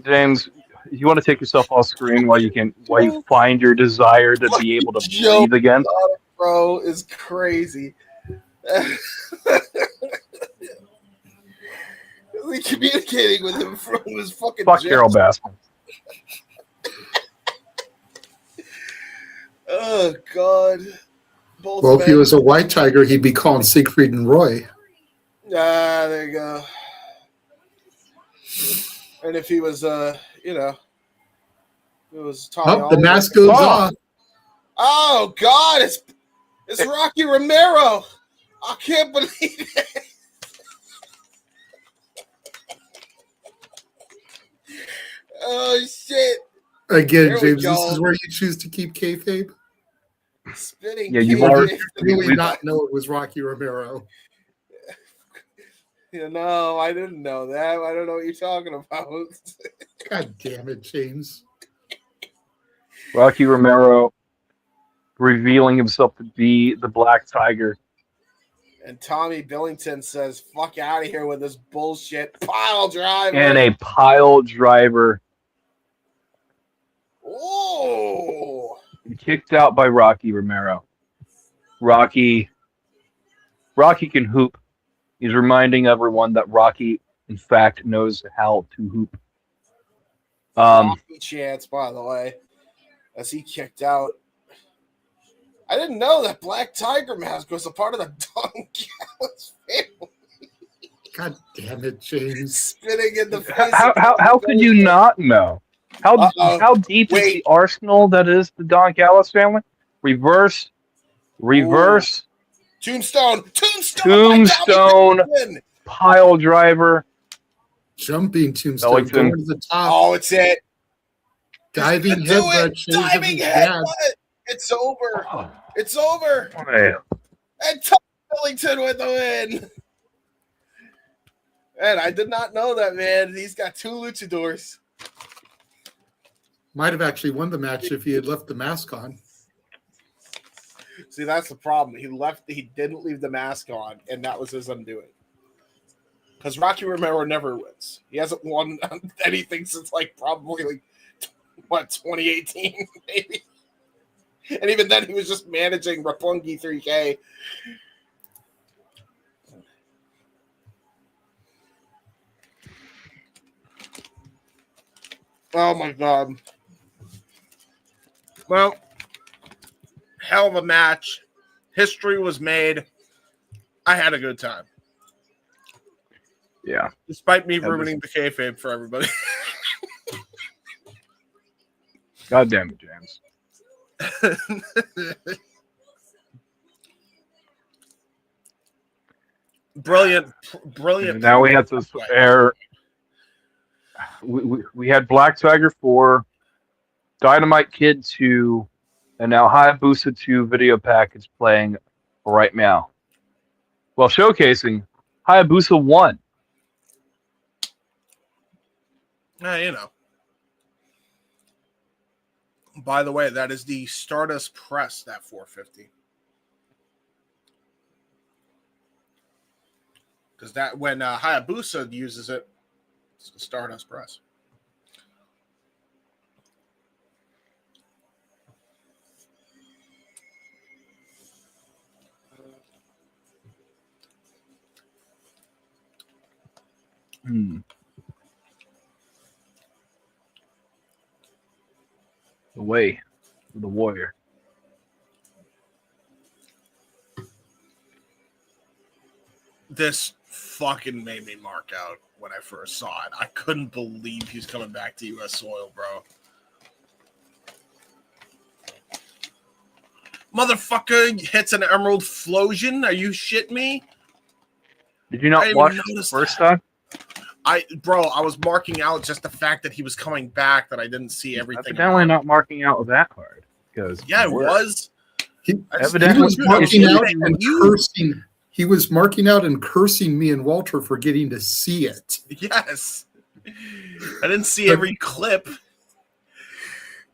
James, you want to take yourself off screen while you find your desire to be able to breathe again? Bro is crazy. We communicating with him from his fucking Fuck gym. Carol Baskin. Oh God. Well, if he was a white tiger, he'd be calling Siegfried and Roy. There you go. And if he was, it was Tommy. Oh, the mask goes off. Oh God, it's Rocky Romero. I can't believe it. Oh shit! Again, James, this is where you choose to keep kayfabe. Spinning. Yeah, you really not know it was Rocky Romero. No, I didn't know that. I don't know what you're talking about. God damn it, James. Rocky Romero revealing himself to be the Black Tiger. And Tommy Billington says, fuck out of here with this bullshit pile driver. And a pile driver. Oh! Kicked out by Rocky Romero. Rocky can hoop. He's reminding everyone that Rocky, in fact, knows how to hoop. Rocky chance, by the way, as he kicked out. I didn't know that Black Tiger mask was a part of the Don Callis family. God damn it, James. Spitting in the face. How could you not know? How deep is the arsenal that is the Don Callis family? Reverse. Ooh. Tombstone, pile driver, jumping tombstone, going to the top. Oh, it's it. Diving headbutt. Diving headbutt. It's over. Oh. It's over. Oh, man. And Tom Billington with the win. Man, I did not know that, man. He's got two luchadors. Might have actually won the match if he had left the mask on. See, that's the problem. He didn't leave the mask on, and that was his undoing. Because Rocky Romero never wins. He hasn't won anything since probably 2018 maybe. And even then, he was just managing Roppongi 3K. Oh my God. Well, hell of a match. History was made. I had a good time. Yeah. Despite me ruining the kayfabe for everybody. God damn it, James. Brilliant. Now we have to air. We had Black Tiger 4, Dynamite Kid 2, and now Hayabusa 2 video package playing right now. Well, showcasing Hayabusa 1. You know. By the way, that is the Stardust press, that 450. Because that when Hayabusa uses it, it's the Stardust press. The way of the warrior. This fucking made me mark out when I first saw it. I couldn't believe he's coming back to U.S. soil, bro. Motherfucker hits an Emerald Flosion. Are you shitting me? Did you not watch the first time? I was marking out just the fact that he was coming back, that I didn't see everything. Evidently not marking out that hard. Because it was. He was marking out and cursing. He was marking out and cursing me and Walter for getting to see it. Yes. I didn't see every clip.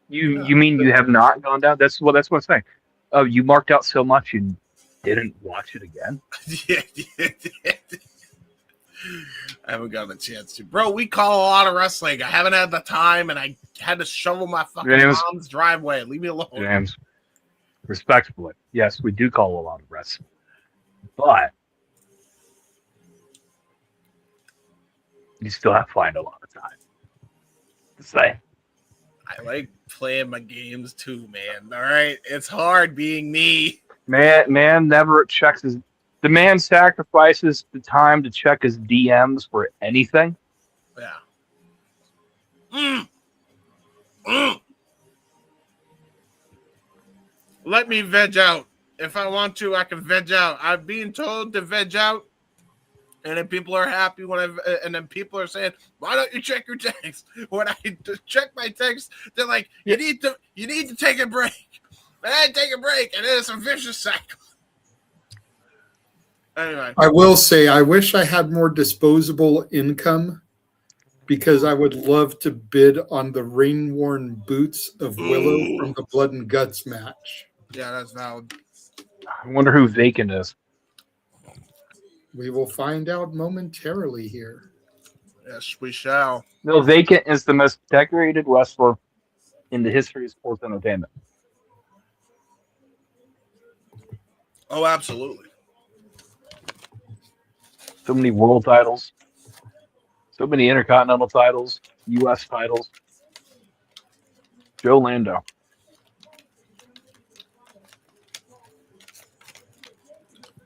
You mean you have not gone down? That's what I'm saying. Oh, you marked out so much you didn't watch it again? Yeah. I haven't gotten a chance to. Bro, we call a lot of wrestling. I haven't had the time, and I had to shovel my fucking mom's driveway. Leave me alone. James, respectfully, yes, we do call a lot of wrestling. But you still have to find a lot of time to say. I like playing my games too, man. All right? It's hard being me. Man never checks his... The man sacrifices the time to check his DMs for anything. Yeah. Let me veg out. If I want to, I can veg out. I'm being told to veg out, and then people are happy and then people are saying, "Why don't you check your text?" When I check my text, they're like, "You need to take a break." And I take a break, and then it's a vicious cycle. Anyway, I will say I wish I had more disposable income, because I would love to bid on the rain-worn boots of Willow from the Blood and Guts match. Yeah, that's valid. I wonder who Vacant is. We will find out momentarily here. Yes, we shall. No, Vacant is the most decorated wrestler in the history of sports entertainment. Oh, absolutely. So many world titles. So many intercontinental titles. U.S. titles. Joe Lando.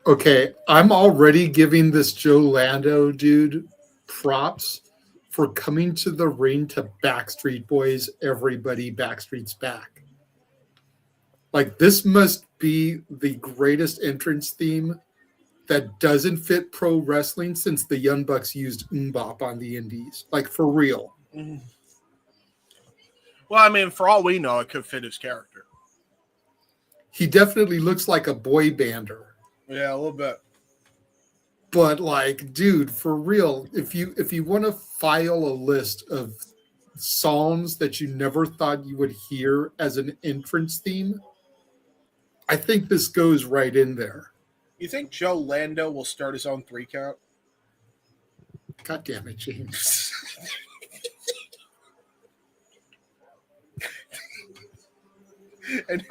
Okay, I'm already giving this Joe Lando dude props for coming to the ring to Backstreet Boys, Everybody Backstreet's Back. Like, this must be the greatest entrance theme that doesn't fit pro wrestling since the Young Bucks used Mbop on the Indies. Like, for real. Well, I mean, for all we know, it could fit his character. He definitely looks like a boy bander. Yeah, a little bit. But like, dude, for real, if you want to file a list of songs that you never thought you would hear as an entrance theme, I think this goes right in there. You think Joe Lando will start his own 3 count? God damn it, James.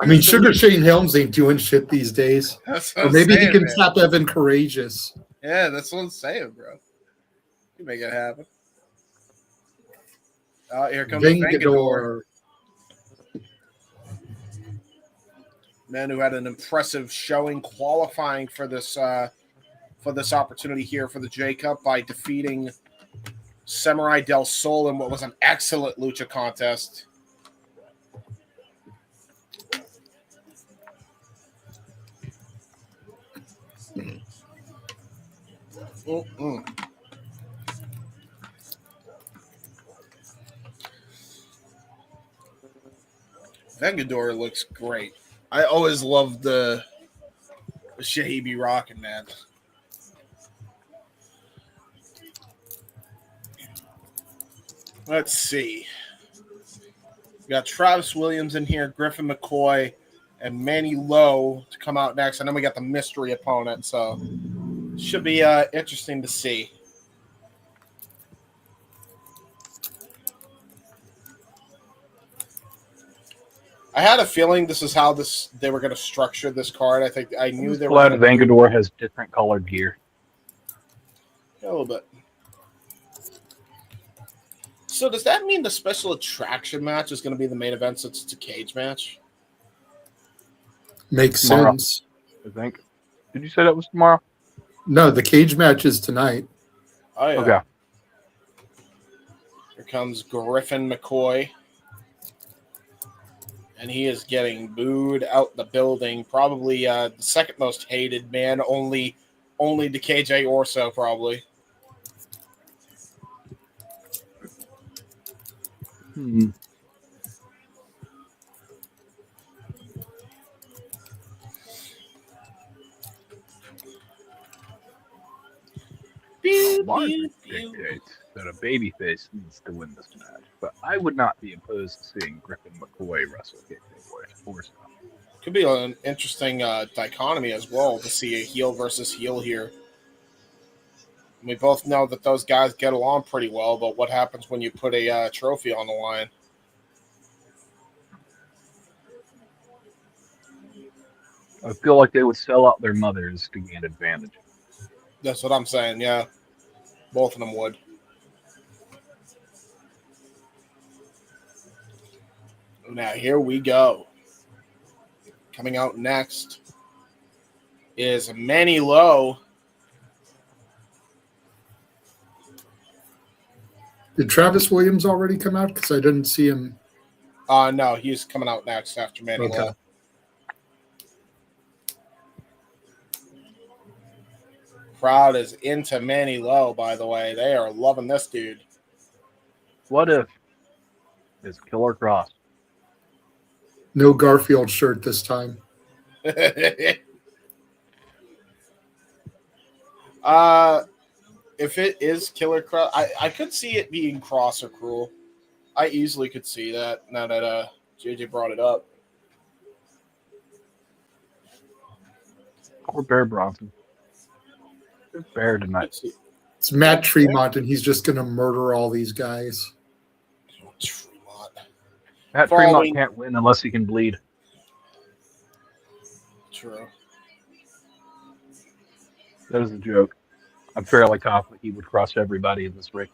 I mean, Sugar Shane Helms ain't doing shit these days. Or maybe he can tap Evan Courageous. Yeah, that's what I'm saying, bro. You make it happen. Here comes Vengador. Man who had an impressive showing qualifying for this opportunity here for the J Cup by defeating Samurai Del Sol in what was an excellent lucha contest. Vengador looks great. I always loved the shit he be rocking, man. Let's see. We got Travis Williams in here, Griffin McCoy, and Manny Lowe to come out next. And then we got the mystery opponent, so should be interesting to see. I had a feeling this is how they were going to structure this card. I think I knew they were. Glad Vengador has different colored gear. Yeah, a little bit. So does that mean the special attraction match is going to be the main event since it's a cage match? Makes Tomorrow, sense. I think. Did you say that was tomorrow? No, the cage match is tonight. Oh, yeah. Okay. Here comes Griffin McCoy. And he is getting booed out the building. Probably the second most hated man, only to KJ Orso, probably. Logic dictates that a babyface needs to win this match, but I would not be opposed to seeing Griffin McCoy wrestle KJ Orso. Could be an interesting dichotomy as well to see a heel versus heel here. We both know that those guys get along pretty well, but what happens when you put a trophy on the line? I feel like they would sell out their mothers to gain advantage. That's what I'm saying, yeah. Both of them would. Now, here we go. Coming out next is Manny Lowe. Did Travis Williams already come out? Because I didn't see him. No, he's coming out next after Manny Lowe. Crowd is into Manny Lowe, by the way. They are loving this dude. What if it's Killer Cross? No Garfield shirt this time. If it is Killer Cross, I could see it being Cross or Cruel. I easily could see that now that JJ brought it up. Or Bear Bronson. Bear tonight. It's Matt Tremont, and he's just going to murder all these guys. Tremont. Matt Tremont can't win unless he can bleed. True. That is a joke. I'm fairly confident he would crush everybody in this ring.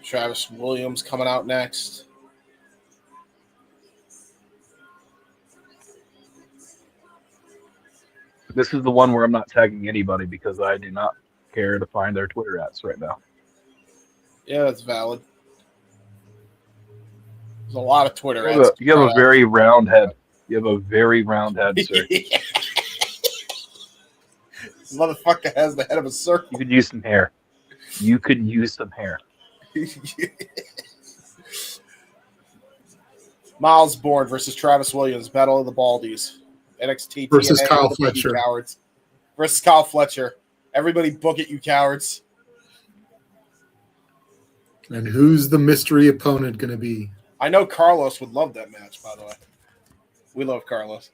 Travis Williams coming out next. This is the one where I'm not tagging anybody because I do not care to find their Twitter ats right now. Yeah, that's valid. There's a lot of Twitter ads. You have a very round head. You have a very round head, sir. This motherfucker has the head of a circle. You could use some hair. You could use some hair. Miles Bourne versus Travis Williams, Battle of the Baldies. NXT versus TNA, Kyle Fletcher. Cowards. Versus Kyle Fletcher. Everybody book it, you cowards. And who's the mystery opponent going to be? I know Carlos would love that match, by the way. We love Carlos.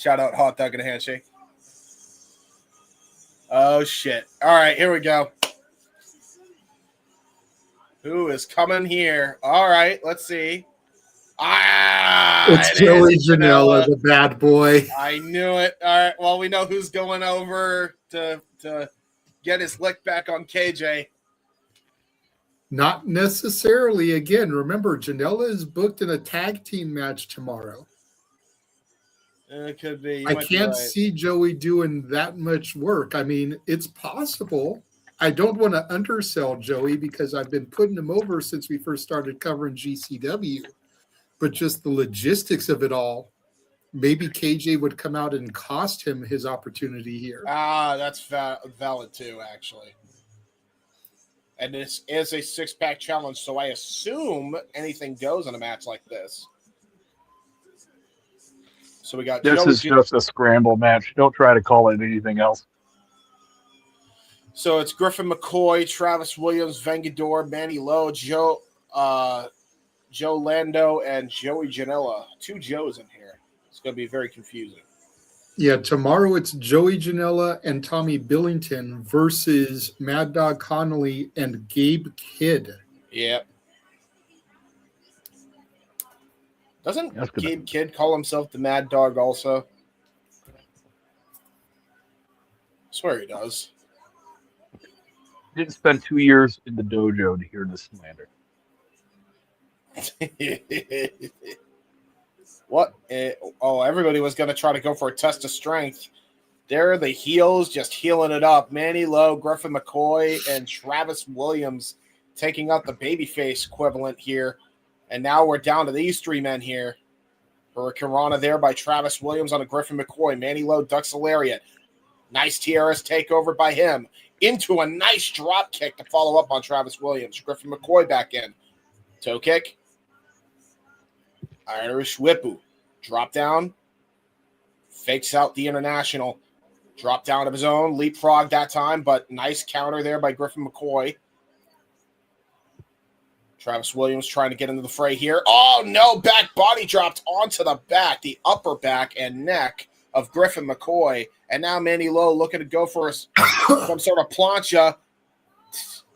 Shout out Hot Dog and a Handshake. Oh, shit. All right, here we go. Who is coming here? All right, let's see. It's Joey Janela, the bad boy. I knew it. All right, well, we know who's going over to get his lick back on KJ. Not necessarily. Again, remember, Janela is booked in a tag team match tomorrow. It could be. I can't see Joey doing that much work. I mean, it's possible. I don't want to undersell Joey because I've been putting him over since we first started covering GCW. But just the logistics of it all, maybe KJ would come out and cost him his opportunity here. That's valid too, actually. And this is a 6-pack challenge, so I assume anything goes in a match like this. So we got this is just a scramble match. Don't try to call it anything else. So it's Griffin McCoy, Travis Williams, Vengador, Manny Lowe, Joe Lando, and Joey Janela. 2 Joes in here. It's going to be very confusing. Yeah, tomorrow it's Joey Janela and Tommy Billington versus Mad Dog Connelly and Gabe Kidd. Yep. Doesn't Gabe Kidd call himself the Mad Dog also? I swear he does. Didn't spend 2 years in the dojo to hear this slander. What? Everybody was going to try to go for a test of strength. There are the heels just healing it up. Manny Lowe, Griffin McCoy, and Travis Williams taking out the babyface equivalent here. And now we're down to these 3 men here. Hurricane Rana there by Travis Williams on a Griffin McCoy. Manny Lowe ducks a lariat. Nice TRS takeover by him. Into a nice drop kick to follow up on Travis Williams. Griffin McCoy back in. Toe kick. Irish Whippu. Drop down. Fakes out the international. Drop down of his own. Leapfrog that time, but nice counter there by Griffin McCoy. Travis Williams trying to get into the fray here. Oh, no. Back body dropped onto the back, the upper back and neck of Griffin McCoy. And now Manny Lowe looking to go for some sort of plancha.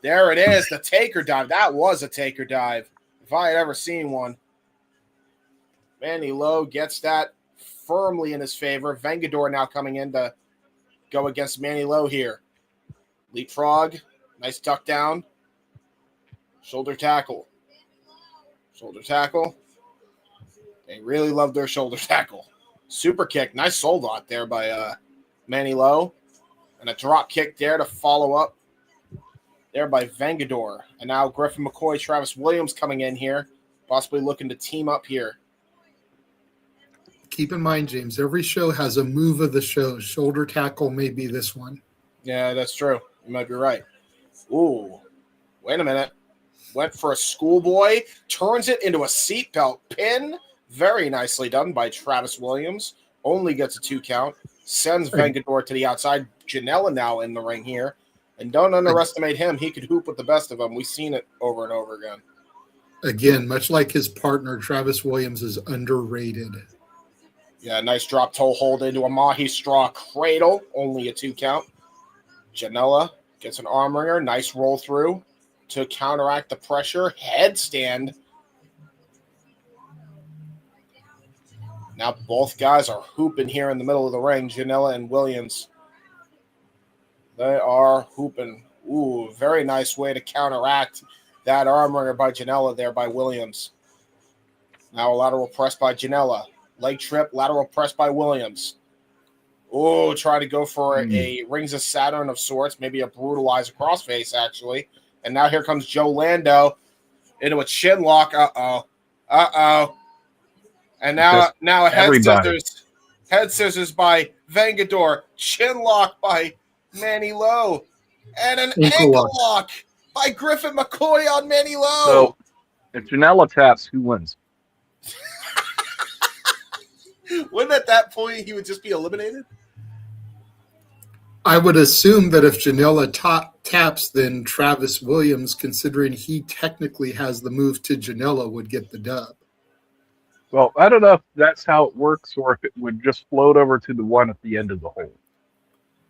There it is, the taker dive. That was a taker dive, if I had ever seen one. Manny Lowe gets that firmly in his favor. Vengador now coming in to go against Manny Lowe here. Leapfrog, nice duck down. Shoulder tackle. Shoulder tackle. They really love their shoulder tackle. Super kick. Nice soul dot there by Manny Lowe. And a drop kick there to follow up there by Vengador. And now Griffin McCoy, Travis Williams coming in here. Possibly looking to team up here. Keep in mind, James, every show has a move of the show. Shoulder tackle may be this one. Yeah, that's true. You might be right. Ooh. Wait a minute. Went for a schoolboy. Turns it into a seatbelt pin. Very nicely done by Travis Williams. Only gets a 2 count. Sends Vengador to the outside. Janela now in the ring here. And don't underestimate him. He could hoop with the best of them. We've seen it over and over again. Again, much like his partner, Travis Williams is underrated. Yeah, nice drop toe hold into a Mahi straw cradle. Only a 2 count. Janela gets an arm wringer. Nice roll through to counteract the pressure. Headstand. Now both guys are hooping here in the middle of the ring, Janela and Williams. They are hooping. Ooh, very nice way to counteract that arm wringer by Janela there by Williams. Now a lateral press by Janela. Leg trip, lateral press by Williams. Oh, trying to go for a Rings of Saturn of sorts, maybe a brutalizer crossface, actually. And now here comes Joe Lando into a chin lock. Uh-oh. And now a head scissors by Vengador. Chin lock by Manny Lowe. And an ankle lock by Griffin McCoy on Manny Lowe. So, if Janela taps, who wins? Wouldn't at that point he would just be eliminated? I would assume that if Janela taps, then Travis Williams, considering he technically has the move to Janela, would get the dub. Well, I don't know if that's how it works or if it would just float over to the one at the end of the hole.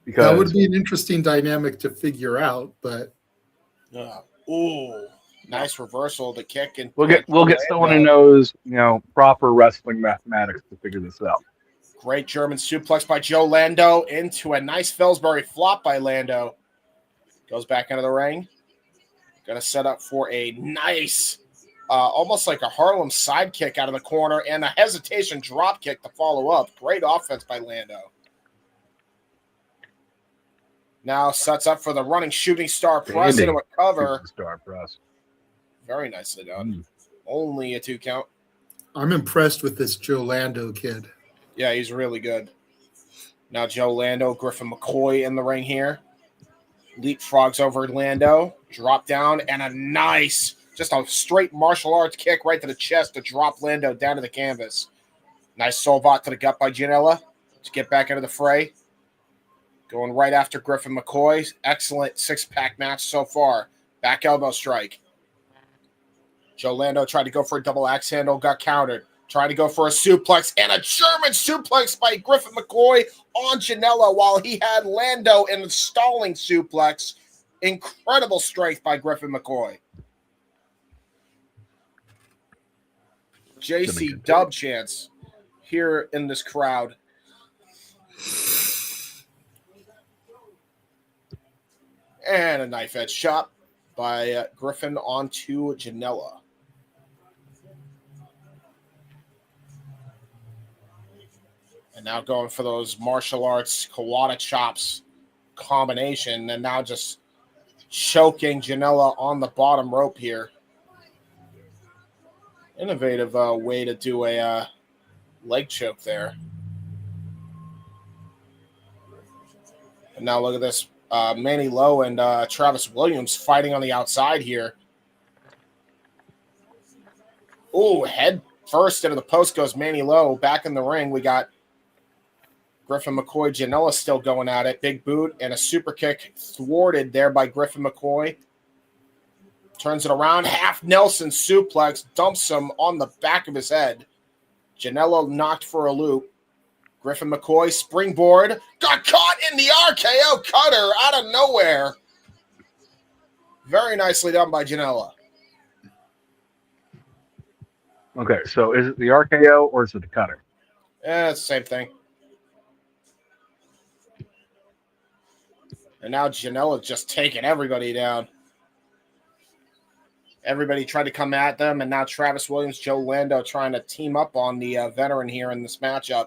Because that would be an interesting dynamic to figure out, but ooh, nice reversal of the kick, and we'll get someone who knows, proper wrestling mathematics to figure this out. Great German suplex by Joe Lando into a nice Fellsbury flop by Lando. Goes back into the ring. Going to set up for a nice, almost like a Harlem sidekick out of the corner and a hesitation drop kick to follow up. Great offense by Lando. Now sets up for the running shooting star press into a cover. Star press. Very nicely done. Only a 2 count. I'm impressed with this Joe Lando kid. Yeah, he's really good. Now Joe Lando, Griffin McCoy in the ring here. Leapfrogs over Lando. Drop down and a nice, just a straight martial arts kick right to the chest to drop Lando down to the canvas. Nice Solvat to the gut by Janela to get back into the fray. Going right after Griffin McCoy. Excellent 6-pack match so far. Back elbow strike. Joe Lando tried to go for a double axe handle, got countered. Trying to go for a suplex and a German suplex by Griffin McCoy on Janela while he had Lando in a stalling suplex. Incredible strength by Griffin McCoy. JC dub chance here in this crowd. And a knife edge chop by Griffin onto Janela. And now going for those martial arts Kawada chops combination, and now just choking Janela on the bottom rope here. Innovative way to do a leg choke there. And now look at this. Manny Lowe and Travis Williams fighting on the outside here. Ooh, head first into the post goes Manny Lowe. Back in the ring, we got Griffin McCoy, Janela still going at it. Big boot and a super kick thwarted there by Griffin McCoy. Turns it around. Half Nelson suplex. Dumps him on the back of his head. Janela knocked for a loop. Griffin McCoy, springboard. Got caught in the RKO cutter out of nowhere. Very nicely done by Janela. Okay, so is it the RKO or is it the cutter? It's the same thing. And now Janela just taking everybody down. Everybody tried to come at them, and now Travis Williams, Joe Lando trying to team up on the veteran here in this matchup.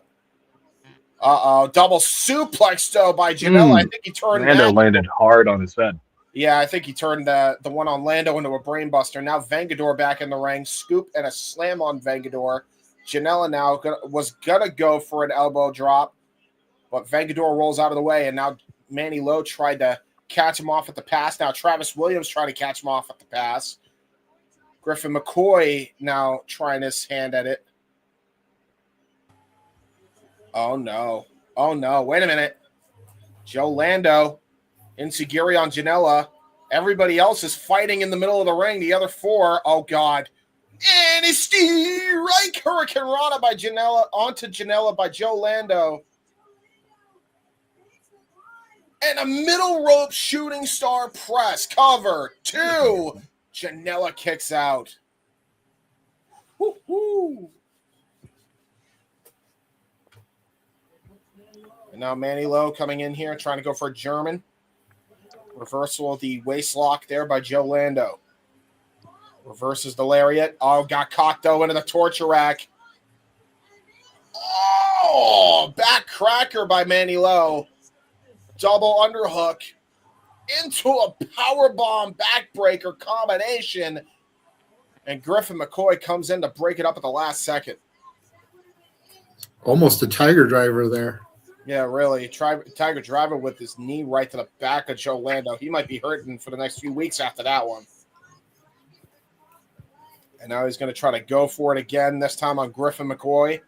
Double suplex, though, by Janela. I think he turned Lando landed hard on his head. Yeah, I think he turned the one on Lando into a brainbuster. Now Vengador back in the ring. Scoop and a slam on Vengador. Janela now was going to go for an elbow drop, but Vengador rolls out of the way, and now Manny Lowe tried to catch him off at the pass. Now Travis Williams trying to catch him off at the pass. Griffin McCoy now trying his hand at it. Oh, no. Oh, no. Wait a minute. Joe Lando. Insecurity on Janela. Everybody else is fighting in the middle of the ring. The other four. Oh, God. And it's the right Hurricane Rana by Janela onto Janela by Joe Lando. And a middle rope shooting star press. Cover. 2. Janela kicks out. Woo-hoo. And now Manny Lowe coming in here, trying to go for a German. Reversal of the waist lock there by Joe Lando. Reverses the lariat. Oh, got caught, though, into the torture rack. Oh, back cracker by Manny Lowe. Double underhook into a powerbomb backbreaker combination. And Griffin McCoy comes in to break it up at the last second. Almost a Tiger Driver there. Yeah, really. Tiger Driver with his knee right to the back of Joe Lando. He might be hurting for the next few weeks after that one. And now he's going to try to go for it again, this time on Griffin McCoy.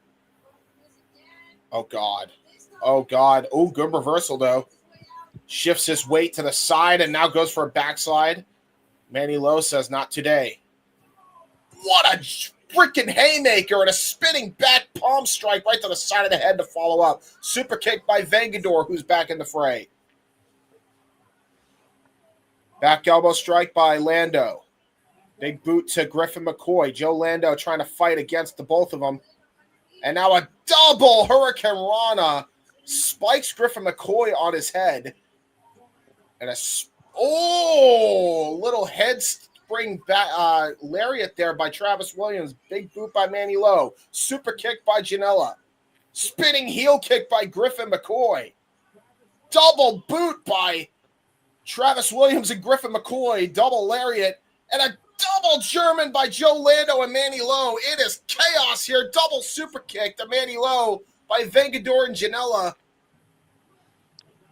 Oh, God. Oh, God. Oh, good reversal, though. Shifts his weight to the side and now goes for a backslide. Manny Lowe says, not today. What a freaking haymaker and a spinning back palm strike right to the side of the head to follow up. Super kick by Vengador, who's back in the fray. Back elbow strike by Lando. Big boot to Griffin McCoy. Joe Lando trying to fight against the both of them. And now a double Hurricane Rana spikes Griffin McCoy on his head. And little head spring back, lariat there by Travis Williams. Big boot by Manny Lowe. Super kick by Janela. Spinning heel kick by Griffin McCoy. Double boot by Travis Williams and Griffin McCoy. Double lariat. And a double German by Joe Lando and Manny Lowe. It is chaos here. Double super kick to Manny Lowe by Vengador and Janela.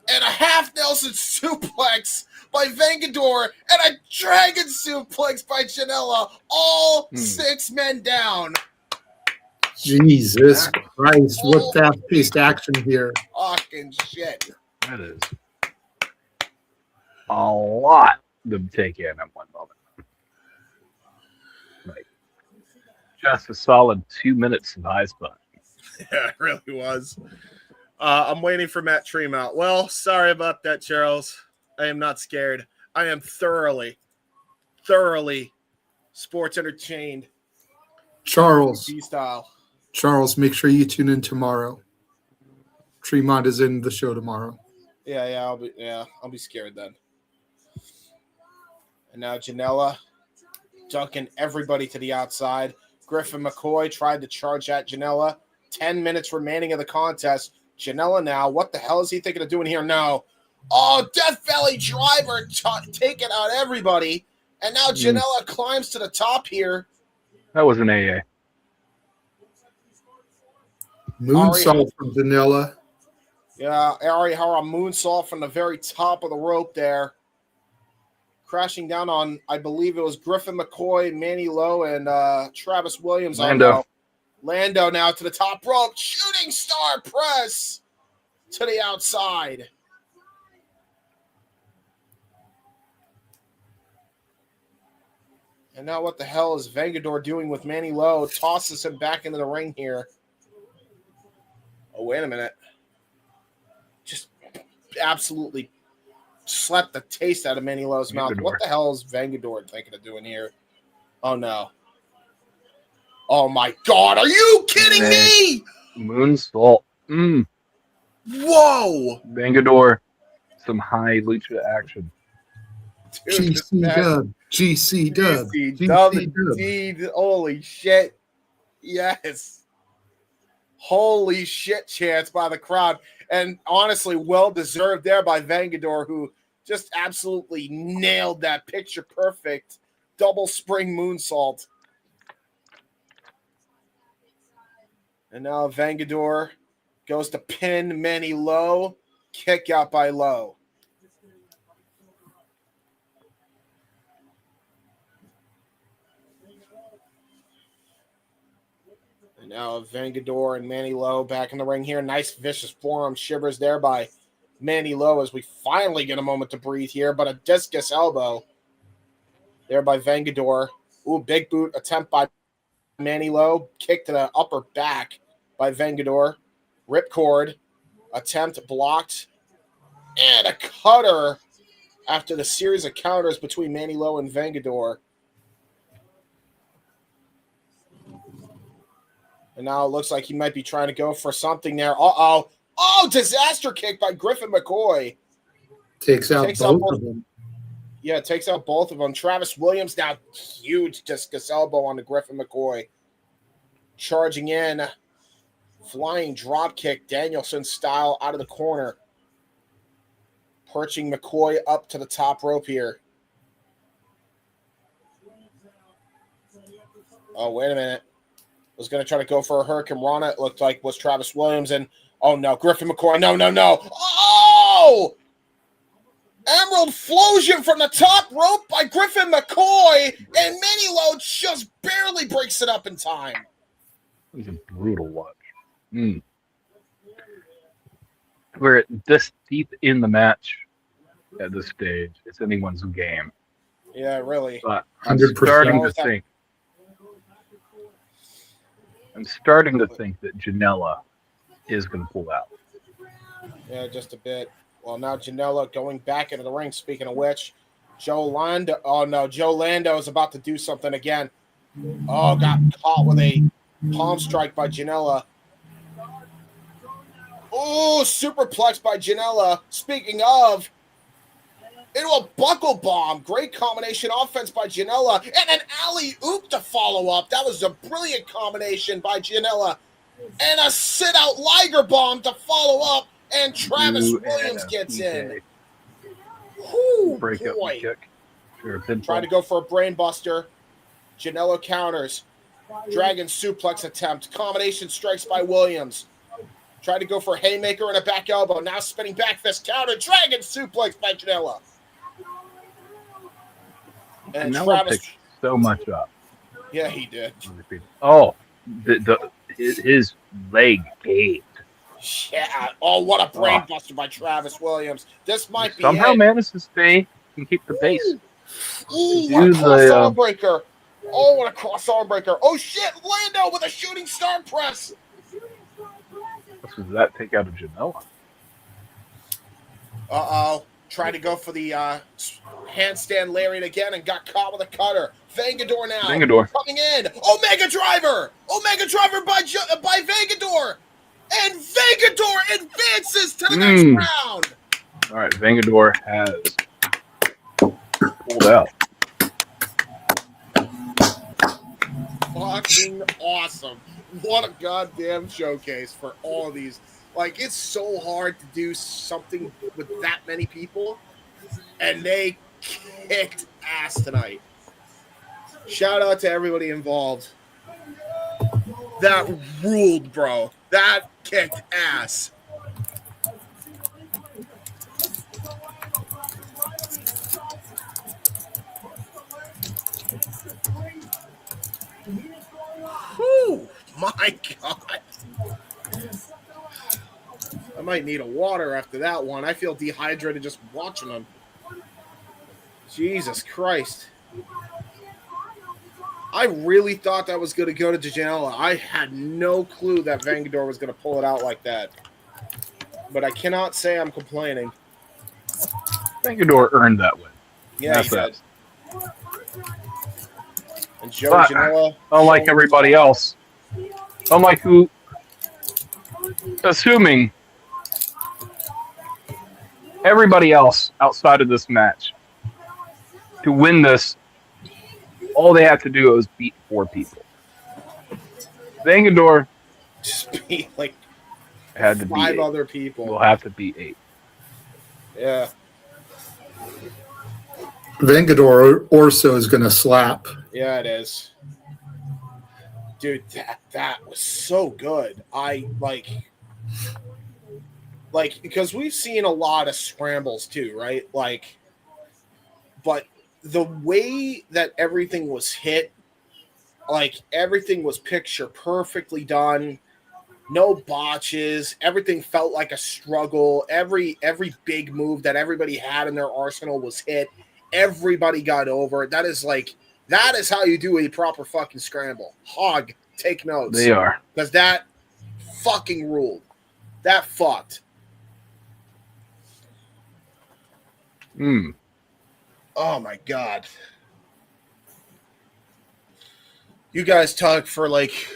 And a half Nelson suplex by Vengador. And a dragon suplex by Janela. All 6 men down. Jesus Christ. What fast-paced action here. Fucking shit. That is a lot to take in at one moment. Like, just a solid 2 minutes of high spot. Yeah, it really was. I'm waiting for Matt Tremont. Well, sorry about that, Charles. I am not scared. I am thoroughly sports entertained. Charles, B-style. make sure you tune in tomorrow. Tremont is in the show tomorrow. Yeah, I'll be scared then. And now Janela dunking everybody to the outside. Griffin McCoy tried to charge at Janela. 10 minutes remaining of the contest. Janela now, what the hell is he thinking of doing here? No. Oh, Death Valley driver taking out everybody. And now Janela climbs to the top here. That was an AA. Moonsault from Janela. Yeah, Arihara moonsault from the very top of the rope there. Crashing down on, I believe it was Griffin McCoy, Manny Lowe, and Travis Williams. Lando now to the top rope. Shooting star press to the outside. And now what the hell is Vengador doing with Manny Lowe? Tosses him back into the ring here. Oh, wait a minute. Just absolutely slapped the taste out of Manny Lowe's mouth. What the hell is Vengador thinking of doing here? Oh, no. Oh, my God. Are you kidding me? Moonsault. Whoa. Vengador. Some high lucha action. Dude, GC dub. Indeed. Holy shit. Yes. Holy shit chance by the crowd. And honestly, well-deserved there by Vengador, who just absolutely nailed that picture perfect double spring moonsault. And now Vengador goes to pin Manny Lowe. Kick out by Lowe. And now Vengador and Manny Lowe back in the ring here. Nice vicious forearm shivers there by Manny Lowe as we finally get a moment to breathe here. But a discus elbow there by Vengador. Ooh, big boot attempt by Manny Lowe. Kick to the upper back by Vengador. Ripcord. Attempt blocked. And a cutter after the series of counters between Manny Lowe and Vengador. And now it looks like he might be trying to go for something there. Uh-oh. Oh, disaster kick by Griffin McCoy. Takes out both of them. Yeah, takes out both of them. Travis Williams now huge discus elbow on the Griffin McCoy. Charging in. Flying drop kick, Danielson style out of the corner. Perching McCoy up to the top rope here. Oh, wait a minute. Was going to try to go for a Hurricane Rana. It looked like was Travis Williams. And, oh, no, Griffin McCoy. No. Oh! Emerald Flosion from the top rope by Griffin McCoy. And Manny Lowe just barely breaks it up in time. It was a brutal watch. We're this deep in the match at this stage. It's anyone's game. Yeah, really. But I'm starting to think I'm starting to think that Janela is going to pull out. Yeah, just a bit. Well, now Janela going back into the ring. Speaking of which, Joe Lando. Oh, no. Joe Lando is about to do something again. Oh, got caught with a palm strike by Janela. Oh, superplex by Janela. Speaking of, into a buckle bomb. Great combination offense by Janela. And an alley-oop to follow up. That was a brilliant combination by Janela. And a sit-out Liger bomb to follow up. And Travis Williams gets in. Whoo, boy. Kick. Sure, Trying to go for a brain buster. Janela counters. Dragon suplex attempt. Combination strikes by Williams. Tried to go for a haymaker and a back elbow. Now spinning back fist counter. Dragon suplex by Janela. And Travis picked so much up. Yeah, he did. Oh, his leg gaped. Yeah. Oh, what a brain buster by Travis Williams. This might be somehow it. manages to stay and keep the base. Ooh, what a cross arm breaker. Oh, what a cross arm breaker. Oh, shit. Lando with a shooting star press. What does that take out of Janela? Uh-oh. Tried to go for the handstand lariat again and got caught with a cutter. Vangador now. Vangador. Coming in. Omega Driver. Omega Driver by Vangador. And Vangador advances to the next round. All right, Vangador has pulled out. Fucking awesome. What a goddamn showcase for all of these. Like, it's so hard to do something with that many people, and they kicked ass tonight. Shout out to everybody involved. That ruled, bro. That kicked ass. Whew, my God. I might need a water after that one. I feel dehydrated just watching them. Jesus Christ. I really thought that was going to go to Janela. I had no clue that Vangador was going to pull it out like that. But I cannot say I'm complaining. Vangador earned that win. Yeah, he did. And Janela, unlike everybody else, assuming everybody else outside of this match to win this, all they have to do is beat 4 people. Vangador just beat like had to 5 beat other people. We'll have to beat 8. Yeah. Vangador Orso is going to slap. Yeah, it is. Dude, that was so good. I like because we've seen a lot of scrambles too, right? Like, but the way that everything was hit, like everything was picture perfectly done. No botches. Everything felt like a struggle. Every big move that everybody had in their arsenal was hit. Everybody got over. That is how you do a proper fucking scramble. Hog, take notes. They are. Because that fucking ruled. That fucked. Oh my God. You guys talk for like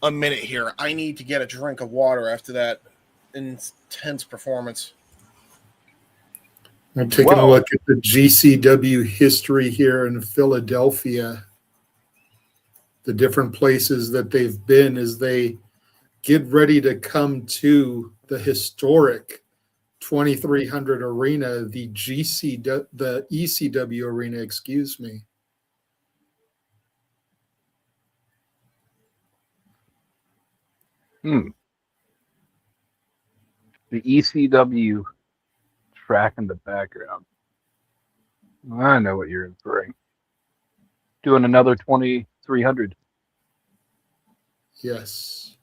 a minute here. I need to get a drink of water after that intense performance. I'm taking a look at the GCW history here in Philadelphia. The different places that they've been as they get ready to come to the historic 2300 arena, the ECW arena, excuse me. The ECW track in the background. I know what you're inferring. Doing another 2300. Yes.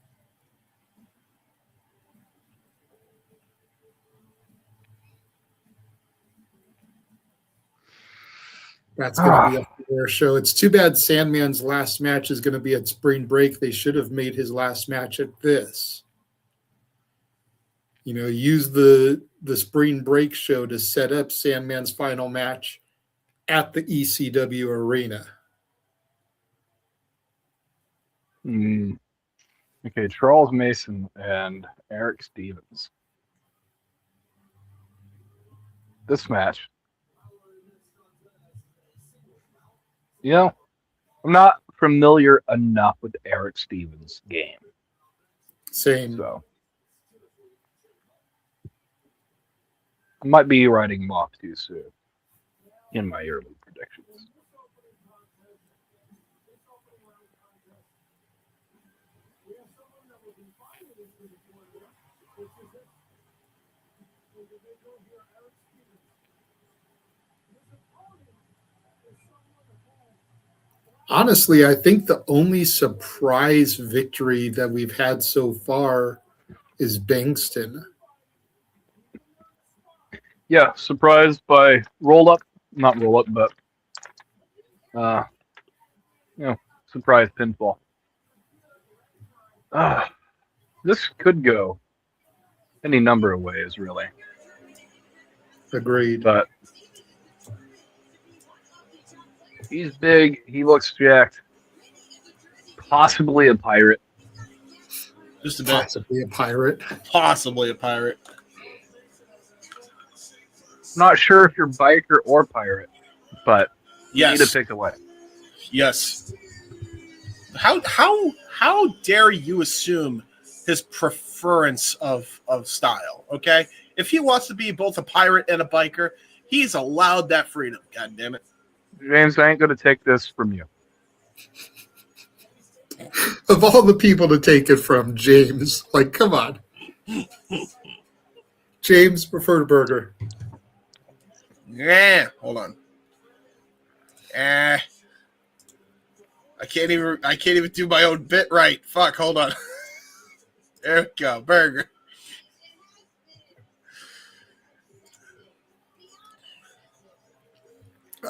That's going to be a fair show. It's too bad Sandman's last match is going to be at Spring Break. They should have made his last match at this. You know, use the Spring Break show to set up Sandman's final match at the ECW arena. Okay, Charles Mason and Eric Stevens. This match. You know, I'm not familiar enough with Eric Stevens' game. Same. So I might be writing him off too soon in my early predictions. Honestly, I think the only surprise victory that we've had so far is Bankston. Yeah, surprised by roll up, not roll up, but surprise pinfall. This could go any number of ways, really. Agreed. But he's big. He looks jacked. Possibly a pirate. Just a bit. Possibly a pirate. Possibly a pirate. Not sure if you're biker or pirate, but you need to Yes. pick a way. Yes. How dare you assume his preference of style? Okay, if he wants to be both a pirate and a biker, he's allowed that freedom. God damn it, James, I ain't going to take this from you. Of all the people to take it from, James, like, come on. James preferred burger. Yeah, hold on. I can't even do my own bit right. Fuck, hold on. There we go, burger.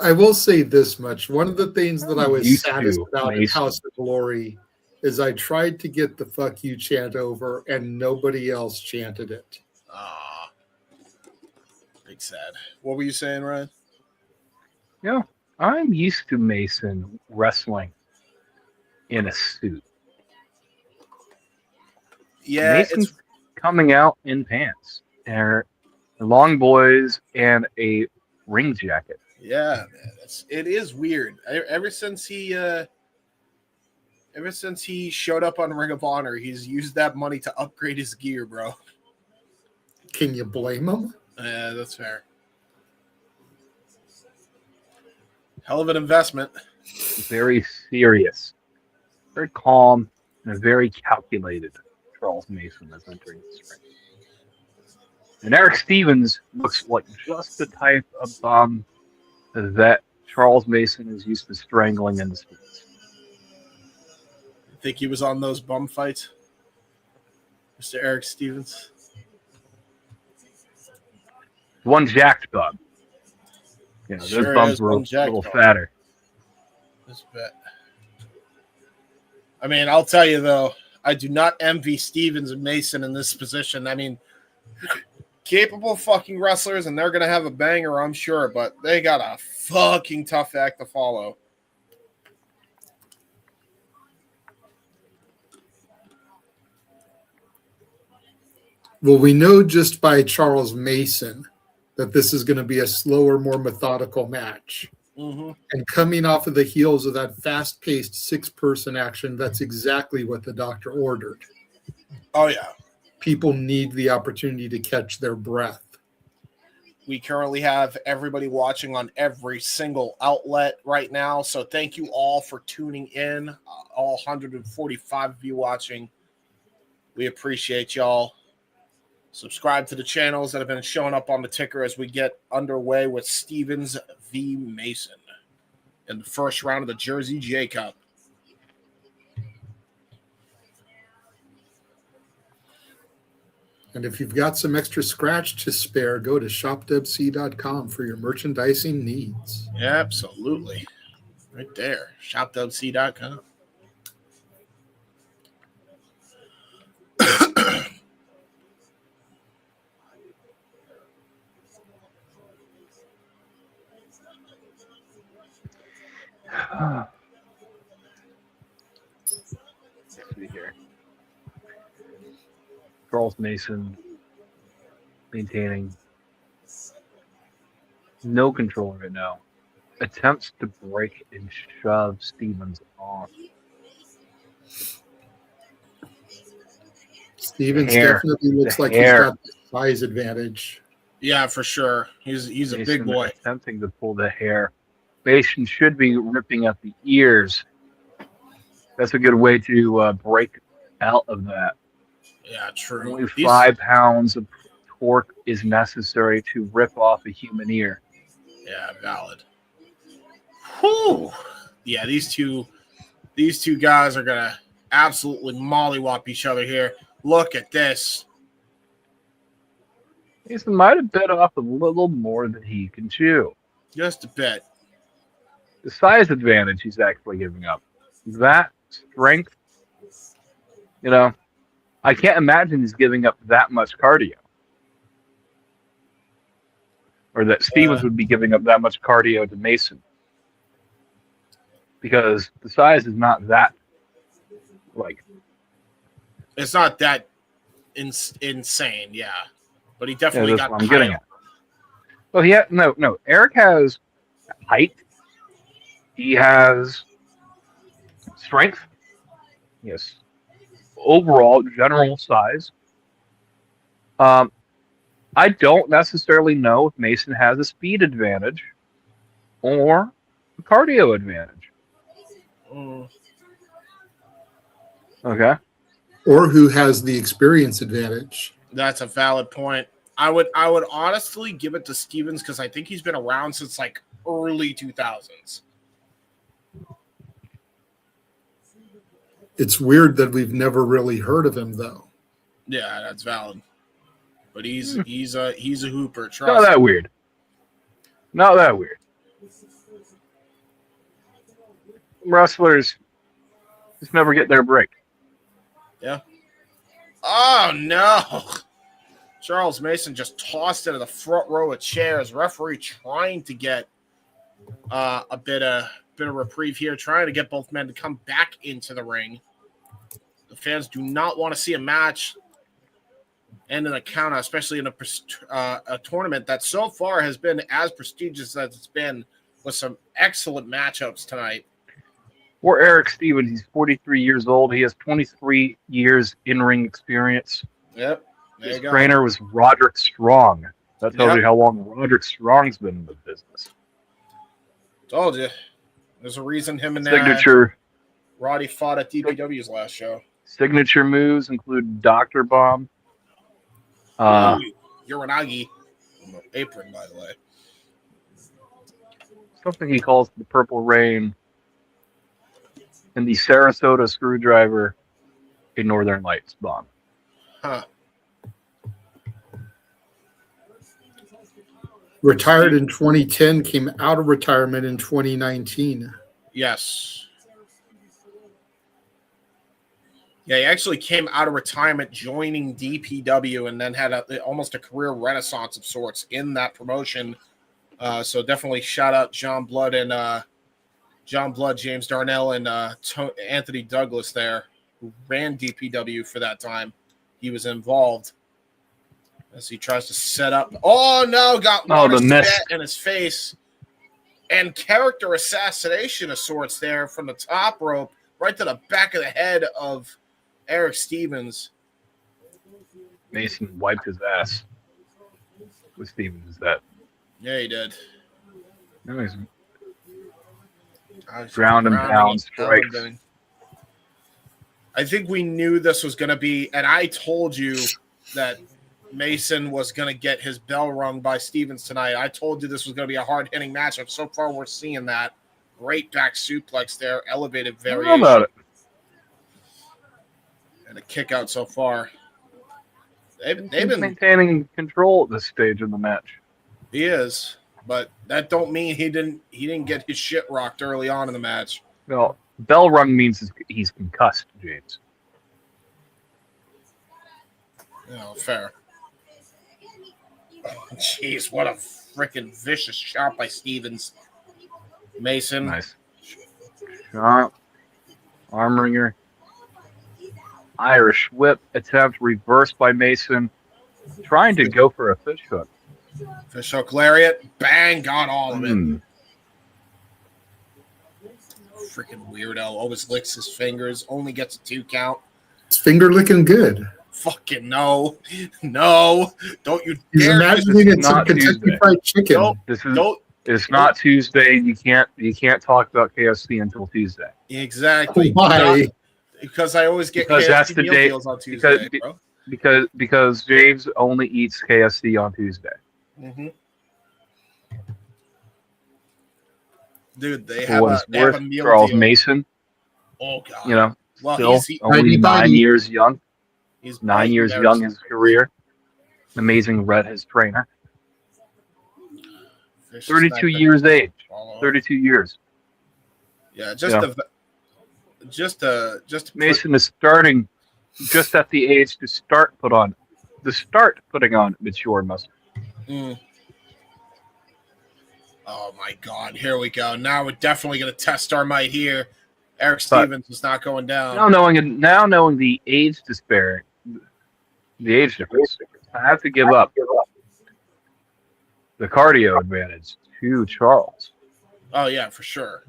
I will say this much. One of the things that I was Used saddest to, about in Mason. House of Glory is I tried to get the fuck you chant over and nobody else chanted it. Big sad. What were you saying, Ryan? Yeah, I'm used to Mason wrestling in a suit. Yeah, Mason's coming out in pants, and long boys, and a ring jacket. Yeah, man, it is weird. Ever since he showed up on Ring of Honor, he's used that money to upgrade his gear, bro. Can you blame him? Yeah, that's fair. Hell of an investment. Very serious, very calm, and a very calculated Charles Mason is entering this ring. And Eric Stevens looks like just the type of bum that Charles Mason is used to strangling in the streets. Think he was on those bum fights, Mr. Eric Stevens? One jacked bum. You know, Sure those bums is were a one jacked little bum. fatter. This bet. I mean, I'll tell you though, I do not envy Stevens and Mason in this position. I mean, capable fucking wrestlers, and they're gonna have a banger, I'm sure, but they got a fucking tough act to follow. Well, we know just by Charles Mason that this is going to be a slower, more methodical match. Mm-hmm. And coming off of the heels of that fast-paced six-person action, that's exactly what the doctor ordered. Oh yeah. People need the opportunity to catch their breath. We currently have everybody watching on every single outlet right now. So thank you all for tuning in, all 145 of you watching. We appreciate y'all. Subscribe to the channels that have been showing up on the ticker as we get underway with Stevens v. Mason in the first round of the Jersey J Cup. And if you've got some extra scratch to spare, go to shopwc.com for your merchandising needs. Absolutely. Right there. Shopwc.com. Let's see here. Charles Mason maintaining no control right now. Attempts to break and shove Stevens off. Stevens definitely looks like he's got the size advantage. Yeah, for sure. He's Mason a big boy. Attempting to pull the hair. Mason should be ripping at the ears. That's a good way to break out of that. Yeah, true. Only 5 pounds of torque is necessary to rip off a human ear. Yeah, valid. Whew. Yeah, these two guys are gonna absolutely mollywop each other here. Look at this. Mason might have bit off a little more than he can chew. Just a bit. The size advantage he's actually giving up. That strength, I can't imagine he's giving up that much cardio. Or that Stevens would be giving up that much cardio to Mason. Because the size is not that, it's not that insane, yeah. But he definitely got what I'm getting at. Well, no. Eric has height. He has strength. Yes. Overall, general size. I don't necessarily know if Mason has a speed advantage or a cardio advantage. Okay. Or who has the experience advantage. That's a valid point. I would honestly give it to Stevens because I think he's been around since like early 2000s. It's weird that we've never really heard of him, though. Yeah, that's valid. But he's a hooper. Trust Not that weird. Not that weird. Wrestlers just never get their break. Yeah. Oh no! Charles Mason just tossed into the front row of chairs. Referee trying to get a bit of reprieve here, trying to get both men to come back into the ring. The fans do not want to see a match end in a count, especially in a tournament that so far has been as prestigious as it's been, with some excellent matchups tonight. For Eric Stevens, he's 43 years old. He has 23 years in-ring experience. Yep. His trainer was Roderick Strong. That tells you how long Roderick Strong's been in the business. Told you. There's a reason him and Roddy fought at DPW's last show. Signature moves include Dr. Bomb. Uranagi. Apron, by the way. Something he calls the Purple Rain. And the Sarasota Screwdriver in Northern Lights Bomb. Huh. Retired in 2010, came out of retirement in 2019. Yes. Yeah, he actually came out of retirement, joining DPW, and then had almost a career renaissance of sorts in that promotion. So definitely shout out John Blood, James Darnell, and Anthony Douglas there, who ran DPW for that time. He was involved as he tries to set up. Oh, no, got one in his face. And character assassination of sorts there from the top rope right to the back of the head of Eric Stevens. Mason wiped his ass with Stevens. Yeah, he did. Amazing. Ground and pound strikes. I think we knew this was going to be, and I told you that Mason was going to get his bell rung by Stevens tonight. I told you this was going to be a hard-hitting matchup. So far, we're seeing that. Great back suplex there, elevated variation. How about it? And a kick out so far. They've He's been maintaining control at this stage in the match. He is, but that don't mean he didn't get his shit rocked early on in the match. Well, bell rung means he's concussed, James. Fair. Jeez, what a freaking vicious shot by Stevens. Mason. Nice. Shot. Arm ringer. Irish whip attempt reversed by Mason. Trying to go for a fish hook. Fish hook lariat. Bang, got all of it. Freaking weirdo. Always licks his fingers. Only gets a 2 count. His finger looking good. Fucking no. No. Don't you He's dare. imagining it's some Kentucky Fried Chicken. It's not Tuesday. You can't talk about KFC until Tuesday. Exactly. Why? Because I always get Because KFC that's the meal day. deals on Tuesday, Because James only eats KFC on Tuesday. Mm-hmm. Dude, they have a meal Charles deal. Mason. Oh god. Still only 9 years young. He's 9 years young in his career. Amazing red, his trainer. 32 years age. 32 years. Yeah, just Mason is starting just at the age to start putting on mature muscle. Oh my god, here we go. Now we're definitely gonna test our might here. Eric Stevens is not going down. Now knowing the age disparity, the age difference, I have to give up the cardio advantage to Charles. Oh yeah, for sure.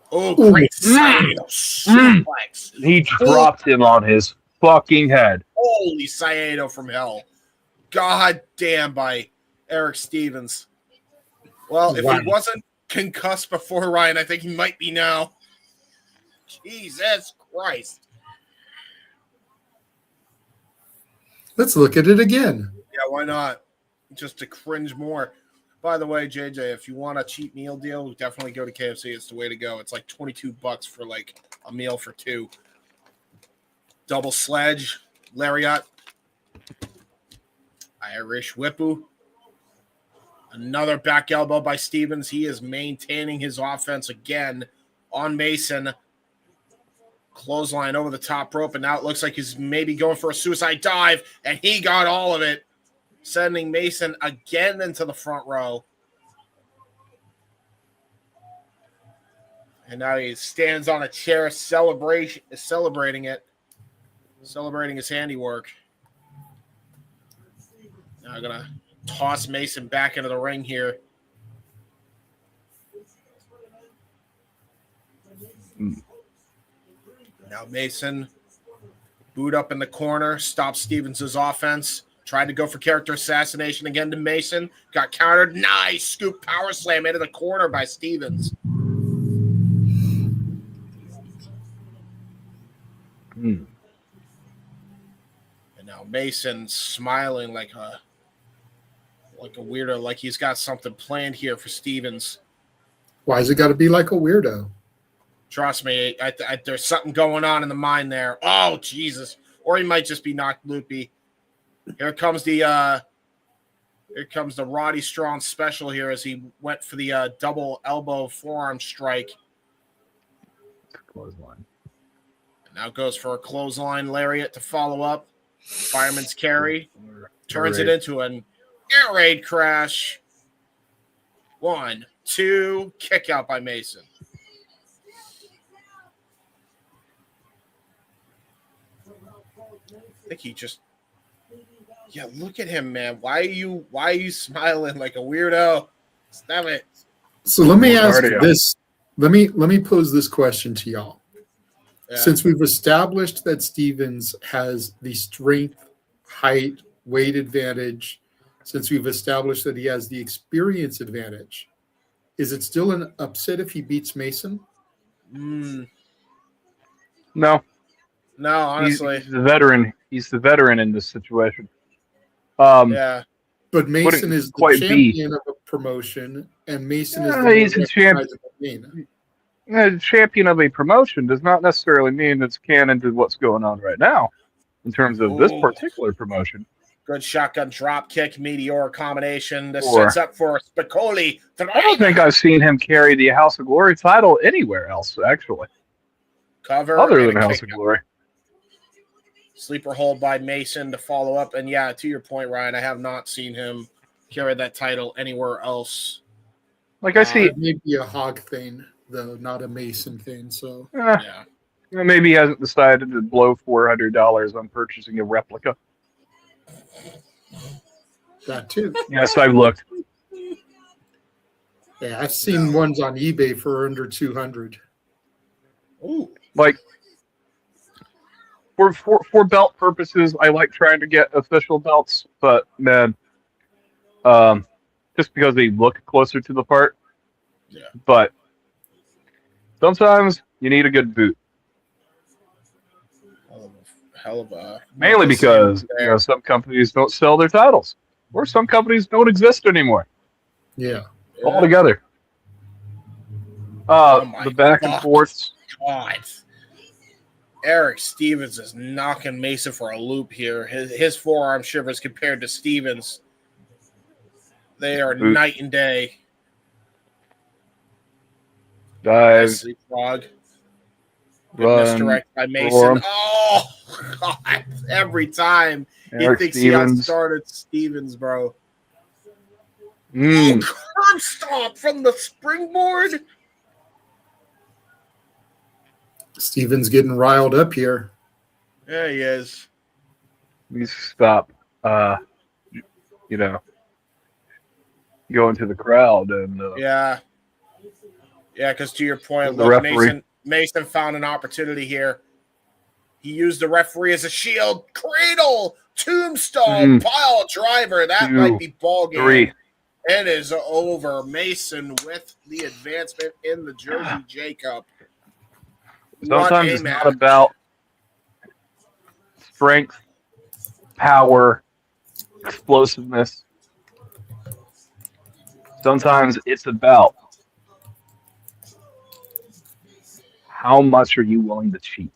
Oh, great suplex. He dropped him on his fucking head. Holy Saedo from hell. God damn by Eric Stevens. Well, if he wasn't concussed before, Ryan, I think he might be now. Jesus Christ. Let's look at it again. Yeah, why not? Just to cringe more. By the way, JJ, if you want a cheap meal deal, definitely go to KFC. It's the way to go. It's like $22 for like a meal for 2. Double sledge, lariat, Irish whippu. Another back elbow by Stevens. He is maintaining his offense again on Mason. Clothesline over the top rope, and now it looks like he's maybe going for a suicide dive, and he got all of it, sending Mason again into the front row. And now he stands on a chair, celebrating his handiwork. Now I'm going to toss Mason back into the ring here. Now Mason, boot up in the corner, stops Stevens' offense. Tried to go for character assassination again to Mason. Got countered. Nice scoop power slam into the corner by Stevens. And now Mason smiling like a weirdo, like he's got something planned here for Stevens. Why's it got to be like a weirdo? Trust me, there's something going on in the mind there. Oh, Jesus. Or he might just be knocked loopy. Here comes the Roddy Strong special here as he went for the double elbow forearm strike. Clothesline. And now goes for a clothesline lariat to follow up. Fireman's carry. Turns it into an air raid crash. 1, 2, kick out by Mason. I think he just look at him, man. Why are you smiling like a weirdo? Stop it. So let me ask this. Let me pose this question to y'all. Yeah. Since we've established that Stevens has the strength, height, weight advantage, since we've established that he has the experience advantage, is it still an upset if he beats Mason? No, honestly. He's the veteran. He's the veteran in this situation. Yeah. But Mason is the champion of a promotion, and Mason is the he's a champion. champion of a promotion does not necessarily mean it's canon to what's going on right now in terms of this particular promotion. Good shotgun drop kick, meteor combination. This Or- sets up for Spicoli. I don't think I've seen him carry the House of Glory title anywhere else, actually, Cover other and than a House kick. of Glory. Sleeper hold by Mason to follow up. And yeah, to your point, Ryan, I have not seen him carry that title anywhere else. Like I see, Maybe a Hog thing, though, not a Mason thing. So Yeah. maybe he hasn't decided to blow $400 on purchasing a replica. that too. Yes, I've looked. Yeah, I've seen ones on eBay for under 200. Ooh. Like for belt purposes, I like trying to get official belts, but man, just because they look closer to the part. Yeah. But sometimes you need a good boot. Hell of a Mainly because some companies don't sell their titles, or some companies don't exist anymore Yeah. altogether. The back and forths. God. Eric Stevens is knocking Mason for a loop here. His forearm shivers compared to Stevens. They are night and day. Dive. Frog. Run. Misdirect by Mason. Roar. Oh, God. Every time Eric he thinks Stevens. he outstarted Stevens, bro. Mm. Curb stomp from the springboard. Stevens getting riled up here. There he is. Please stop. Go into the crowd and Yeah, because to your point, The look, referee. Mason found an opportunity here. He used the referee as a shield. Cradle, tombstone, pile driver. That 2, might be ball game. 3. It is over. Mason with the advancement in the Jersey J Cup. Sometimes it's not about strength, power, explosiveness. Sometimes it's about how much are you willing to cheat.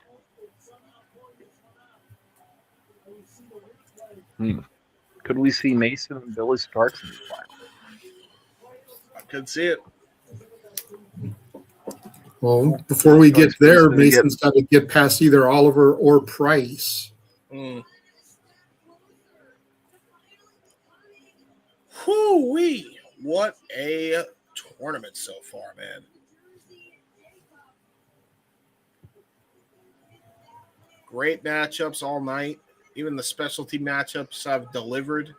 Could we see Mason and Billie Starkz in the final? I could see it. Well, before we get there, Starkz Mason's got to get past either Oliver or Price. Whoo-wee. What a tournament so far, man. Great matchups all night. Even the specialty matchups have delivered.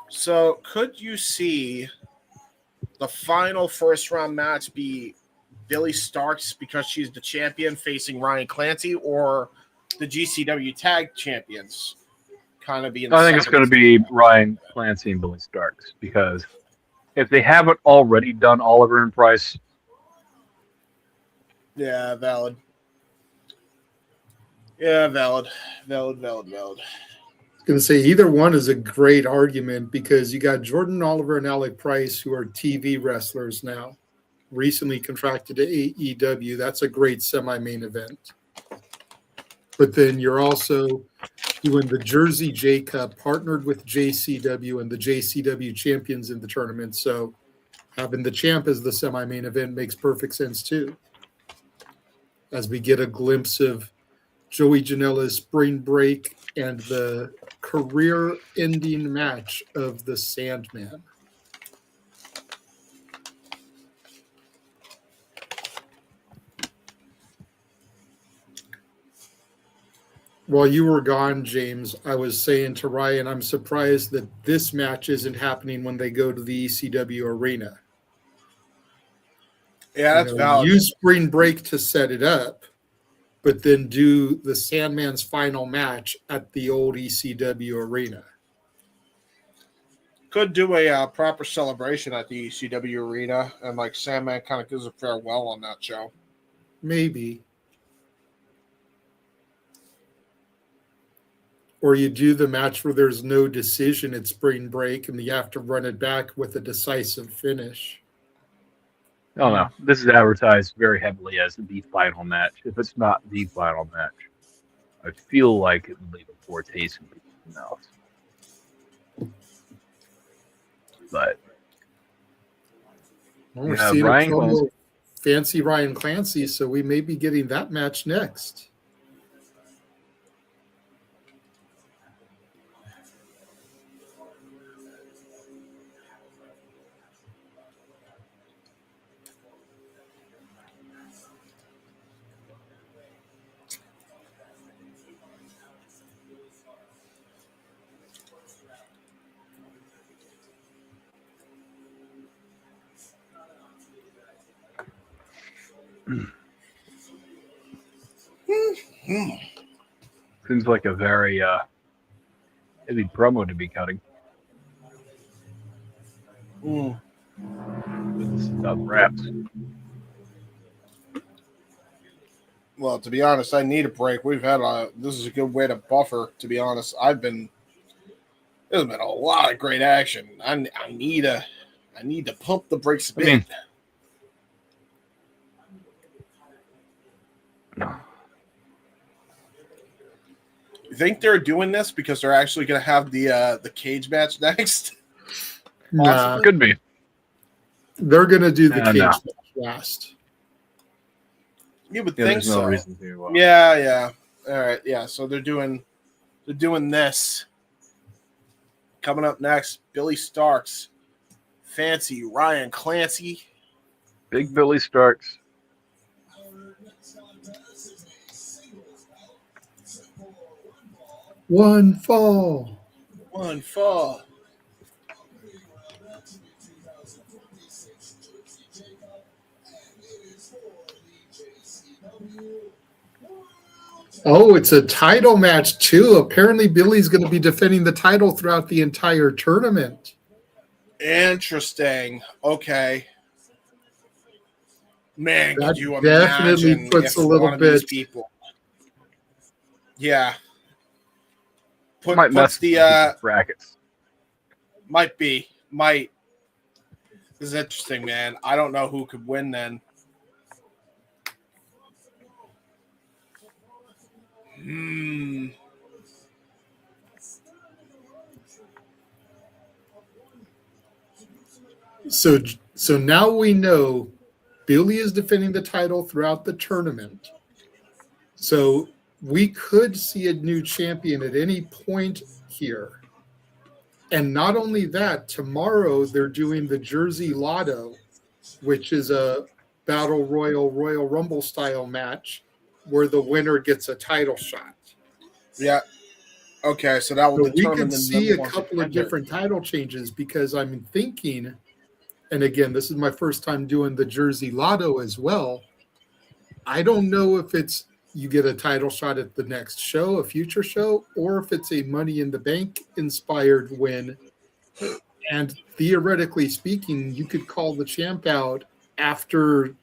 So could you see the final first round match be Billie Starkz because she's the champion facing Ryan Clancy, or the GCW tag champions kind of being? I think it's going to be Ryan Clancy and Billie Starkz, because if they haven't already done Oliver and Price. Yeah, valid. Yeah, valid. Valid. I was going to say either one is a great argument, because you got Jordan Oliver and Alec Price, who are TV wrestlers now, recently contracted to AEW. That's a great semi-main event. But then you're also doing the Jersey J Cup partnered with JCW and the JCW champions in the tournament. So having the champ as the semi-main event makes perfect sense too, as we get a glimpse of Joey Janela's spring break and the career-ending match of the Sandman. While you were gone, James, I was saying to Ryan, I'm surprised that this match isn't happening when they go to the ECW arena. Yeah, that's valid. Use spring break to set it up, but then do the Sandman's final match at the old ECW arena. Could do a proper celebration at the ECW arena, and like Sandman kind of gives a farewell on that show. Maybe. or you do the match where there's no decision at spring break and you have to run it back with a decisive finish. I don't know. This is advertised very heavily as the final match. If it's not the final match, I feel like it would leave a poor taste in people's mouths. But We're yeah, seeing Ryan a promo Clancy. of fancy Ryan Clancy, so we may be getting that match next. Seems like a very heavy promo to be cutting. With stuff wraps. Well, to be honest, I need a break. We've had this is a good way to buffer. To be honest, there's been a lot of great action. I need to pump the brakes a bit. You think they're doing this because they're actually going to have the cage match next? Nah, Could be. they're going to do the cage No. match last. You would Yeah, think there's so. no reason to. Yeah. All right. Yeah. So they're doing this. Coming up next, Billie Starkz, fancy Ryan Clancy, Big Billie Starkz. One fall. one fall. Oh, it's a title match too. Apparently, Billie's going to be defending the title throughout the entire tournament. Interesting. Okay. Man, That could you definitely imagine puts if a little one of these bit- people? Yeah. Might mess Puts with the brackets. might. This is interesting, man. I don't know who could win then. So now we know Billie is defending the title throughout the tournament. So we could see a new champion at any point here. And not only that, tomorrow they're doing the Jersey Lotto, which is a Battle Royal Rumble style match where the winner gets a title shot. Yeah. Okay, so that will So we determine could the see number a one couple of contender. different title changes because I'm thinking, and again, this is my first time doing the Jersey Lotto as well. I don't know if it's you get a title shot at the next show, a future show, or if it's a Money in the Bank inspired win. And theoretically speaking, you could call the champ out after,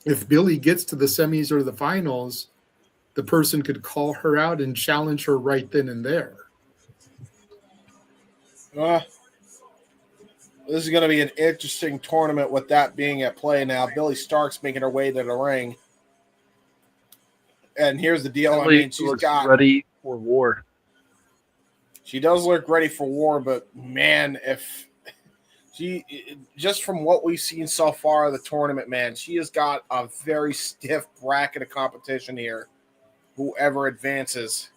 if Billie gets to the semis or the finals, the person could call her out and challenge her right then and there. This is going to be an interesting tournament with that being at play now. Billie Starkz making her way to the ring. And here's the deal. Billie she's looks got ready for war. She does look ready for war, but man, if she just from what we've seen so far of the tournament, man, she has got a very stiff bracket of competition here. Whoever advances.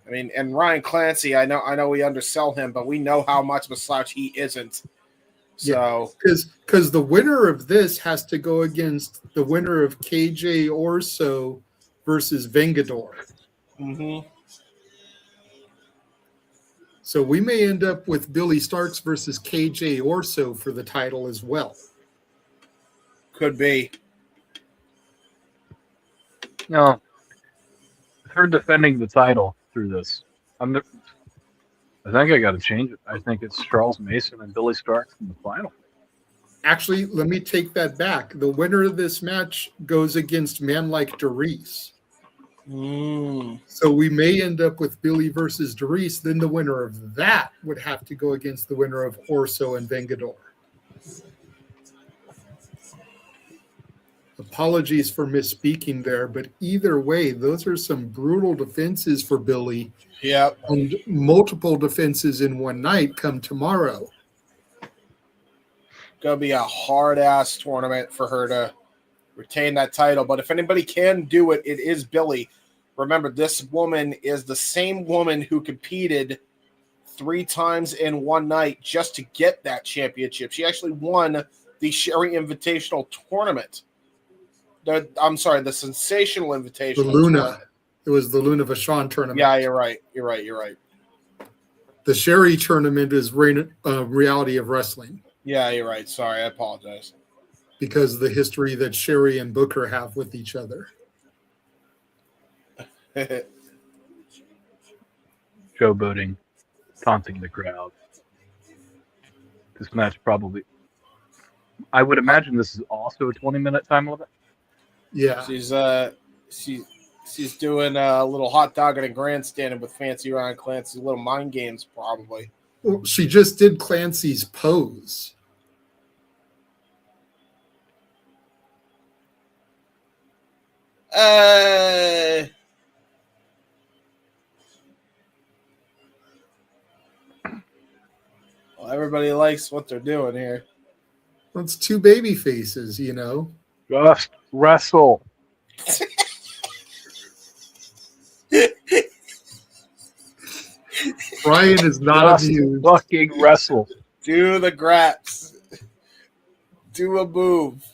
I mean, and Ryan Clancy, I know we undersell him, but we know how much of a slouch he isn't. So because the winner of this has to go against the winner of KJ Orso versus Vengador. Mm-hmm. So we may end up with Billie Starkz versus KJ Orso for the title as well. Could be. No, her defending the title through this. I think I got to change it. I think it's Charles Mason and Billie Starkz in the final. Actually, let me take that back. The winner of this match goes against Man Like Doris. So we may end up with Billie versus Doris. Then the winner of that would have to go against the winner of Orso and Vengador. Apologies for misspeaking there, but either way, those are some brutal defenses for Billie. Yep. And multiple defenses in one night come tomorrow. Gonna be a hard-ass tournament for her to retain that title. But if anybody can do it, it is Billie. Remember, this woman is the same woman who competed 3 times in one night just to get that championship. She actually won the Sherry Invitational Tournament. The Sensational Invitational. The Luna. Tournament. It was the Luna Vachon tournament. Yeah, you're right. The Sherry tournament is Reality of Wrestling. Yeah, you're right. Sorry, I apologize. Because of the history that Sherry and Booker have with each other. Showboating, taunting the crowd. This match probably... I would imagine this is also a 20-minute time limit. Yeah. She's doing a little hot dogging and grandstanding with Fancy Ryan Clancy, little mind games probably. Well, she just did Clancy's pose. Well, everybody likes what they're doing here. Well, it's 2 baby faces, you know. Just wrestle. Ryan is not Just amused. fucking wrestle. Do the graps. Do a move.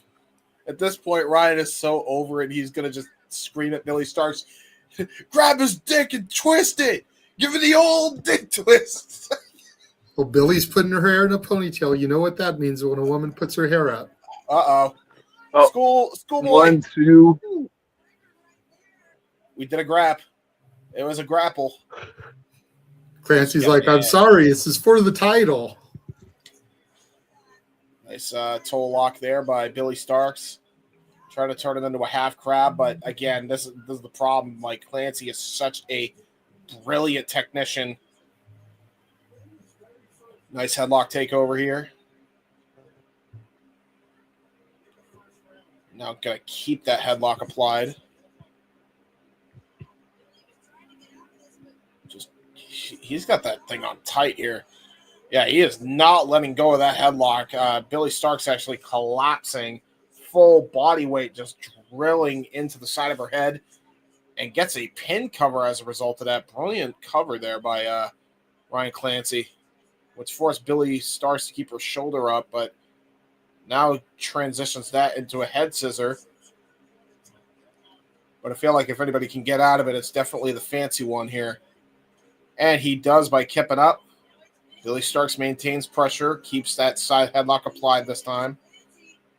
At this point, Ryan is so over it, he's going to just scream at Billie Starkz, grab his dick and twist it. Give it the old dick twist. Well, Billie's putting her hair in a ponytail. You know what that means when a woman puts her hair up. Uh-oh. Oh, School boy. 1, 2. We did a grap. It was a grapple. Clancy's like, I'm sorry, this is for the title. Nice toe lock there by Billie Starkz. Trying to turn it into a half crab, but again, this is the problem. Like, Clancy is such a brilliant technician. Nice headlock takeover here. Now gonna keep that headlock applied. He's got that thing on tight here. Yeah, he is not letting go of that headlock. Billie Starkz actually collapsing, full body weight just drilling into the side of her head, and gets a pin cover as a result of that. Brilliant cover there by Ryan Clancy, which forced Billie Starkz to keep her shoulder up, but now transitions that into a head scissor. But I feel like if anybody can get out of it, it's definitely the fancy one here. And he does by kipping up. Billie Starkz maintains pressure, keeps that side headlock applied this time.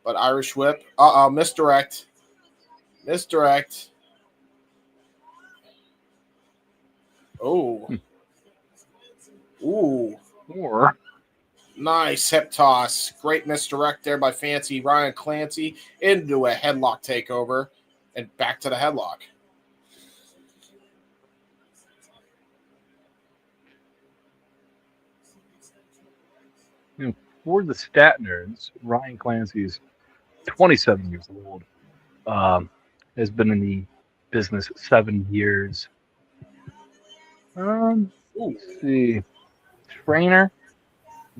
But Irish whip. Misdirect. Oh. Ooh. Or Nice hip toss. Great misdirect there by Fancy Ryan Clancy into a headlock takeover and back to the headlock. for the stat nerds, Ryan Clancy's 27 years old. Has been in the business 7 years. Let's see. Trainer,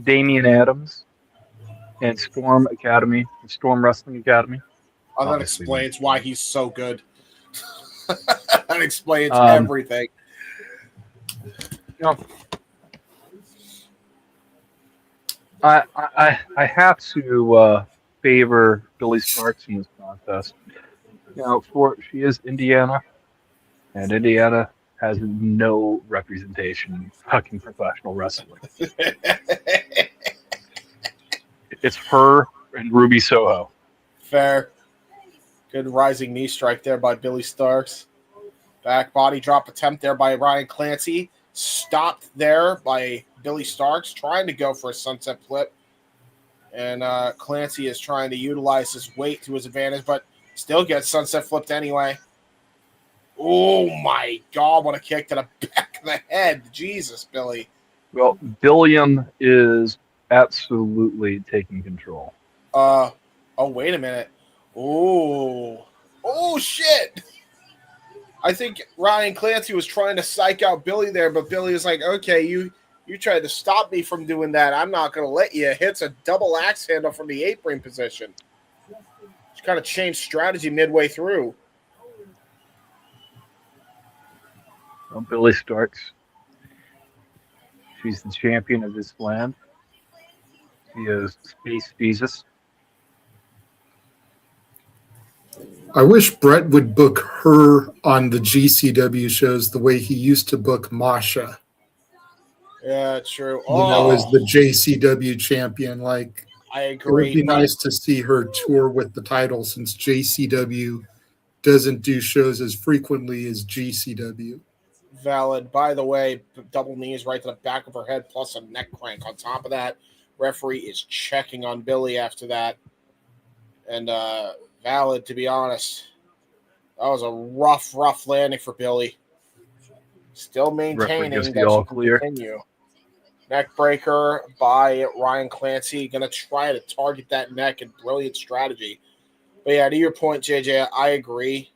Damian Adams, and Storm Wrestling Academy. Oh, that explains why he's so good. That explains everything. You know, I have to favor Billie Starkz in this contest. You know, she is Indiana, and Indiana has no representation in fucking professional wrestling. It's her and Ruby Soho. Fair. Good rising knee strike there by Billie Starkz. Back body drop attempt there by Ryan Clancy. Stopped there by Billie Starkz, trying to go for a sunset flip. And Clancy is trying to utilize his weight to his advantage, but still gets sunset flipped anyway. Oh my God! What a kick to the back of the head! Jesus, Billie. Well, Billiam is absolutely taking control. Oh, wait a minute. Oh, shit! I think Ryan Clancy was trying to psych out Billie there, but Billie was like, "Okay, you tried to stop me from doing that. I'm not going to let you." Hits a double axe handle from the apron position. She kind of changed strategy midway through. Well, Billie Starkz. She's the champion of this land. She is Space Jesus. I wish Brett would book her on the GCW shows the way he used to book Masha. Yeah, true. As the JCW champion. Like, I it would agree. be nice to see her tour with the title since JCW doesn't do shows as frequently as GCW. Valid. By the way, double knees right to the back of her head, plus a neck crank. On top of that, referee is checking on Billie after that. And valid, to be honest. That was a rough landing for Billie. Still maintaining that she can continue. Neck breaker by Ryan Clancy. Going to try to target that neck, and brilliant strategy. But yeah, to your point, JJ, I agree.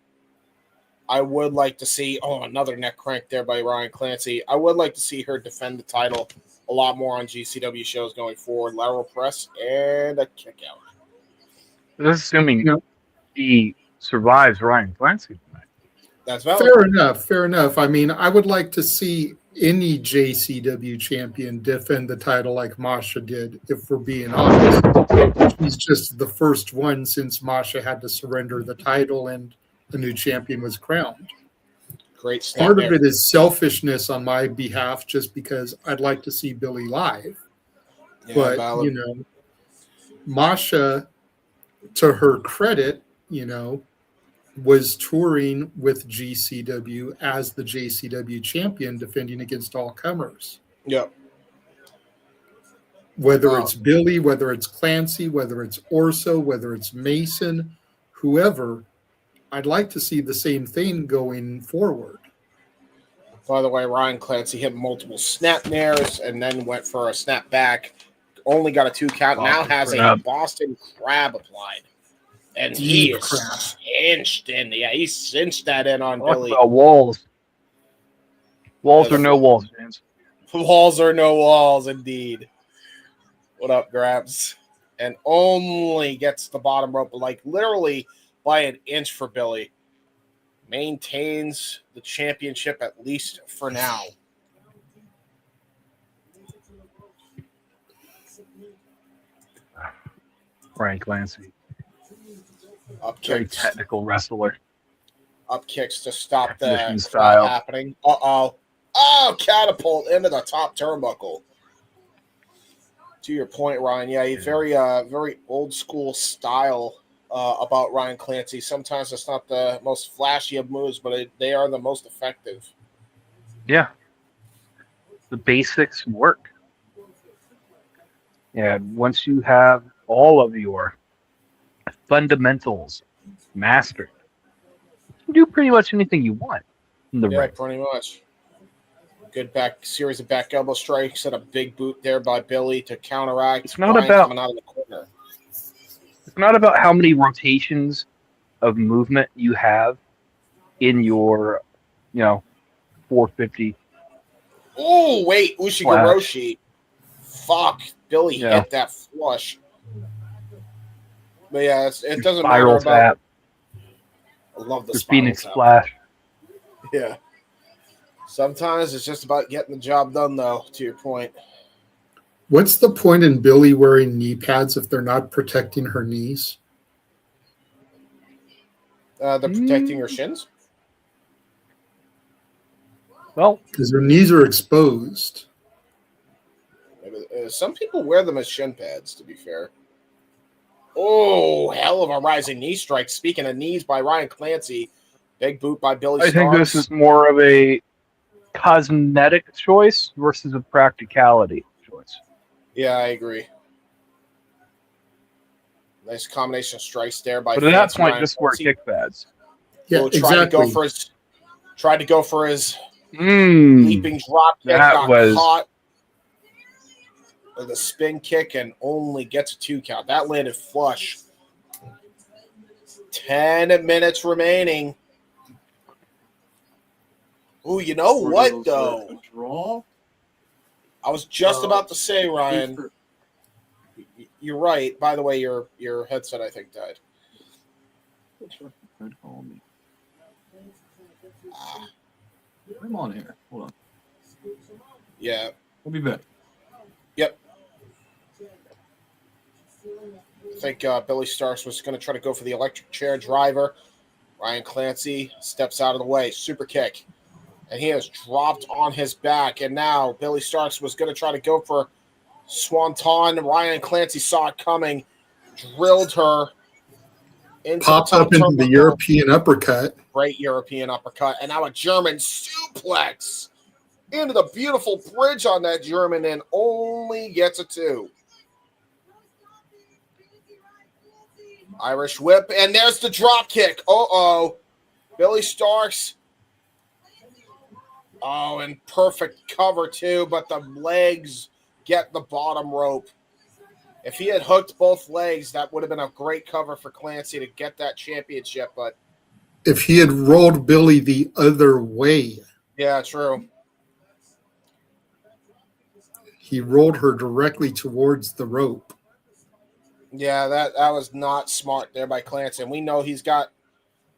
I would like to see, another neck crank there by Ryan Clancy. I would like to see her defend the title a lot more on GCW shows going forward. Lateral press and a kick out. This is assuming he survives Ryan Clancy tonight. That's valid. Fair enough. I mean, I would like to see any JCW champion defend the title like Masha did, if we're being honest. She's just the first one since Masha had to surrender the title and the new champion was crowned. Great snap. Part of it is selfishness on my behalf, just because I'd like to see Billie live. Yeah, but, valid. Masha, to her credit, was touring with GCW as the JCW champion, defending against all comers. Yep. Whether it's Billie, whether it's Clancy, whether it's Orso, whether it's Mason, whoever, I'd like to see the same thing going forward. By the way, Ryan Clancy hit multiple snap nares and then went for a snap back. Only got a 2 count. Now has a Boston Crab applied. And he is cinched in. Yeah, he cinched that in on Billie. About walls. Walls or no walls, James. Walls or no walls, indeed. What up, Grabs? And only gets the bottom rope, like literally by an inch for Billie. Maintains the championship, at least for now. Ryan Clancy. Up kicks. Very technical wrestler. Up kicks to stop the style happening. Oh, catapult into the top turnbuckle. To your point, Ryan, yeah, very old school style about Ryan Clancy. Sometimes it's not the most flashy of moves, but they are the most effective. Yeah. The basics work. Yeah, once you have all of your fundamentals mastered, you can do pretty much anything you want in the ring. Pretty much. Good series of back elbow strikes and a big boot there by Billie to counteract. It's not about coming out of the corner. It's not about how many rotations of movement you have in your, 450. Oh, wait, Ushigoroshi. Fuck, Billie hit that flush. But yeah, it doesn't matter about. Tap. I love the Phoenix splash. Yeah. Sometimes it's just about getting the job done, though, to your point. What's the point in Billie wearing knee pads if they're not protecting her knees? They're protecting her shins? Well, because her knees are exposed. Some people wear them as shin pads, to be fair. Oh, hell of a rising knee strike. Speaking of knees by Ryan Clancy. Big boot by Billie Starkz. I think this is more of a cosmetic choice versus a practicality choice. Yeah, I agree. Nice combination of strikes there by. But at that point, just wear kick pads. Yeah, we'll try to go for his. Tried to go for his leaping drop kick, got caught. Leaping drop kick, got caught with a spin kick and only gets a 2 count. That landed flush. 10 minutes remaining. Ooh, you know what, though? Draw? I was just about to say, Ryan, you're right. By the way, your headset, I think, died. I'm on here. Hold on. Yeah. We'll be back. Yep. I think Billie Starkz was going to try to go for the electric chair driver. Ryan Clancy steps out of the way. Super kick. And he has dropped on his back. And now Billie Starkz was going to try to go for Swanton. Ryan Clancy saw it coming. Drilled her. Popped up into the European uppercut. Great European uppercut. And now a German suplex into the beautiful bridge on that German and only gets a 2. Irish whip. And there's the drop kick. Uh-oh. Billie Starkz. Oh, and perfect cover, too. But the legs get the bottom rope. If he had hooked both legs, that would have been a great cover for Clancy to get that championship. But if he had rolled Billie the other way. Yeah, true. He rolled her directly towards the rope. Yeah, that was not smart there by Clancy. And we know he's got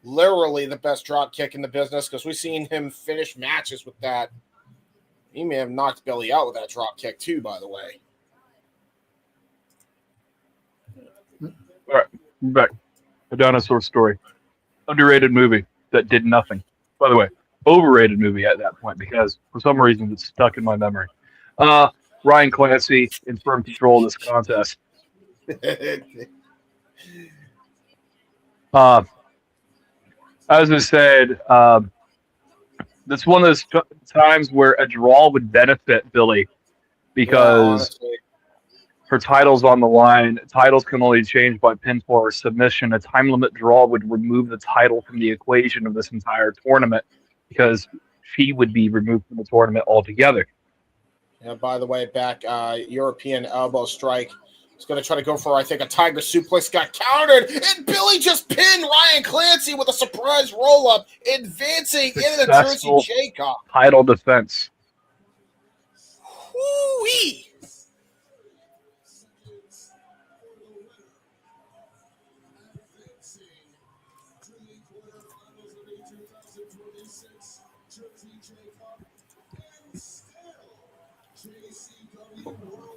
literally the best drop kick in the business because we've seen him finish matches with that. He may have knocked Billie out with that drop kick, too, by the way. All right, we're back. A Dinosaur Story. Underrated movie that did nothing. By the way, overrated movie at that point because for some reason it's stuck in my memory. Ryan Clancy in firm control of this contest. As I said, that's one of those times where a draw would benefit Billie because her title's on the line. Titles can only change by pinfall or submission. A time limit draw would remove the title from the equation of this entire tournament because she would be removed from the tournament altogether. And by the way, back European elbow strike. He's going to try to go for, I think, a tiger suplex. Got countered, and Billie just pinned Ryan Clancy with a surprise roll-up, advancing into the Jersey J-Cup. Title defense. Whoo-wee.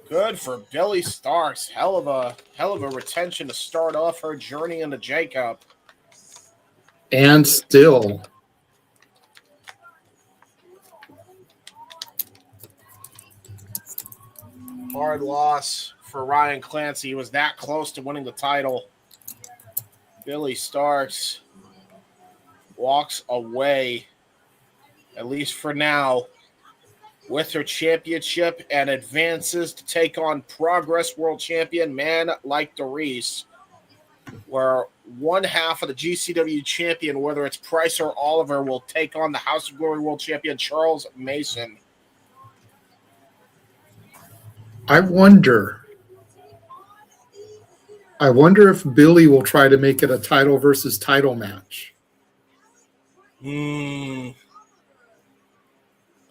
Good for Billie Starkz. Hell of a retention to start off her journey in the J-Cup. And still. Hard loss for Ryan Clancy. He was that close to winning the title. Billie Starkz walks away, at least for now, with her championship and advances to take on Progress World Champion Man Like Doris, where one half of the GCW champion, whether it's Price or Oliver, will take on the House of Glory World Champion Charles Mason. I wonder if Billie will try to make it a title versus title match.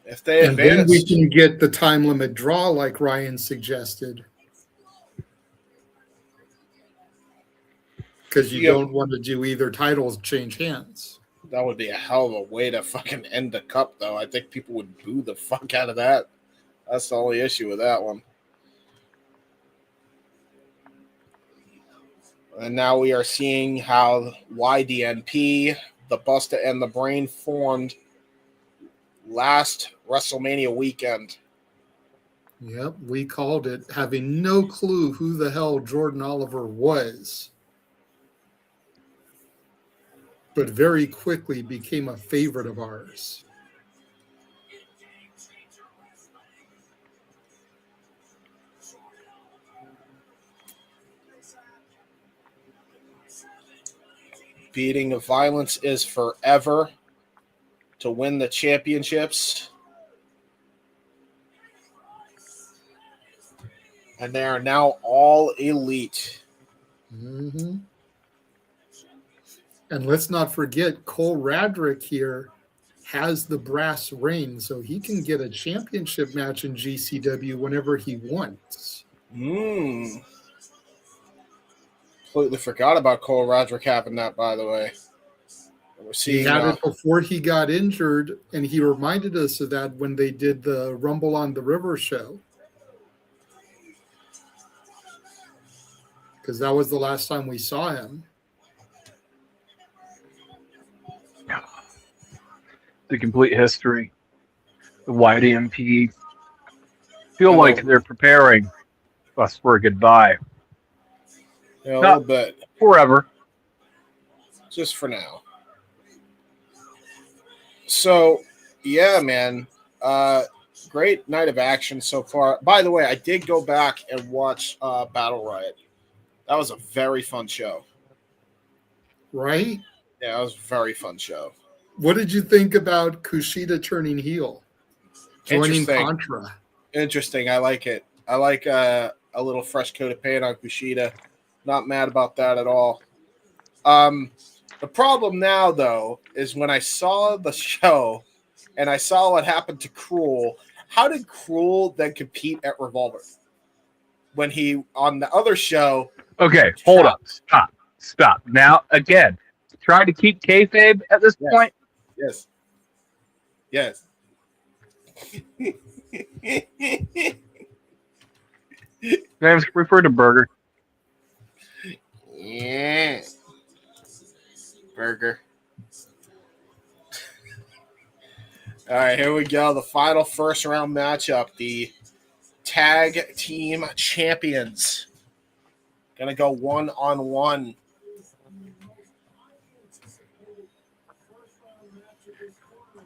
If they and then we can get the time limit draw like Ryan suggested. Because you don't want to do either titles change hands. That would be a hell of a way to fucking end the cup, though. I think people would boo the fuck out of that. That's the only issue with that one. And now we are seeing how YDNP, the Busta and the Brain formed last WrestleMania weekend. Yep, we called it, having no clue who the hell Jordan Oliver was. But very quickly became a favorite of ours. Beating of Violence is Forever. to win the championships. And they are now all elite. Mm-hmm. And let's not forget, Cole Radrick here has the brass ring, so he can get a championship match in GCW whenever he wants. Completely forgot about Cole Radrick having that, by the way. He had it before he got injured, and he reminded us of that when they did the Rumble on the River show. Because that was the last time we saw him. The complete history, the YDMP. Feel like they're preparing us for a goodbye. Yeah, a little bit. Forever. Just for now. So, yeah, man. Great night of action so far. By the way, I did go back and watch Battle Riot. That was a very fun show. Right? Yeah, it was a very fun show. What did you think about Kushida turning heel? Joining Contra. Interesting. I like it. I like a little fresh coat of paint on Kushida. Not mad about that at all. The problem now, though, is when I saw the show and I saw what happened to Cruel, how did Cruel then compete at Revolver? When he, on the other show... Okay, hold up. Stop. Now, again, trying to keep kayfabe at this point? Yes. Names refer to Burger. Yeah. Burger. All right, here we go. The final first round matchup. The tag team champions. Gonna go 1-on-1.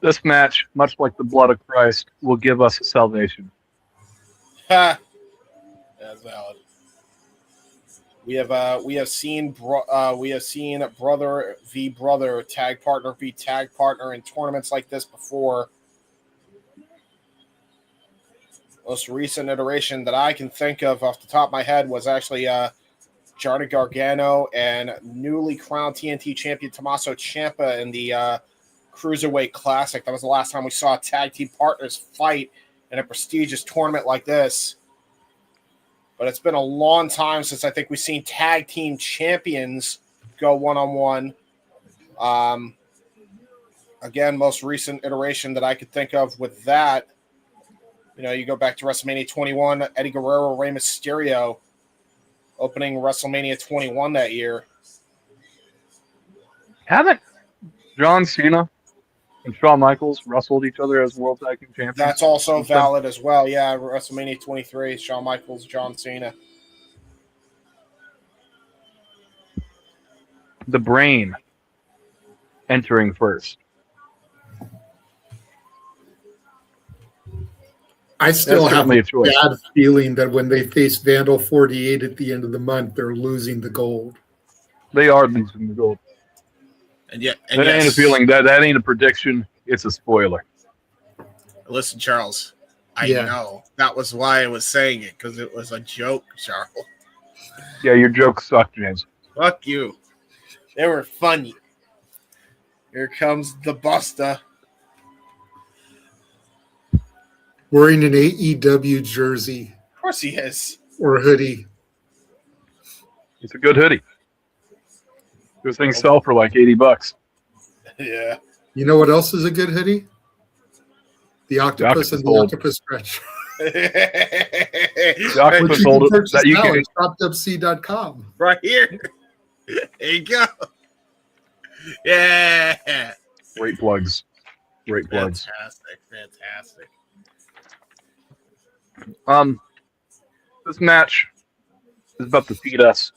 This match, much like the blood of Christ, will give us salvation. Ha! That's valid. We have seen brother v brother, tag partner v tag partner in tournaments like this before. Most recent iteration that I can think of off the top of my head was actually Johnny Gargano and newly crowned TNT champion Tommaso Ciampa in the Cruiserweight Classic. That was the last time we saw tag team partners fight in a prestigious tournament like this. But it's been a long time since I think we've seen tag team champions go 1-on-1. Again, most recent iteration that I could think of with that, you go back to WrestleMania 21, Eddie Guerrero, Rey Mysterio, opening WrestleMania 21 that year. Haven't John Cena and Shawn Michaels wrestled each other as World Tag Team Champions? That's also valid as well. Yeah, WrestleMania 23, Shawn Michaels, John Cena. The Brain entering first. I still have a bad feeling that when they face Vandal 48 at the end of the month, they're losing the gold. They are losing the gold. And yet, that ain't a feeling. That ain't a prediction. It's a spoiler. Listen, Charles, I know. That was why I was saying it, because it was a joke, Charles. Yeah, your jokes suck, James. Fuck you. They were funny. Here comes the Buster. Wearing an AEW jersey. Of course he is. Or hoodie. It's a good hoodie. Those things sell for like $80. Yeah. You know what else is a good hoodie? The Octopus and the Octopus Stretch. The Octopus holder that you can shopupc.com. Right here. There you go. Yeah. Great plugs. Fantastic. This match is about to feed us.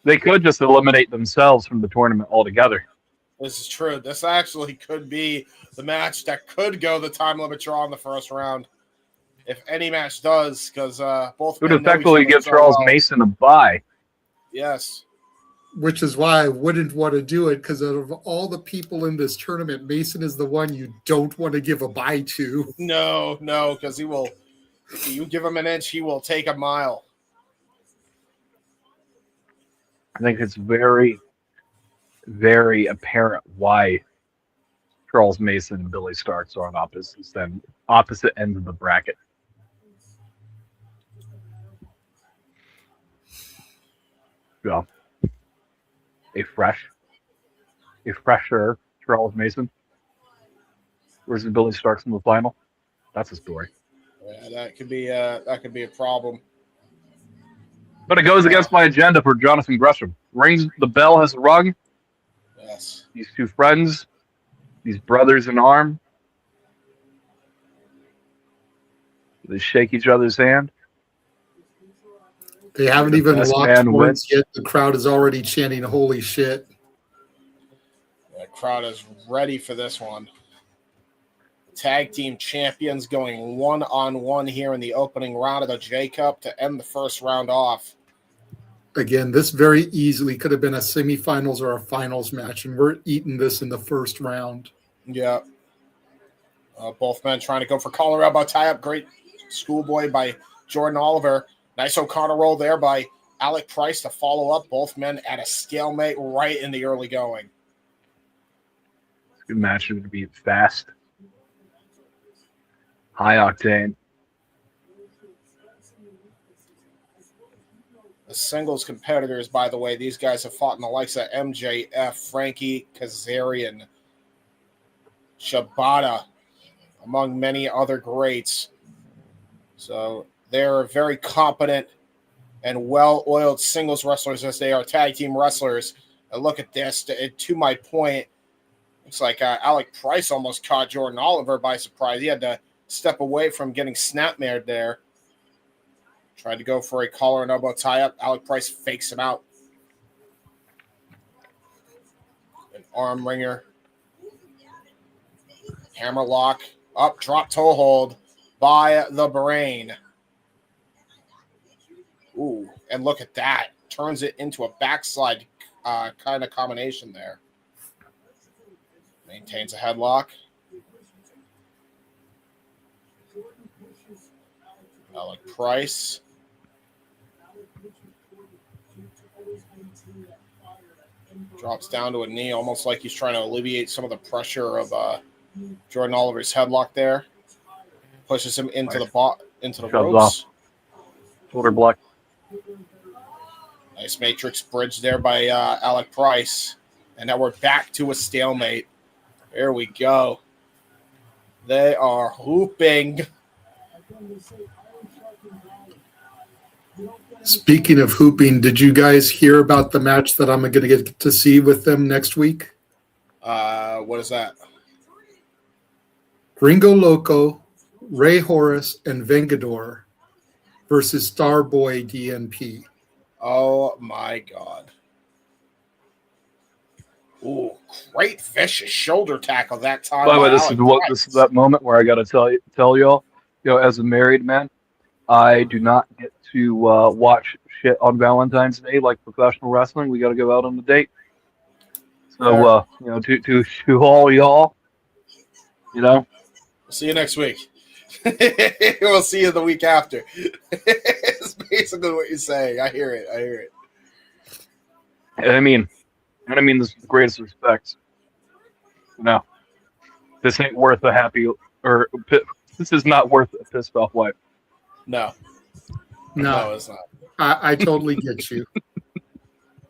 They could just eliminate themselves from the tournament altogether. This is true. This actually could be the match that could go the time limit draw in the first round. If any match does, because both would effectively give Charles Mason a bye. Yes. which is why I wouldn't want to do it, because out of all the people in this tournament, Mason is the one you don't want to give a bye to. No, because he will. If you give him an inch, he will take a mile. I think it's very, very apparent why Charles Mason and Billie Starkz are on opposite ends of the bracket. So, a fresher Charles Mason versus Billie Starkz in the final. That's a story. Yeah, that could be a problem. But it goes against my agenda for Jonathan Gresham. The bell has rung. Yes. These two friends, these brothers in arm, they shake each other's hand. They haven't The even best locked man horns wins. yet. The crowd is already chanting, "Holy shit." The crowd is ready for this one. Tag team champions going one-on-one here in the opening round of the J Cup to end the first round off. Again, this very easily could have been a semifinals or a finals match, and we're eating this in the first round. Yeah. Both men trying to go for collar elbow tie-up. Great schoolboy by Jordan Oliver. Nice O'Connor roll there by Alec Price to follow up. Both men at a stalemate right in the early going. Good match. It's going to be fast, high octane. The singles competitors, by the way, these guys have fought in the likes of MJF, Frankie Kazarian, Shibata, among many other greats. So they're very competent and well-oiled singles wrestlers as they are tag team wrestlers. And look at this. To my point, looks like Alec Price almost caught Jordan Oliver by surprise. He had to step away from getting snapmared there. Tried to go for a collar and elbow tie-up. Alec Price fakes him out. An arm wringer. Hammerlock. Up, drop toe hold by the Brain. Ooh, and look at that. Turns it into a backslide kind of combination there. Maintains a headlock. Alec Price. Drops down to a knee, almost like he's trying to alleviate some of the pressure of Jordan Oliver's headlock there. Pushes him into the ropes. Off. Shoulder block. Nice matrix bridge there by Alec Price. And now we're back to a stalemate. There we go. They are hooping. Speaking of hooping, did you guys hear about the match that I'm going to get to see with them next week? What is that? Gringo Loco, Ray Horace, and Vengador versus Starboy DNP. Oh, my God. Ooh, great vicious shoulder tackle that time. By the way, this is that moment where I got to tell y'all, as a married man, I do not get to watch shit on Valentine's Day like professional wrestling. We got to go out on a date. So, to all y'all, We'll see you next week. We'll see you the week after. It's basically what you're saying. I hear it. And I mean this with the greatest respect. This ain't worth a happy, or this is not worth a pissed off wife. No, it's not. I totally get you.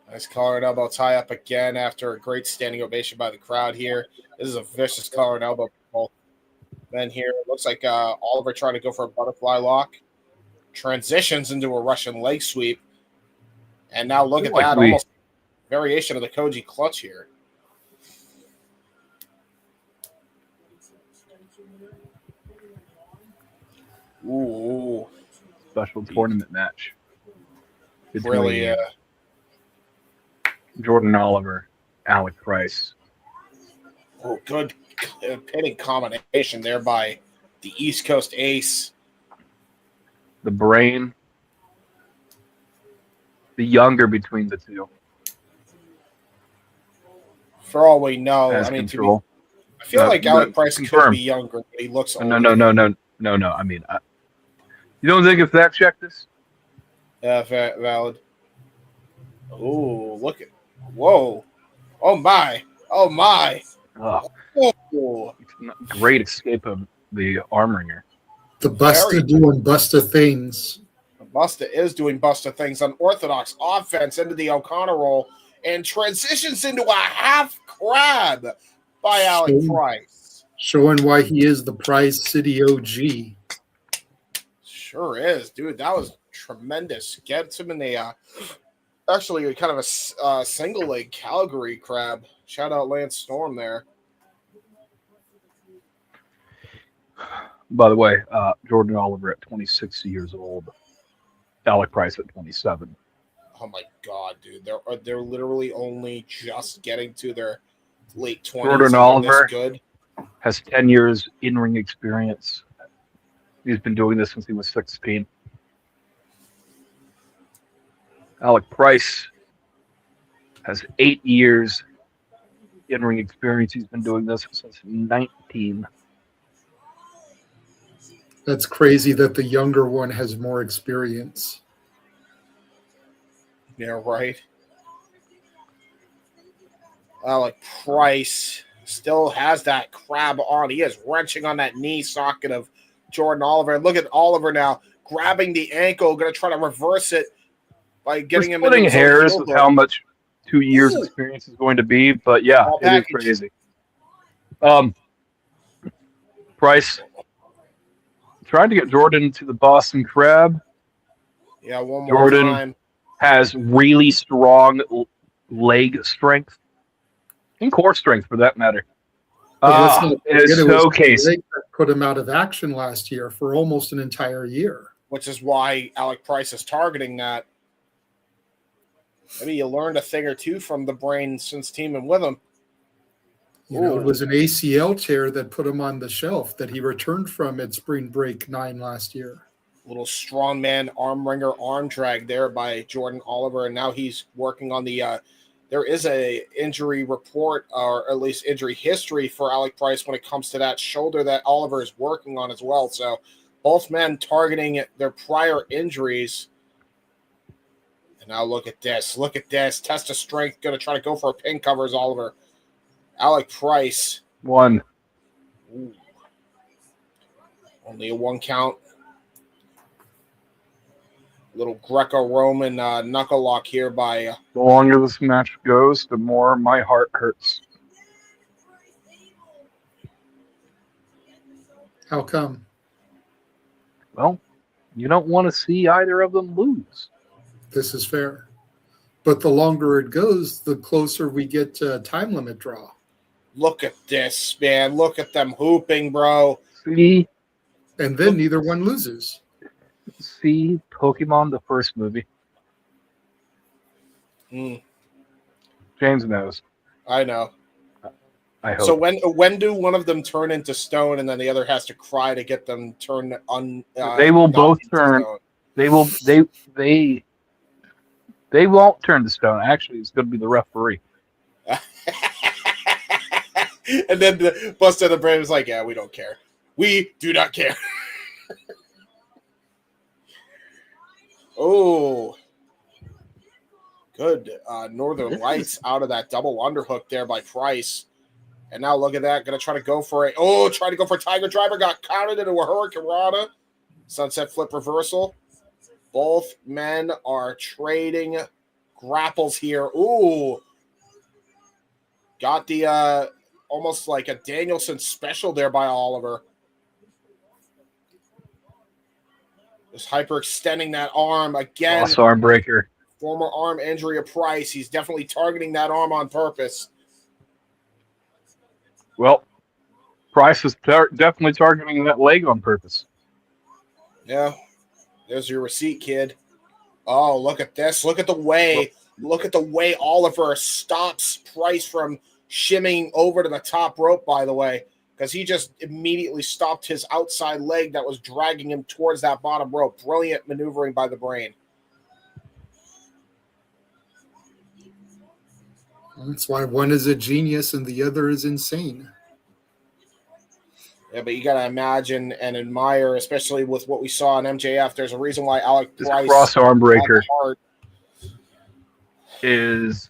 Nice collar and elbow tie up again after a great standing ovation by the crowd here. This is a vicious collar and elbow for both men here. It looks like Oliver trying to go for a butterfly lock. Transitions into a Russian leg sweep. And now look at that. Almost variation of the Koji clutch here. Ooh. Special tournament match. Really, Jordan Oliver, Alec Price. Oh, good pitting combination there by the East Coast ace. The Brain. The younger between the two. For all we know, Has I mean, control. I feel like Alec Price could confirmed. be younger, but he looks older. No. I mean, you don't think if that checked this? Yeah, valid. Oh, look at. Whoa. Oh, my. Oh, my. Oh, Oh, great escape of the arm ringer. The Buster doing Buster things. Buster is doing Buster things. Unorthodox offense into the O'Connor roll and transitions into a half crab by Alec Price. Showing why he is the Prize City OG. Sure is, dude. That was tremendous. Gets him in the actually kind of a single leg Calgary crab. Shout out Lance Storm there. By the way, Jordan Oliver at 26 years old, Alec Price at 27. Oh my god, dude! They're literally only just getting to their late 20s. Jordan Oliver has 10 years in-ring experience. He's been doing this since he was 16. Alec Price has 8 years in-ring experience. He's been doing this since 19. That's crazy that the younger one has more experience. Yeah, right. Alec Price still has that crab on. He is wrenching on that knee socket of Jordan Oliver. Look at Oliver now grabbing the ankle, going to try to reverse it by getting him splitting into hairs with how much 2 years experience is going to be, but yeah, it is crazy. Price tried to get Jordan to the Boston Crab. Yeah, one more Jordan time. Has really strong leg strength and core strength, for that matter. It's showcasing. Put him out of action last year for almost an entire year. Which is why Alec Price is targeting that. Maybe you learned a thing or two from the brain since teaming with him. You know, it was an ACL tear that put him on the shelf that he returned from at Spring Break 9 last year. Little strongman arm ringer arm drag there by Jordan Oliver, and now he's working on the there is a injury report, or at least injury history for Alec Price when it comes to that shoulder that Oliver is working on as well. So both men targeting their prior injuries. And now look at this. Look at this. Test of strength. Going to try to go for a pin cover as Oliver. Alec Price. One. Ooh. Only a 1 count. Little Greco-Roman knuckle lock here by... the longer this match goes, the more my heart hurts. How come? Well, you don't want to see either of them lose. This is fair. But the longer it goes, the closer we get to time limit draw. Look at this, man. Look at them hooping, bro. See? And then neither one loses. See Pokemon, the first movie. James knows. I know. I hope. So when do one of them turn into stone, and then the other has to cry to get them turned on? They will both turn. Stone. They will. They won't turn to stone. Actually, it's going to be the referee. And then the Buster of the Brave is like, "Yeah, we don't care. We do not care." Oh, good. Northern Lights out of that double underhook there by Price. And now look at that. Going to try to go for it. Oh, trying to go for Tiger Driver. Got counted into a Hurricane Rana. Sunset Flip reversal. Both men are trading grapples here. Ooh. Got the almost like a Danielson special there by Oliver. Just hyperextending that arm again. Lost arm breaker. Former arm injury of Price. He's definitely targeting that arm on purpose. Well, Price is definitely targeting that leg on purpose. Yeah. There's your receipt, kid. Oh, look at this. Look at the way. Look at the way Oliver stops Price from shimming over to the top rope, by the way, because he just immediately stopped his outside leg that was dragging him towards that bottom rope. Brilliant maneuvering by the brain. That's why one is a genius and the other is insane. Yeah, but you got to imagine and admire, especially with what we saw in MJF. There's a reason why Alec This Price cross arm breaker hard. it's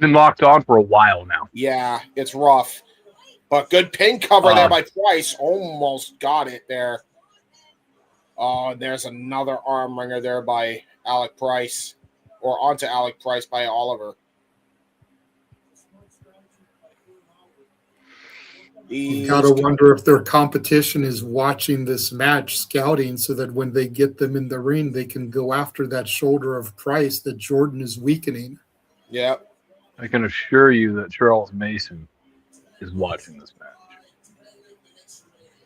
been locked on for a while now. Yeah, it's rough. But good pin cover there by Price. Almost got it there. Oh, there's another arm wringer there by Alec Price. Or onto Alec Price by Oliver. You gotta wonder if their competition is watching this match, scouting, so that when they get them in the ring, they can go after that shoulder of Price that Jordan is weakening. Yep. I can assure you that Charles Mason is watching this match.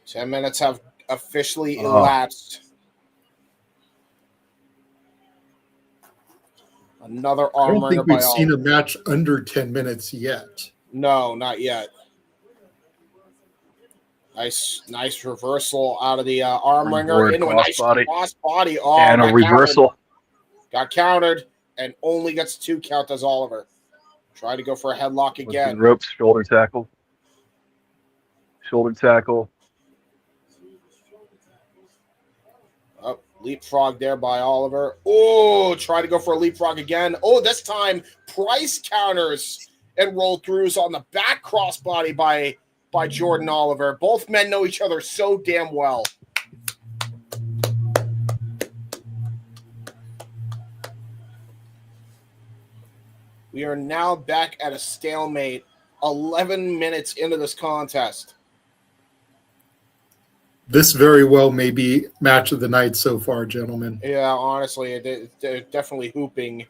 10 minutes have officially elapsed. Another arm I don't wringer think we've by seen Oliver. a match under 10 minutes yet. No, not yet. Nice reversal out of the arm wringer into a nice cross body. Oh, and a reversal. Got countered and only gets 2 count as Oliver. Try to go for a headlock again. Ropes, shoulder tackle. Shoulder tackle. Oh, leapfrog there by Oliver. Oh, try to go for a leapfrog again. Oh, this time Price counters and roll throughs on the back crossbody by Jordan Oliver. Both men know each other so damn well. We are now back at a stalemate 11 minutes into this contest. This very well may be match of the night so far, gentlemen. Yeah, honestly, they're definitely hooping.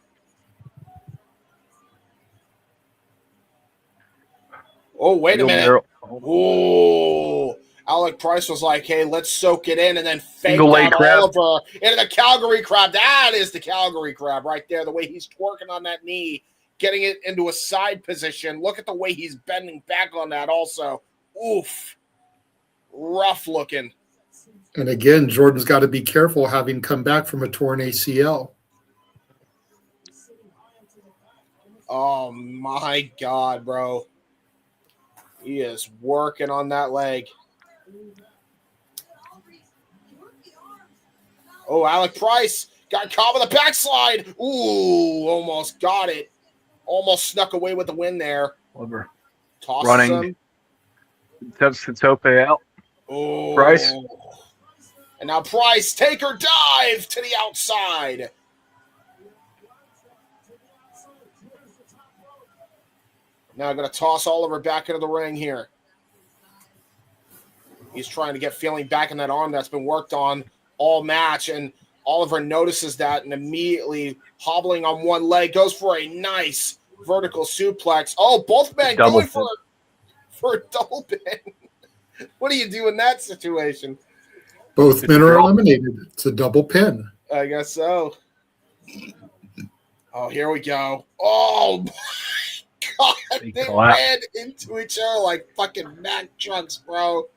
Oh, wait a minute. Oh, Alec Price was like, hey, let's soak it in, and then fake out Oliver into the Calgary Crab. That is the Calgary Crab right there, the way he's twerking on that knee, getting it into a side position. Look at the way he's bending back on that also. Oof. Rough looking. And again, Jordan's got to be careful having come back from a torn ACL. Oh, my God, bro. He is working on that leg. Oh, Alec Price got caught with a backslide. Ooh, almost got it. Almost snuck away with the win there. Oliver. Tosses running. him. Attempts to tope out. Oh. Price. And now Price, taker dive to the outside. Now I'm going to toss Oliver back into the ring here. He's trying to get feeling back in that arm that's been worked on all match, and Oliver notices that and immediately hobbling on one leg, goes for a nice vertical suplex. Oh, both men going for a double pin. What do you do in that situation? Both men are eliminated. It's a double pin. I guess so. Oh, here we go. Oh, my God. They ran into each other like fucking Mack trucks, bro.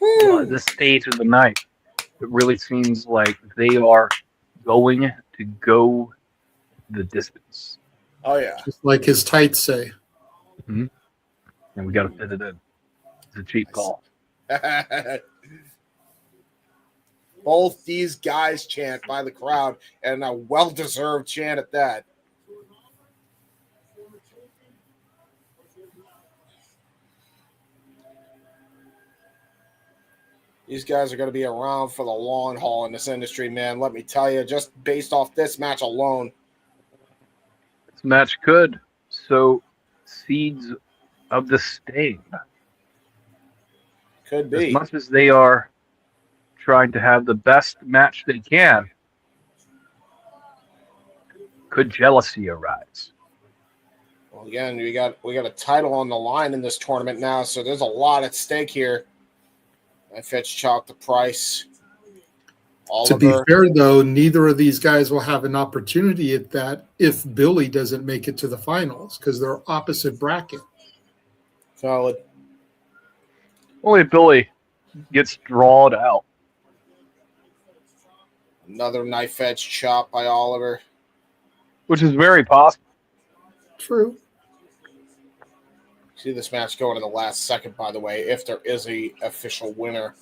At this stage of the night, it really seems like they are going to go the distance. Oh, yeah. Just like his tights say. Mm-hmm. And we got to fit it in. It's a cheap call. Both these guys chant by the crowd, and a well-deserved chant at that. These guys are going to be around for the long haul in this industry, man. Let me tell you, just based off this match alone. This match could sow seeds of disdain. Could be. As much as they are trying to have the best match they can, could jealousy arise? Well, again, we got a title on the line in this tournament now, so there's a lot at stake here. I fetch chalk the price. Oliver. To be fair, though, neither of these guys will have an opportunity at that if Billie doesn't make it to the finals because they're opposite bracket. Solid. Only Billie gets drawed out. Another knife edge chop by Oliver. which is very possible. True. See this match going in the last second, by the way, if there is a official winner.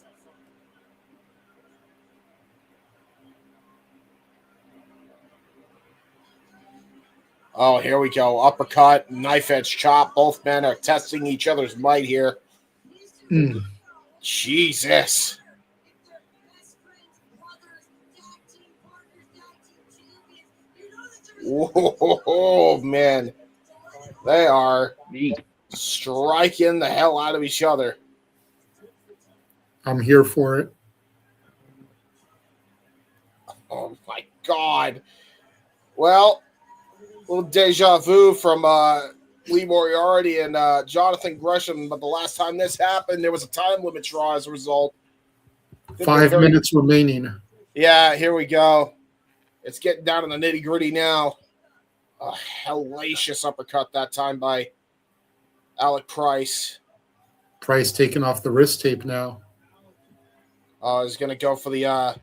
Oh, here we go. Uppercut, knife edge chop. Both men are testing each other's might here. Jesus. Whoa, man. They are striking the hell out of each other. I'm here for it. Oh, my God. Well, a little deja vu from Lee Moriarty and Jonathan Gresham, but the last time this happened, there was a time limit draw as a result. 5 minutes remaining. Yeah, here we go. It's getting down to the nitty-gritty now. A hellacious uppercut that time by Alec Price. Price taking off the wrist tape now. He's going to go for the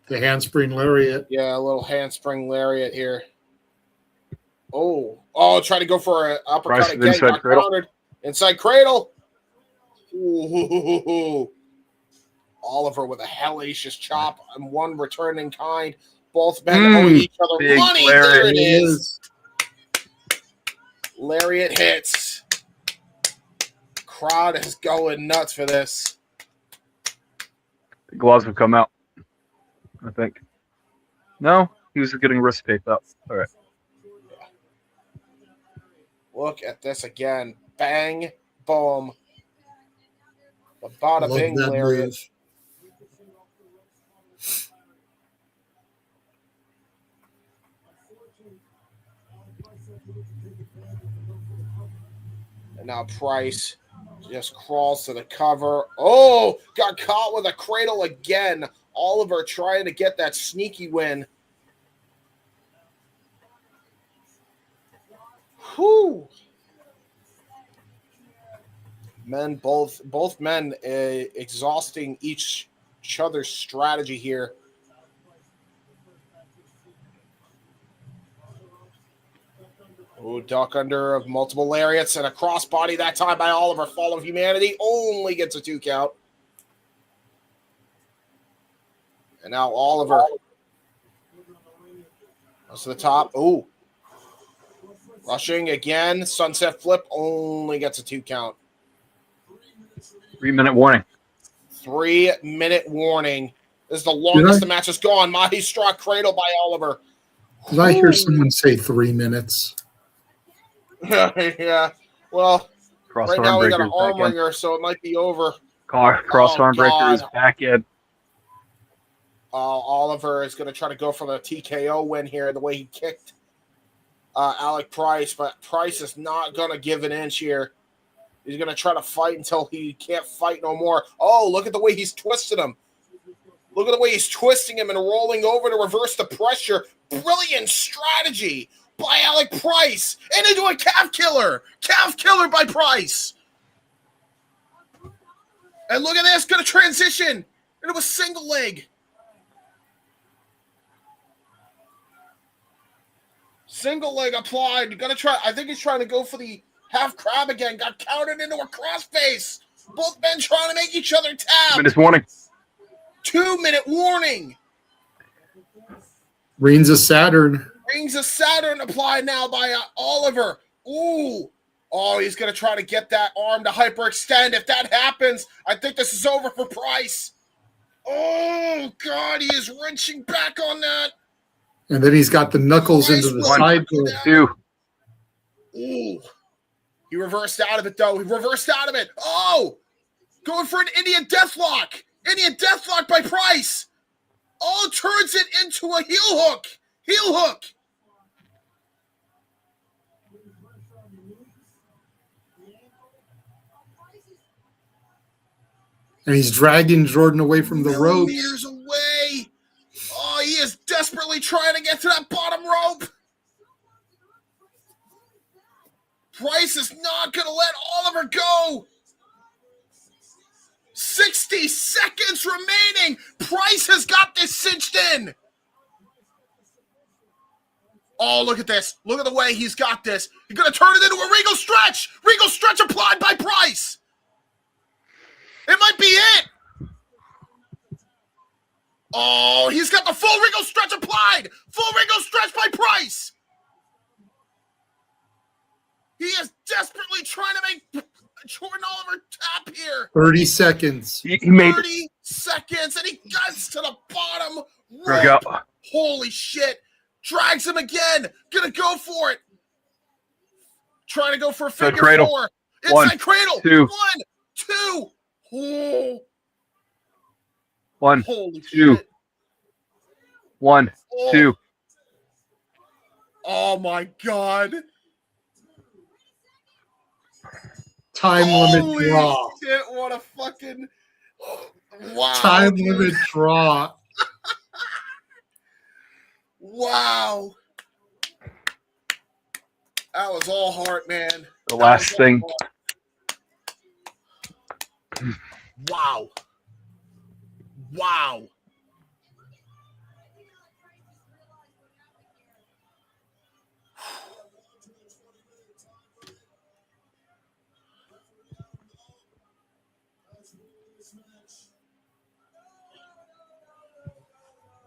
handspring lariat. Yeah, a little handspring lariat here. Oh, trying to go for an uppercut Price again. inside Got cradle. countered. Inside cradle. Ooh. Oliver with a hellacious chop and one return in kind. Both men owing each other big money. lariat. There it is. Lariat hits. Crowd is going nuts for this. The gloves have come out, I think. No, he was getting wrist tape up. All right. Look at this again. Bang, boom. The bada Love bing that lariat. move. And now Price just crawls to the cover. Oh, got caught with a cradle again. Oliver trying to get that sneaky win. Whew. Men, both men exhausting each other's strategy here. Oh, duck under of multiple lariats and a crossbody that time by Oliver. Fall of Humanity only gets a 2 count. And now Oliver goes to the top. Oh, rushing again. Sunset flip only gets a 2 count. 3-minute warning. 3-minute warning. This is the longest the match has gone. Mahi struck cradle by Oliver. Did I hear someone say 3 minutes? Yeah. Well, Cross right arm now we got breaker an is back arm in. ringer, so it might be over. Cross arm breaker is God. back in. Oliver is going to try to go for the TKO win here, the way he kicked Alec Price, but Price is not going to give an inch here. He's going to try to fight until he can't fight no more. Oh, look at the way he's twisted him. Look at the way he's twisting him and rolling over to reverse the pressure. Brilliant strategy by Alec Price. And into a calf killer. Calf killer by Price. And look at this. Going to transition into a single leg. Single leg applied. You're going to try. I think he's trying to go for the half crab again. Got countered into a crossface. Both men trying to make each other tap. 2 minutes warning. 2-minute warning. Rings of Saturn. Rings of Saturn applied now by Oliver. Ooh. Oh, he's going to try to get that arm to hyperextend. If that happens, I think this is over for Price. Oh, God, he is wrenching back on that. And then he's got the knuckles Price into the will side. knock it 2. Ooh. He reversed out of it, though. He reversed out of it. Oh! Going for an Indian Deathlock. Indian Deathlock by Price. Oh, turns it into a heel hook. Heel hook. And he's dragging Jordan away from the ropes. Millimeters away. Oh, he is desperately trying to get to that bottom rope. Price is not going to let Oliver go. 60 seconds remaining. Price has got this cinched in. Oh, look at this. Look at the way he's got this. He's going to turn it into a Regal stretch. Regal stretch applied by Price. It might be it. Oh, he's got the full Regal stretch applied. Full Regal stretch by Price. He is desperately trying to make Jordan Oliver tap here. 30 seconds. He made 30 seconds, and he gets to the bottom Go. rope. Holy shit. Drags him again. Gonna go for it. Trying to go for a figure cradle. four. Inside One, cradle. two. 1, 2. Oh, 1, holy 2. shit. 1, Oh. 2. Oh my God. Time limit Holy draw. shit, what a fucking wow. Time dude. limit draw. Wow. That was all heart, man. The last thing. Wow. Wow.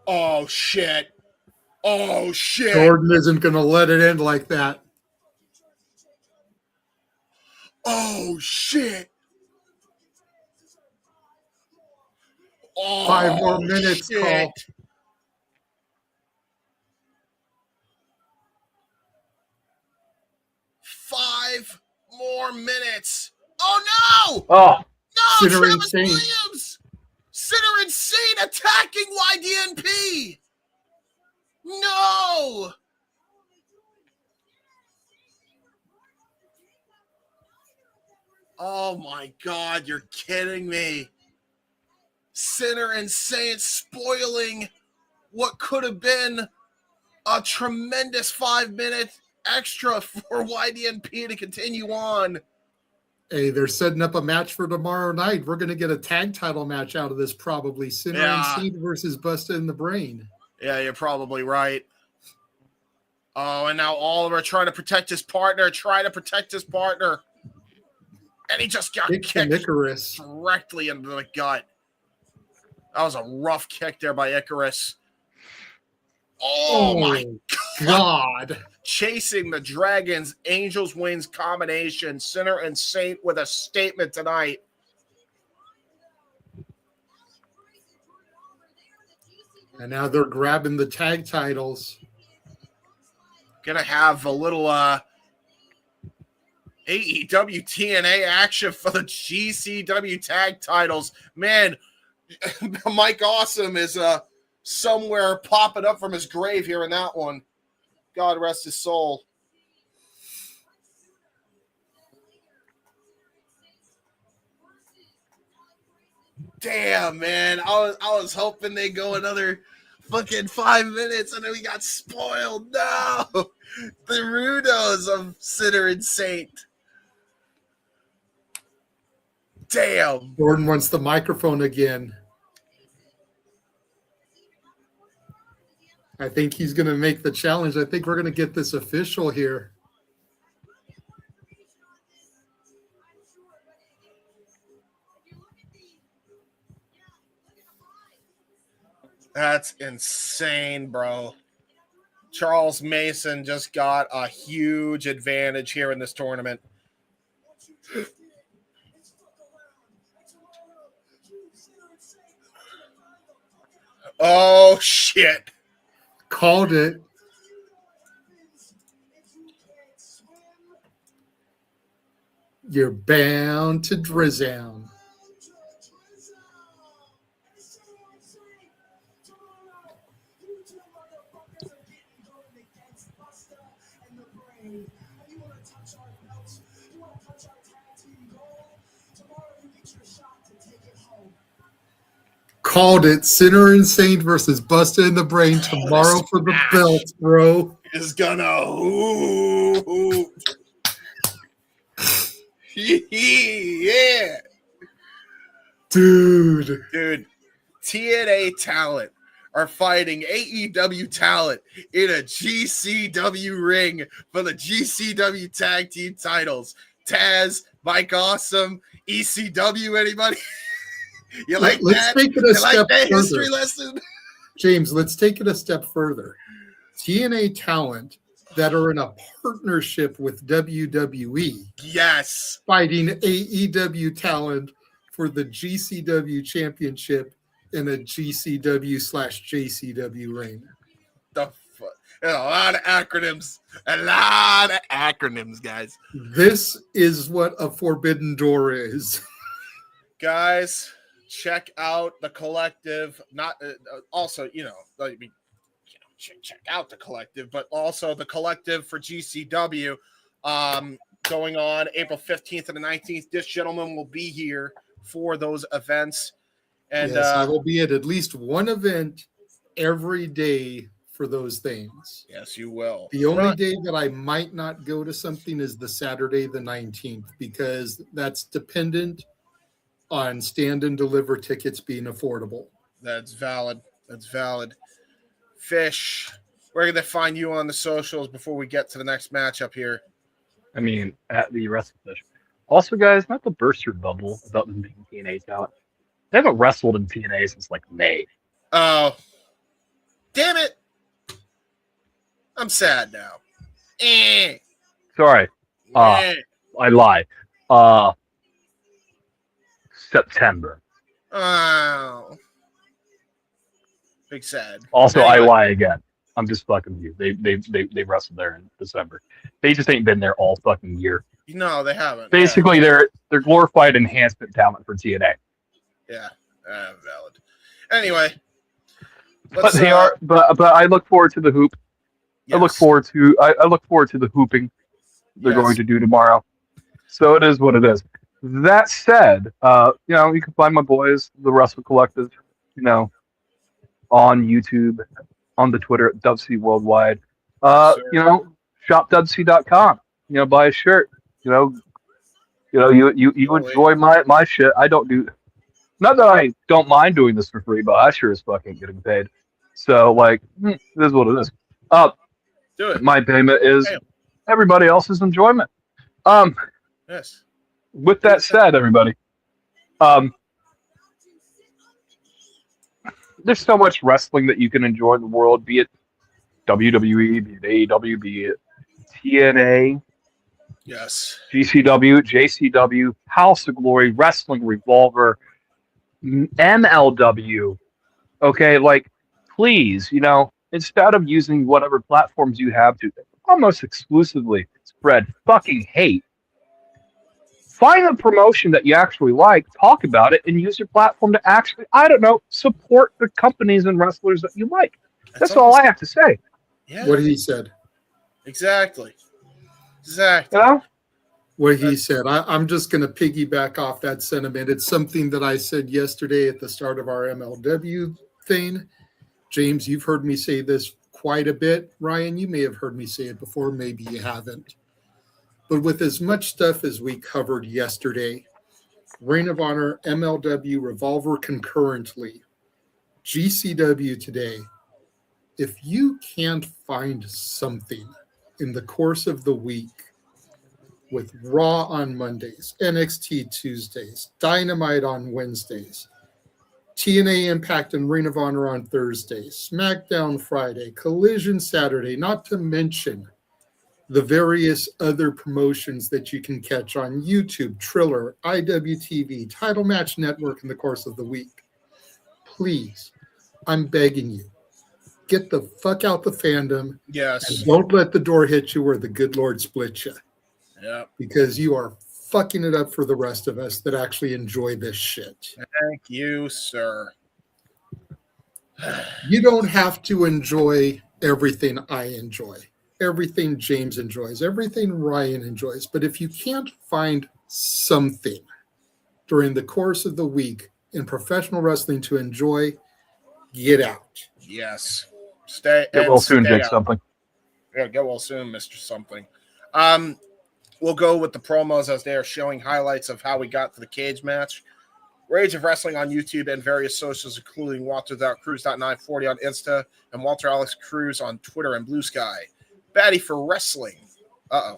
Oh, shit. Oh, shit. Jordan isn't going to let it end like that. Oh, shit. Oh, 5 more minutes, shit. Call. Five more minutes. Oh, no. Oh, No, Sinner Travis Insane. Williams. Sinner Insane attacking YDNP. No. Oh, my God. You're kidding me. Sinner Insane spoiling what could have been a tremendous 5-minute extra for YDNP to continue on. Hey, they're setting up a match for tomorrow night. We're going to get a tag title match out of this probably. Sinner and Seed versus Busta in the Brain. Yeah, you're probably right. Oh, and now Oliver trying to protect his partner. And he just got Kick to kicked Icarus. directly into the gut. That was a rough kick there by Icarus. Oh my God. Chasing the Dragons, Angels Wings combination. Sinner and Saint with a statement tonight. And now they're grabbing the tag titles. Gonna have a little AEW TNA action for the GCW tag titles. Man, Mike Awesome is somewhere popping up from his grave here in that one. God rest his soul. Damn, man. I was hoping they'd go another fucking 5 minutes and then we got spoiled. No. The Rudos of Sinner and Saint. Damn. Jordan wants the microphone again. I think he's going to make the challenge. I think we're going to get this official here. That's insane, bro. Charles Mason just got a huge advantage here in this tournament. Oh, shit. Called it. You're bound to Drizown. Called it. Sinner and Saint versus Busta in the Brain tomorrow for the belt, bro. Is gonna hoop. Yeah. Dude. Dude, TNA talent are fighting AEW talent in a GCW ring for the GCW tag team titles. Taz, Mike Awesome, ECW, anybody? You like let's that? take it a You step like that further. history lesson? James, let's take it a step further. TNA talent that are in a partnership with WWE. Yes. Fighting AEW talent for the GCW championship in a GCW/JCW ring. The fuck? There's a lot of acronyms. A lot of acronyms, guys. This is what a forbidden door is. Guys, check out the collective. Not also, check out the collective, but also the collective for GCW going on April 15th and the 19th. This gentleman will be here for those events. And yes, I will be at least one event every day for those things. Yes, you will. The only day that I might not go to something is the Saturday, the 19th, because that's dependent on stand and deliver tickets being affordable. That's valid. That's valid. Fish, where can they find you on the socials before we get to the next matchup here? I mean, at the Wrestlefish. Also, guys, not to burst your bubble about them being TNA talent. They haven't wrestled in TNA since like May. Oh, damn it! I'm sad now. Sorry, I lie. September. Oh, big sad. Also, Anyway. I lie again. I'm just fucking with you. They wrestled there in December. They just ain't been there all fucking year. No, they haven't. Basically, they're glorified enhancement talent for TNA. Yeah, valid. Anyway, But they are. But I look forward to the hoop. Yes. I look forward to the hooping they're going to do tomorrow. So it is what it is. That said, you can find my boys, the Wrestle Collective, on YouTube, on the Twitter at Dubsy Worldwide. Shopdubsy.com. Buy a shirt. You enjoy my shit. I don't do. Not that I don't mind doing this for free, but I sure as fuck ain't getting paid. So it is what it is. Do it. My payment is everybody else's enjoyment. Yes. With that said, everybody, there's so much wrestling that you can enjoy in the world, be it WWE, be it AEW, be it TNA, yes, GCW, JCW, House of Glory, Wrestling Revolver, MLW. Okay, please, instead of using whatever platforms you have to almost exclusively spread fucking hate, find a promotion that you actually like, talk about it, and use your platform to actually, support the companies and wrestlers that you like. That's all I have to say. Yeah. What he said. Exactly. What he said. I'm just going to piggyback off that sentiment. It's something that I said yesterday at the start of our MLW thing. James, you've heard me say this quite a bit. Ryan, you may have heard me say it before. Maybe you haven't. But with as much stuff as we covered yesterday, Ring of Honor, MLW, Revolver concurrently, GCW today, if you can't find something in the course of the week with Raw on Mondays, NXT Tuesdays, Dynamite on Wednesdays, TNA Impact and Ring of Honor on Thursdays, SmackDown Friday, Collision Saturday, not to mention the various other promotions that you can catch on YouTube, Triller, IWTV, Title Match Network in the course of the week. Please, I'm begging you, get the fuck out the fandom. Yes. And don't let the door hit you or the good Lord split you. Yeah. Because you are fucking it up for the rest of us that actually enjoy this shit. Thank you, sir. You don't have to enjoy everything I enjoy, everything James enjoys, everything Ryan enjoys. But if you can't find something during the course of the week in professional wrestling to enjoy, get out. Yes. Get well soon, Jake Something. Yeah, get well soon, Mr. Something. We'll go with the promos as they are showing highlights of how we got to the cage match. Rage of Wrestling on YouTube and various socials, including Walter.Cruz.940 on Insta and Walter Alex Cruz on Twitter and Blue Sky. Batty for Wrestling. I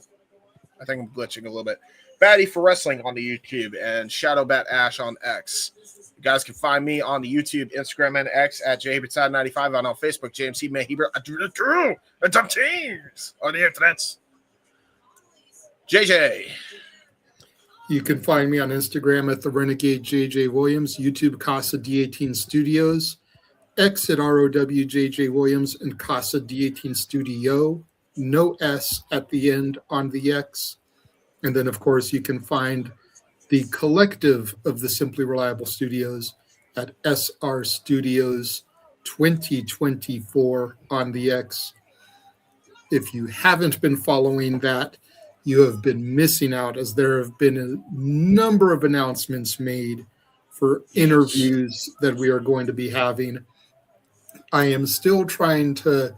think I'm glitching a little bit. Batty for Wrestling on the YouTube and Shadowbat Ash on X. You guys can find me on the YouTube, Instagram, and X at JHebert95 and on Facebook, James C. Hebert. I do the true. It's on teams on the internet. JJ. You can find me on Instagram at the Renegade JJ Williams, YouTube Casa D18 Studios, X at ROWJJ Williams, and Casa D18 Studio. No S at the end on the X. And then, of course, you can find the collective of the Simply Reliable Studios at SR Studios 2024 on the X. If you haven't been following that, you have been missing out, as there have been a number of announcements made for interviews that we are going to be having. I am still trying to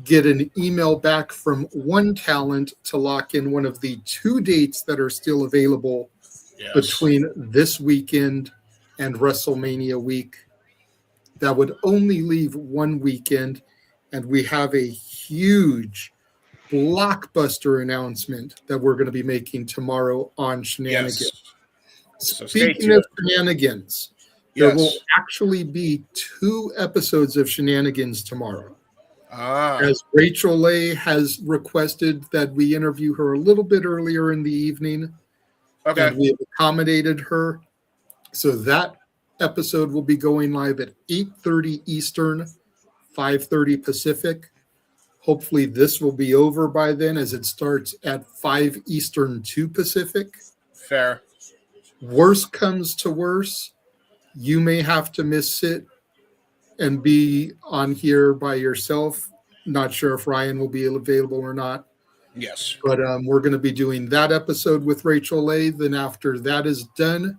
get an email back from one talent to lock in one of the 2 dates that are still available between this weekend and WrestleMania week. That would only leave 1 weekend, and we have a huge blockbuster announcement that we're going to be making tomorrow on Shenanigans. Yes. So Speaking of Shenanigans, there will actually be 2 episodes of Shenanigans tomorrow. As Rachel Lay has requested that we interview her a little bit earlier in the evening. Okay. And we have accommodated her. So that episode will be going live at 8:30 Eastern, 5:30 Pacific. Hopefully this will be over by then, as it starts at 5 Eastern, 2 Pacific. Fair. Worst comes to worst, you may have to miss it and be on here by yourself. Not sure if Ryan will be available or not. Yes. But we're going to be doing that episode with Rachel Lay. Then after that is done,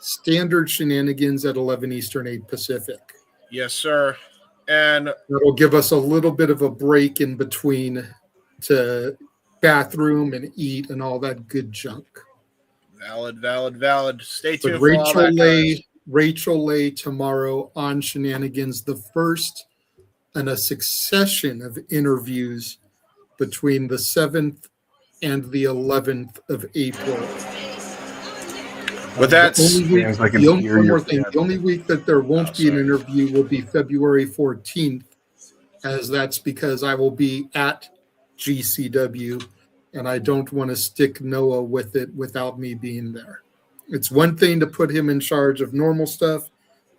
standard Shenanigans at 11 Eastern, 8 Pacific. Yes, sir. And that'll give us a little bit of a break in between to bathroom and eat and all that good junk. Valid. Stay tuned. But Rachel Lay tomorrow on Shenanigans, the first in a succession of interviews between the 7th and the 11th of April. But that's the only week that there won't be an interview will be February 14th, as that's because I will be at GCW, and I don't want to stick Noah with it without me being there. It's one thing to put him in charge of normal stuff.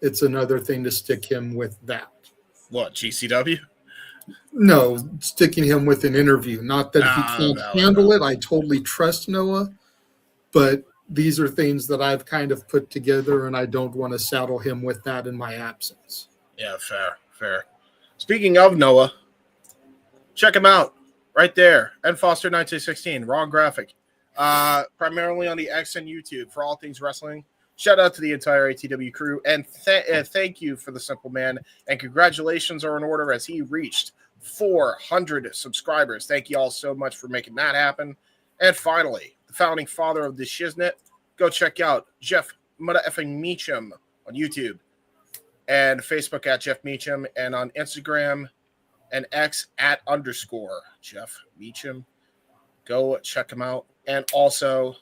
It's another thing to stick him with that. What, GCW? No, sticking him with an interview. Not that he can't handle it. I totally trust Noah, but these are things that I've kind of put together, and I don't want to saddle him with that in my absence. Yeah, fair. Speaking of Noah, check him out right there. And Foster 1916, Raw Graphic. Primarily on the X and YouTube for all things wrestling. Shout out to the entire ATW crew, and thank you for the Simple Man, and congratulations are in order as he reached 400 subscribers. Thank you all so much for making that happen. And finally, the founding father of the Shiznit, go check out Jeff Meacham on YouTube and Facebook at Jeff Meacham, and on Instagram and X at _Jeff Meacham. Go check him out. And also,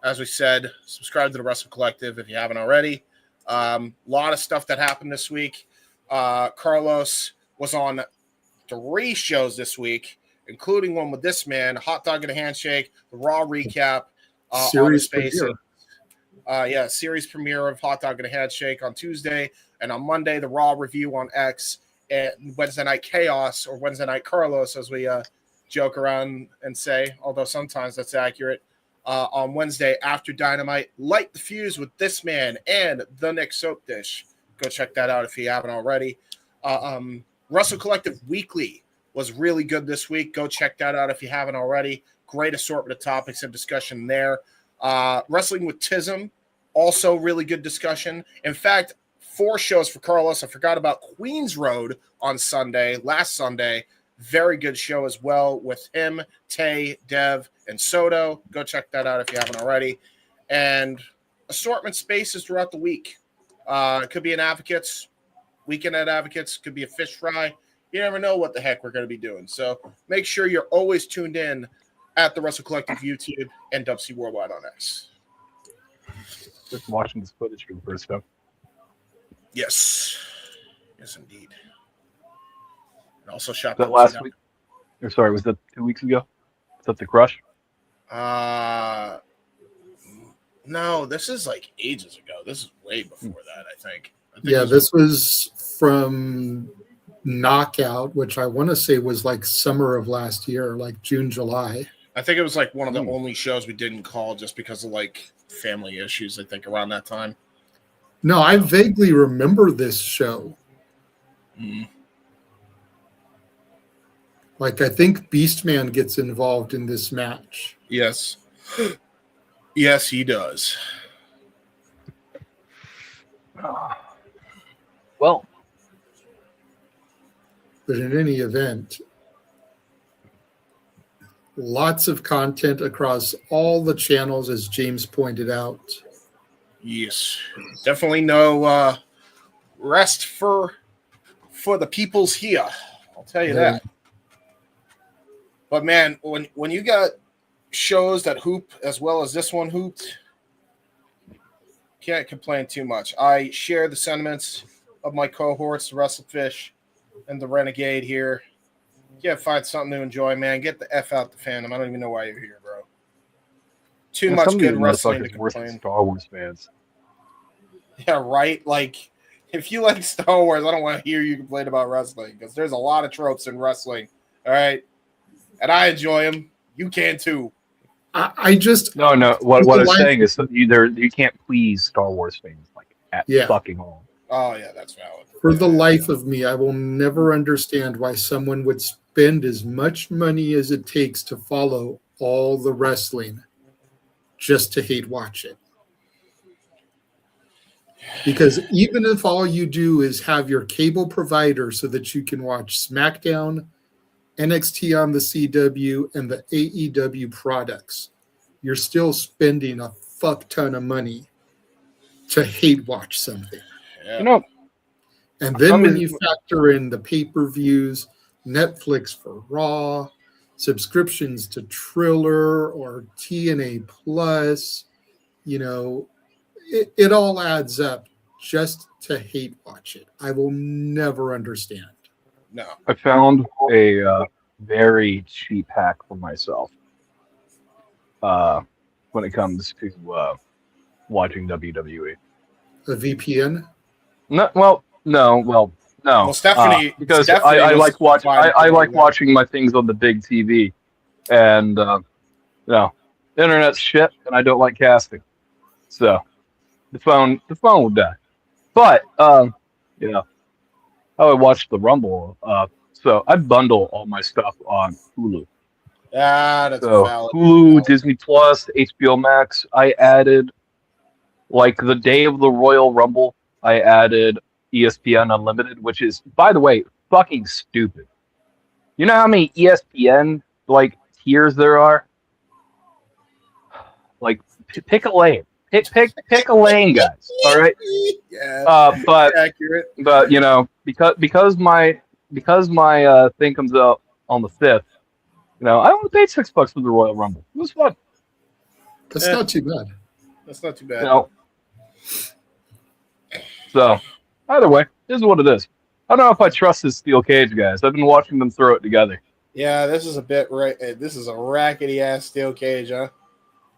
as we said, subscribe to the Wrestle Collective if you haven't already. Lot of stuff that happened this week. Carlos was on 3 shows this week, including one with this man, Hot Dog and a Handshake, the Raw recap, series premiere. Series premiere of Hot Dog and a Handshake on Tuesday, and on Monday, the Raw review on X, and Wednesday Night Chaos, or Wednesday Night Carlos, as we joke around and say, although sometimes that's accurate. On Wednesday after Dynamite, Light the Fuse with this man and the Nick Soap Dish. Go check that out if you haven't already. Wrestle Collective Weekly was really good this week. Go check that out if you haven't already. Great assortment of topics and discussion there. Wrestling with Tism, also really good discussion. In fact, 4 shows for Carlos. I forgot about Queens Road on Sunday, last Sunday. Very good show as well with him, Tay, Dev, and Soto. Go check that out if you haven't already. And assortment spaces throughout the week. It could be an Advocates, weekend at Advocates, could be a fish fry. You never know what the heck we're going to be doing. So make sure you're always tuned in at the Wrestle Collective YouTube and WC Worldwide on X. Just watching this footage for the first time. Yes. Yes, indeed. And also shot that last week? Or sorry, was that 2 weeks ago? Was that the Crush? No, this is like ages ago. This is way before that, I think. Yeah, this was from Knockout, which I want to say was like summer of last year, like June, July. I think it was like one of the only shows we didn't call just because of like family issues, I think, around that time. No, I vaguely remember this show. Like, I think Beastman gets involved in this match. Yes. Yes, he does. Well. But in any event, lots of content across all the channels, as James pointed out. Yes. Definitely no rest for the peoples here. I'll tell you that. But man, when you got shows that hoop as well as this one hooped, can't complain too much. I share the sentiments of my cohorts, the Wrestlefish and the Renegade here. You gotta find something to enjoy, man. Get the F out the fandom. I don't even know why you're here, bro. Too much good wrestling to complain. Star Wars fans. Yeah, right? Like, if you like Star Wars, I don't want to hear you complain about wrestling because there's a lot of tropes in wrestling, all right? And I enjoy them. You can too. I just no. What I'm saying is that you can't please Star Wars fans like at fucking all. Oh yeah, that's valid. For the life of me, I will never understand why someone would spend as much money as it takes to follow all the wrestling just to hate watch it. Because even if all you do is have your cable provider so that you can watch SmackDown, NXT on the CW, and the AEW products, you're still spending a fuck ton of money to hate watch something. Yeah. You know, and then when you factor in the pay-per-views, Netflix for Raw, subscriptions to Triller or TNA Plus, you know, it all adds up just to hate watch it. I will never understand. No. I found a very cheap hack for myself when it comes to watching WWE. A VPN? No. Well, Stephanie, because I like watching. I like watching my things on the big TV, and the internet's shit, and I don't like casting, so the phone will die. But I would watch the Rumble. So I bundle all my stuff on Hulu. That's valid. Hulu, Disney Plus, HBO Max. I added, like the day of the Royal Rumble, I added ESPN Unlimited, which is, by the way, fucking stupid. You know how many ESPN tiers there are? Like, pick a lane. Pick a lane, guys. All right. Yeah. But accurate. But because my thing comes out on the 5th, I only paid $6 for the Royal Rumble. It was fun. That's not too bad. That's not too bad. So either way, this is what it is. I don't know if I trust this steel cage, guys. I've been watching them throw it together. Yeah, this is a bit right. This is a rackety ass steel cage, huh?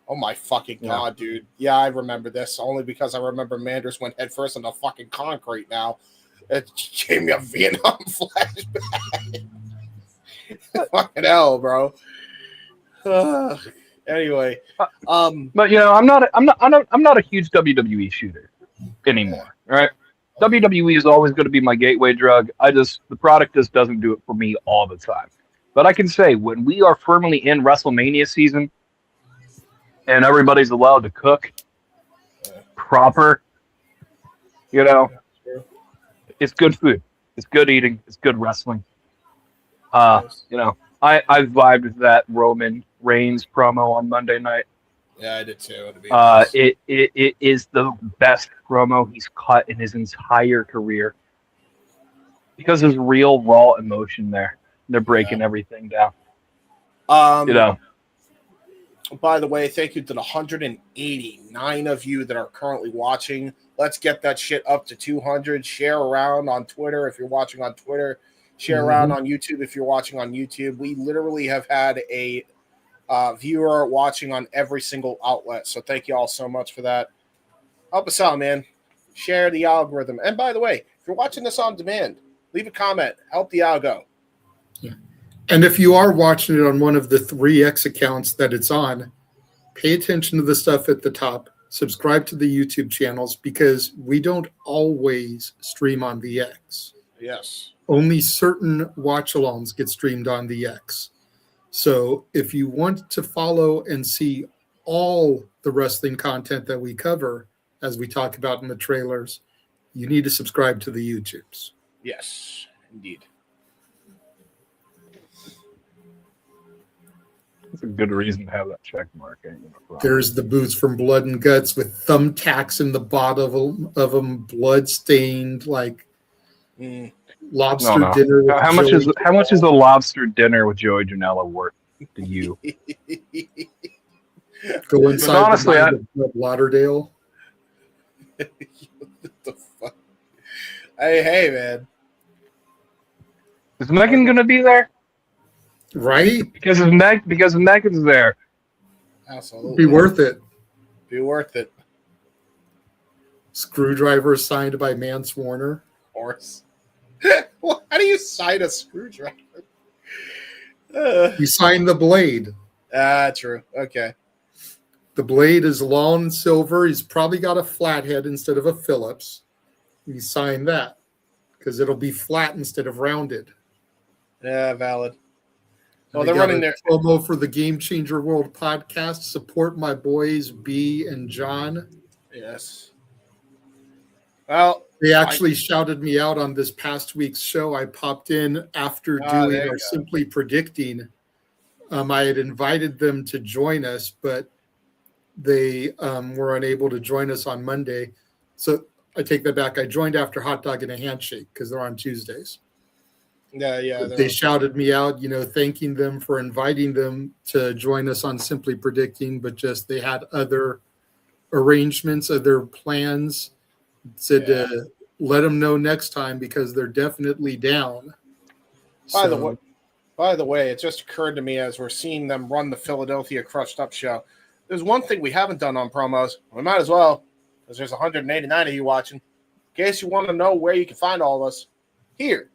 Oh my fucking god, dude. Yeah, I remember this only because I remember Manders went headfirst on the fucking concrete now. It gave me a Vietnam flashback. Fucking hell, bro. Anyway, but I'm not a huge WWE shooter anymore. Right? WWE is always going to be my gateway drug. The product just doesn't do it for me all the time. But I can say when we are firmly in WrestleMania season and everybody's allowed to cook proper, it's good food. It's good eating. It's good wrestling. I vibed with that Roman Reigns promo on Monday night. Yeah, I did too. To be honest. It is the best promo he's cut in his entire career because there's real raw emotion there. They're breaking everything down. By the way, thank you to the 189 of you that are currently watching. Let's get that shit up to 200. Share around on Twitter if you're watching on Twitter. Share around on YouTube if you're watching on YouTube. We literally have had a viewer watching on every single outlet. So thank you all so much for that. Help us out, man. Share the algorithm. And by the way, if you're watching this on demand, leave a comment. Help the algo. Yeah. And if you are watching it on one of the 3X accounts that it's on, pay attention to the stuff at the top. Subscribe to the YouTube channels because we don't always stream on the X. Yes. Only certain watch-alongs get streamed on the X. So if you want to follow and see all the wrestling content that we cover, as we talk about in the trailers, you need to subscribe to the YouTubes. Yes, indeed. That's a good reason to have that check mark. There's the boots from Blood and Guts with thumbtacks in the bottom of them, blood stained, like lobster dinner. How much is a lobster dinner with Joey Janela worth to you? Go inside honestly, the Lauderdale. What the fuck? Hey, man. Is Megan gonna be there? Right? Because Megan's there. Absolutely. Be worth it. Be worth it. Screwdriver signed by Mance Warner. Horse. How do you sign a screwdriver? You sign the blade. True. Okay. The blade is long and silver. He's probably got a flathead instead of a Phillips. You sign that because it'll be flat instead of rounded. Yeah, valid. Well, And they're running their promo for the Game Changer World podcast. Support my boys B and John. Yes. Well, they actually shouted me out on this past week's show. I popped in after doing our Simply Predicting. I had invited them to join us, but they were unable to join us on Monday. So I take that back. I joined after Hot Dog and a Handshake because they're on Tuesdays. Yeah. They shouted me out, thanking them for inviting them to join us on Simply Predicting, but just they had other arrangements, other plans. Said to let them know next time because they're definitely down. By the way, it just occurred to me as we're seeing them run the Philadelphia Crushed Up show. There's one thing we haven't done on promos. We might as well, because there's 189 of you watching. In case you want to know where you can find all of us, here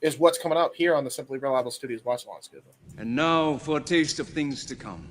is what's coming up here on the Simply Reliable Studios watch along schedule. And now for a taste of things to come.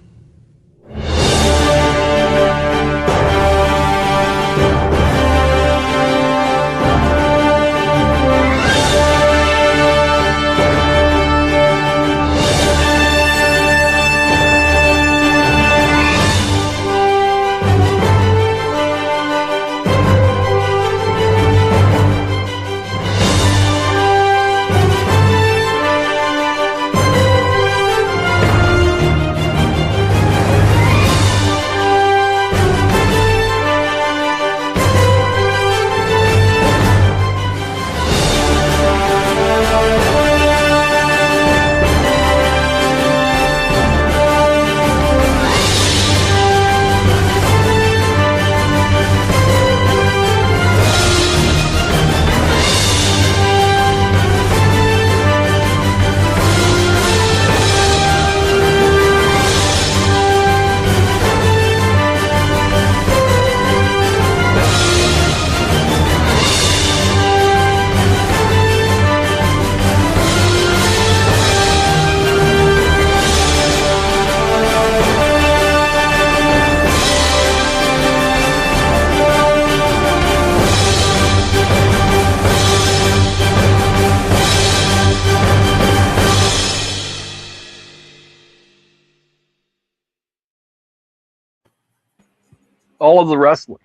All of the wrestling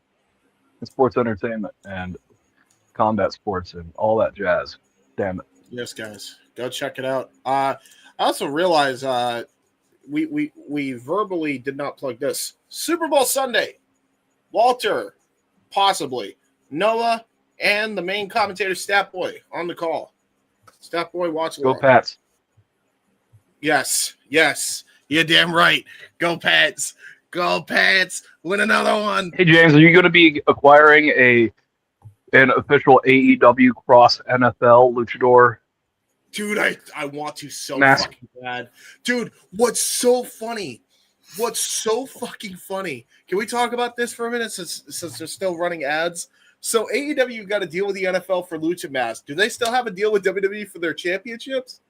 and sports entertainment and combat sports and all that jazz. Damn it. Yes, guys. Go check it out. I also realize we verbally did not plug this. Super Bowl Sunday. Walter, possibly. Noah, and the main commentator, Stat Boy, on the call. Stat Boy, watch along. Go Pats. Yes. You're damn right. Go Pats. Go Pats. Win another one. Hey, James, are you going to be acquiring an official AEW cross NFL luchador? Dude, I want to so Mask. fucking bad. Dude, what's so funny? What's so fucking funny? Can we talk about this for a minute since they're still running ads? So AEW got a deal with the NFL for Lucha Mask. Do they still have a deal with WWE for their championships?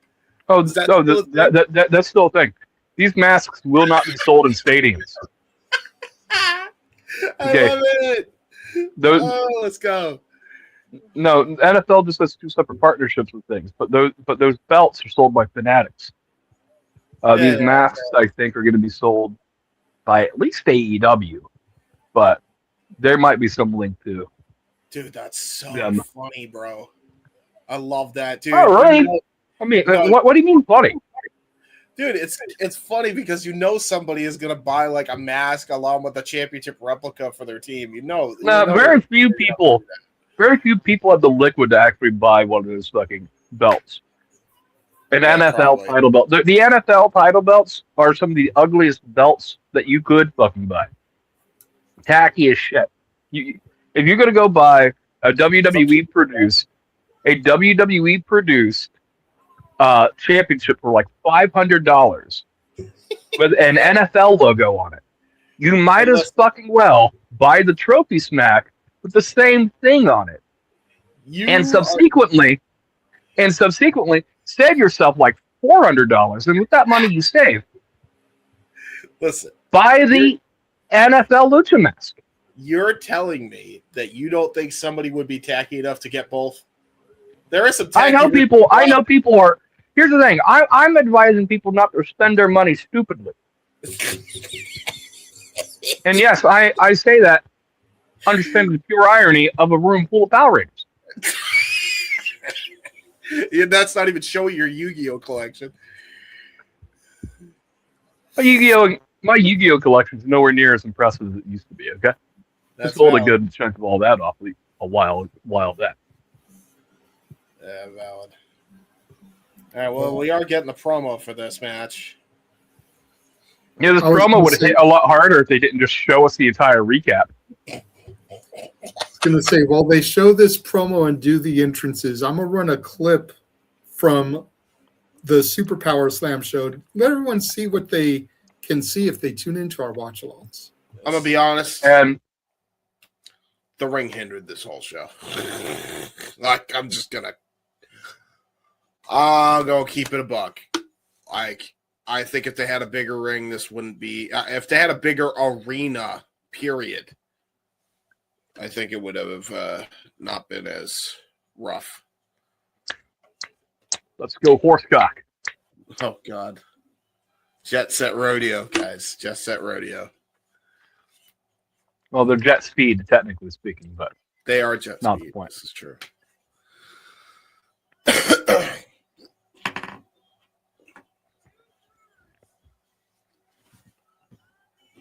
Oh, Is that no, still a thing? that's still a thing. These masks will not be sold in stadiums. I Okay. love it. Those Let's go. No, NFL just has two separate partnerships with things, but those belts are sold by Fanatics. These masks, I think, are going to be sold by at least AEW, but there might be some link to. Dude, that's so Yeah. funny, bro. I love that, dude. All right. You know- I mean, No. what do you mean funny? dude, it's funny because you know somebody is gonna buy like a mask along with a championship replica for their team. You know Very few people have the liquid to actually buy one of those fucking belts. An Yeah, NFL probably. title belt. The NFL title belts are some of the ugliest belts that you could fucking buy. Tacky as shit. If you're gonna go buy a WWE produced championship for like $500 with an NFL logo on it, you might as fucking well buy the trophy smack with the same thing on it, and subsequently save yourself like $400, and with that money you save, Listen, buy the NFL Lucha Mask. you're telling me that you don't think somebody would be tacky enough to get both? There is some. I know people are. Here's the thing. I'm advising people not to spend their money stupidly. And yes, I say that understanding the pure irony of a room full of Power Rangers. Yeah, that's not even showing your Yu-Gi-Oh collection. My Yu-Gi-Oh collection is nowhere near as impressive as it used to be. Okay, I That's sold a valid. good chunk of all that off a while back. Yeah, valid. All right, well, we are getting the promo for this match. Yeah, this I was promo gonna would have say- hit a lot harder if they didn't just show us the entire recap. I was going to say, while they show this promo and do the entrances, I'm going to run a clip from the Superpower Slam show. Let everyone see what they can see if they tune into our watch-alongs. I'm gonna be honest. And The ring hindered this whole show. Like, I'll go keep it a buck. Like, I think if they had a bigger ring, this wouldn't be. If they had a bigger arena, period, I think it would have not been as rough. let's go horsecock. Oh, God. Jet Set Rodeo, guys. Jet Set Rodeo. Well, they're jet speed, technically speaking, but They are jet Not speed. the point. This is true.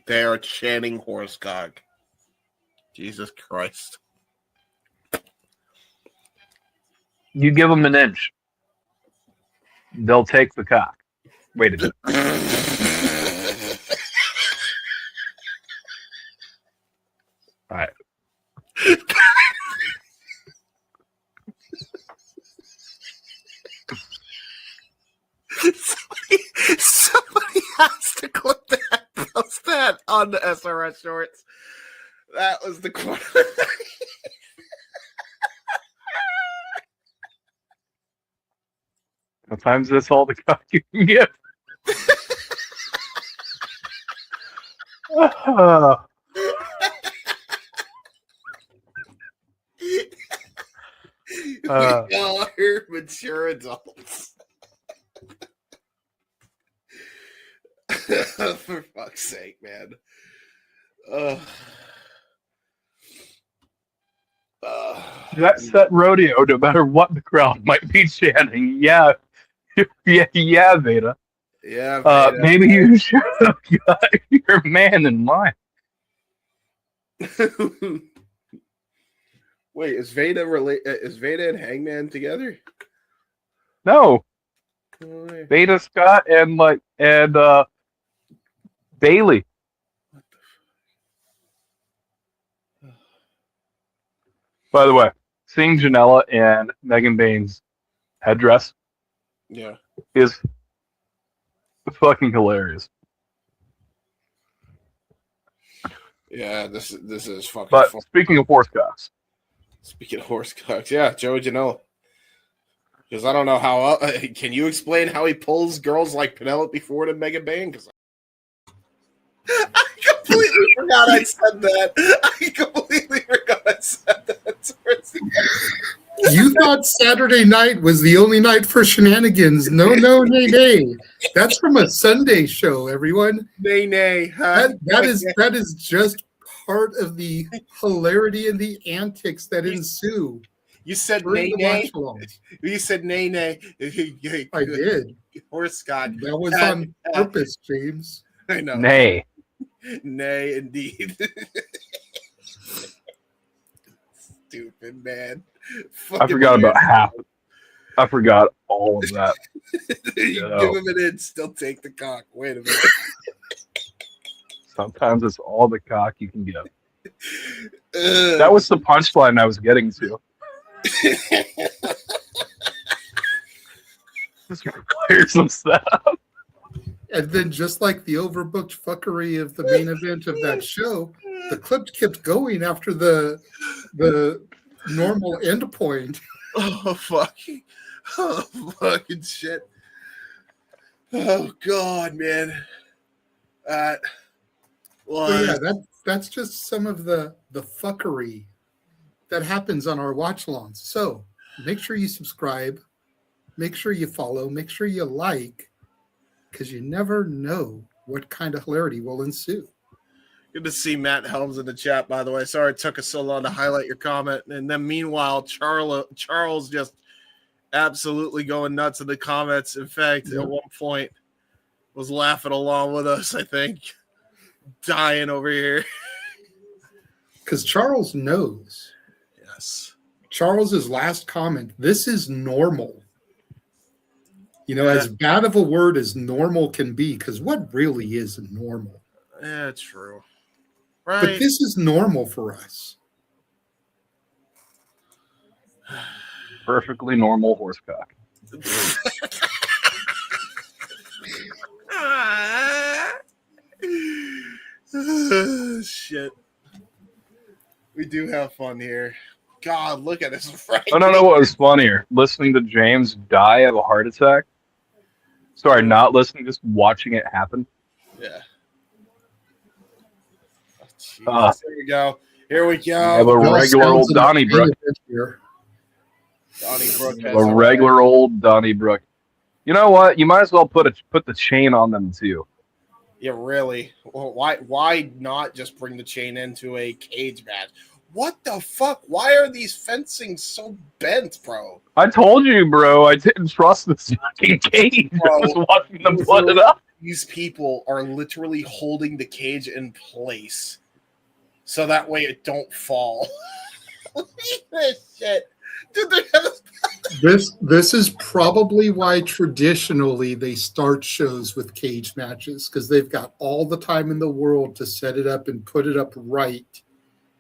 They are chanting horsecock. Jesus Christ. you give them an inch, they'll take the cock. Wait a minute. All right. Somebody has to clip that, post that on the SRS shorts. That was the quote. Sometimes that's all the cock you can get. We all are mature adults. For fuck's sake, man. That set rodeo, no matter what the crowd might be chanting. Yeah, yeah, Veda. Yeah, Veda. Maybe you should have got your man in line. Wait, is Veda and Hangman together? No, Oh, yeah. Veda Scott and Bailey. By the way, seeing Janela and Megan Bain's headdress Yeah. is fucking hilarious. Yeah, this is fucking But fun. speaking of horse cocks, Speaking of horse cocks, yeah, Joey Janela. Because I don't know how. Can you explain how he pulls girls like Penelope Ford and Megan Bain? Because I completely forgot I said that. You thought Saturday night was the only night for shenanigans. No, nay. That's from a Sunday show, everyone. Nay. That is just part of the hilarity and the antics that ensue. You said during the nay. watch-alongs. You said nay. I did. Horse cock. That was on purpose, James. I know. nay. Nay, indeed. Stupid man. I forgot about half. I forgot all of that. You give him an inch, still take the cock. Wait a minute. Sometimes it's all the cock you can get. That was the punchline I was getting to. This requires some stuff. And then, just like the overbooked fuckery of the main event of that show, the clip kept going after the normal end point. Oh, fucking shit. Oh, God, man. Well, yeah, that's just some of the fuckery that happens on our watch-alongs. So make sure you subscribe, make sure you follow, make sure you like, because you never know what kind of hilarity will ensue. Good to see Matt Helms in the chat, by the way. Sorry it took us so long to highlight your comment. And then meanwhile, Charles just absolutely going nuts in the comments. In fact, at one point was laughing along with us, I think. Dying over here. Because Charles knows. Yes. Charles's last comment, this is normal. You know, as bad of a word as normal can be, because what really is normal? Yeah, true. Right. But this is normal for us. Perfectly normal horsecock. Shit. We do have fun here. God, look at this. Right. I don't know what was funnier, listening to James die of a heart attack. Sorry, not listening, just watching it happen. Yeah. Oh, here we go. Here we go. I have a regular old Donnybrook. Donnybrook has A regular old Donnybrook. You know what? You might as well put the chain on them too. Yeah, really. Well, why not just bring the chain into a cage match? What the fuck? Why are these fencing so bent, bro? I told you, bro. I didn't trust this fucking cage. Bro, I was watching them put it up. These people are literally holding the cage in place so that way it don't fall. Look at this shit. Dude, This is probably why traditionally they start shows with cage matches, because they've got all the time in the world to set it up and put it up right,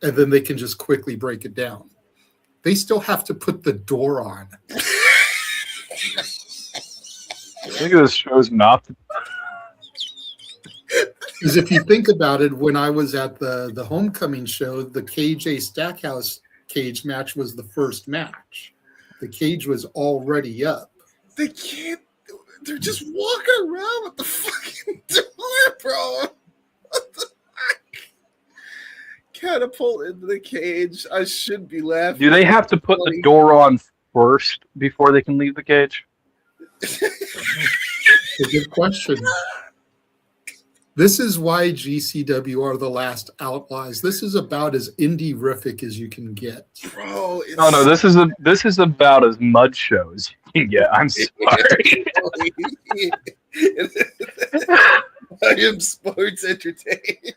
and then they can just quickly break it down. They still have to put the door on. I think this show's not. Because if you think about it, when I was at the homecoming show, the KJ Stackhouse cage match was the first match. The cage was already up. They can't. They're just walking around with the fucking door, bro. What the fuck? Catapult into the cage. I should be laughing. Do they have to put the door on first before they can leave the cage? It's a good question. This is why GCW are the last outlaws. This is about as indie-rific as you can get. Bro, No, this is about as mud show as you can get. I'm sorry. I am sports entertainment.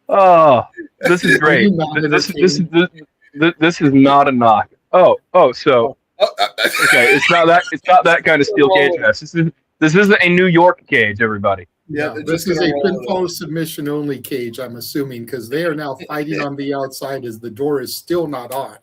Oh, this is great. This is not a knock. So okay, it's not that kind of steel cage match. This isn't a New York cage, everybody. Yeah, this is a pinfall submission only cage, I'm assuming, because they are now fighting on the outside as the door is still not on.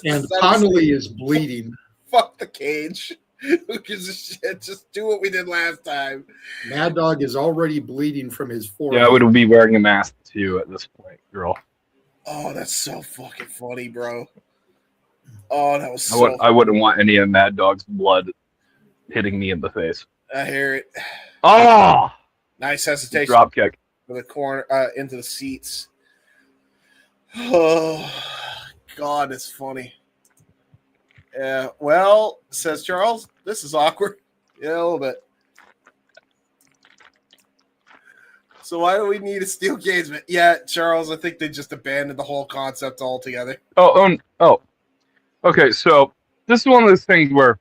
And Connelly is bleeding. Fuck the cage. Who gives a shit? Just do what we did last time. Mad Dog is already bleeding from his forehead. Yeah, I would be wearing a mask too at this point, girl. Oh, that's so fucking funny, bro. Oh, that was so I wouldn't want any of Mad Dog's blood hitting me in the face. I hear it. Oh! Nice hesitation. Drop kick. For the corner, into the seats. Oh, God, it's funny. Yeah, well, says Charles, this is awkward. Yeah, a little bit. So why do we need a steel cage? Yeah, Charles, I think they just abandoned the whole concept altogether. Oh. Okay, so this is one of those things where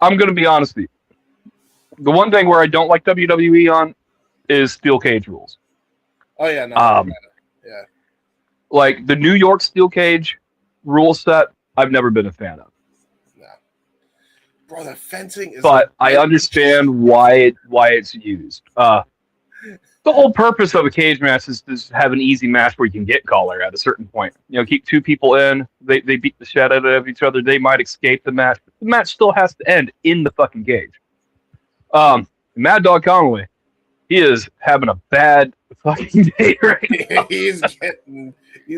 I'm going to be honest with you. The one thing where I don't like WWE on is steel cage rules. Oh, yeah, no. Yeah. Like the New York steel cage rule set, I've never been a fan of. No. Bro, the fencing is... But I understand why it's used. The whole purpose of a cage match is to have an easy match where you can get collar at a certain point. Keep two people in. They beat the shit out of each other. They might escape the match. But the match still has to end in the fucking cage. Mad Dog Connelly, he is having a bad fucking day right now. He's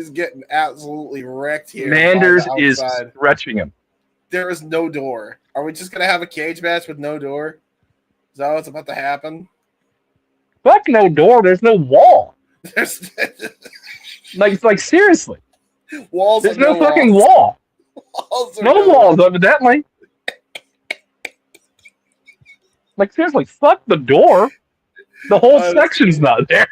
getting absolutely wrecked here. Manders is stretching him. There is no door. Are we just gonna have a cage match with no door? Is that what's about to happen? Fuck no door. There's no wall. There's like seriously. Walls. There's no fucking wall. No walls, evidently. Like seriously, fuck the door. The whole section's not there.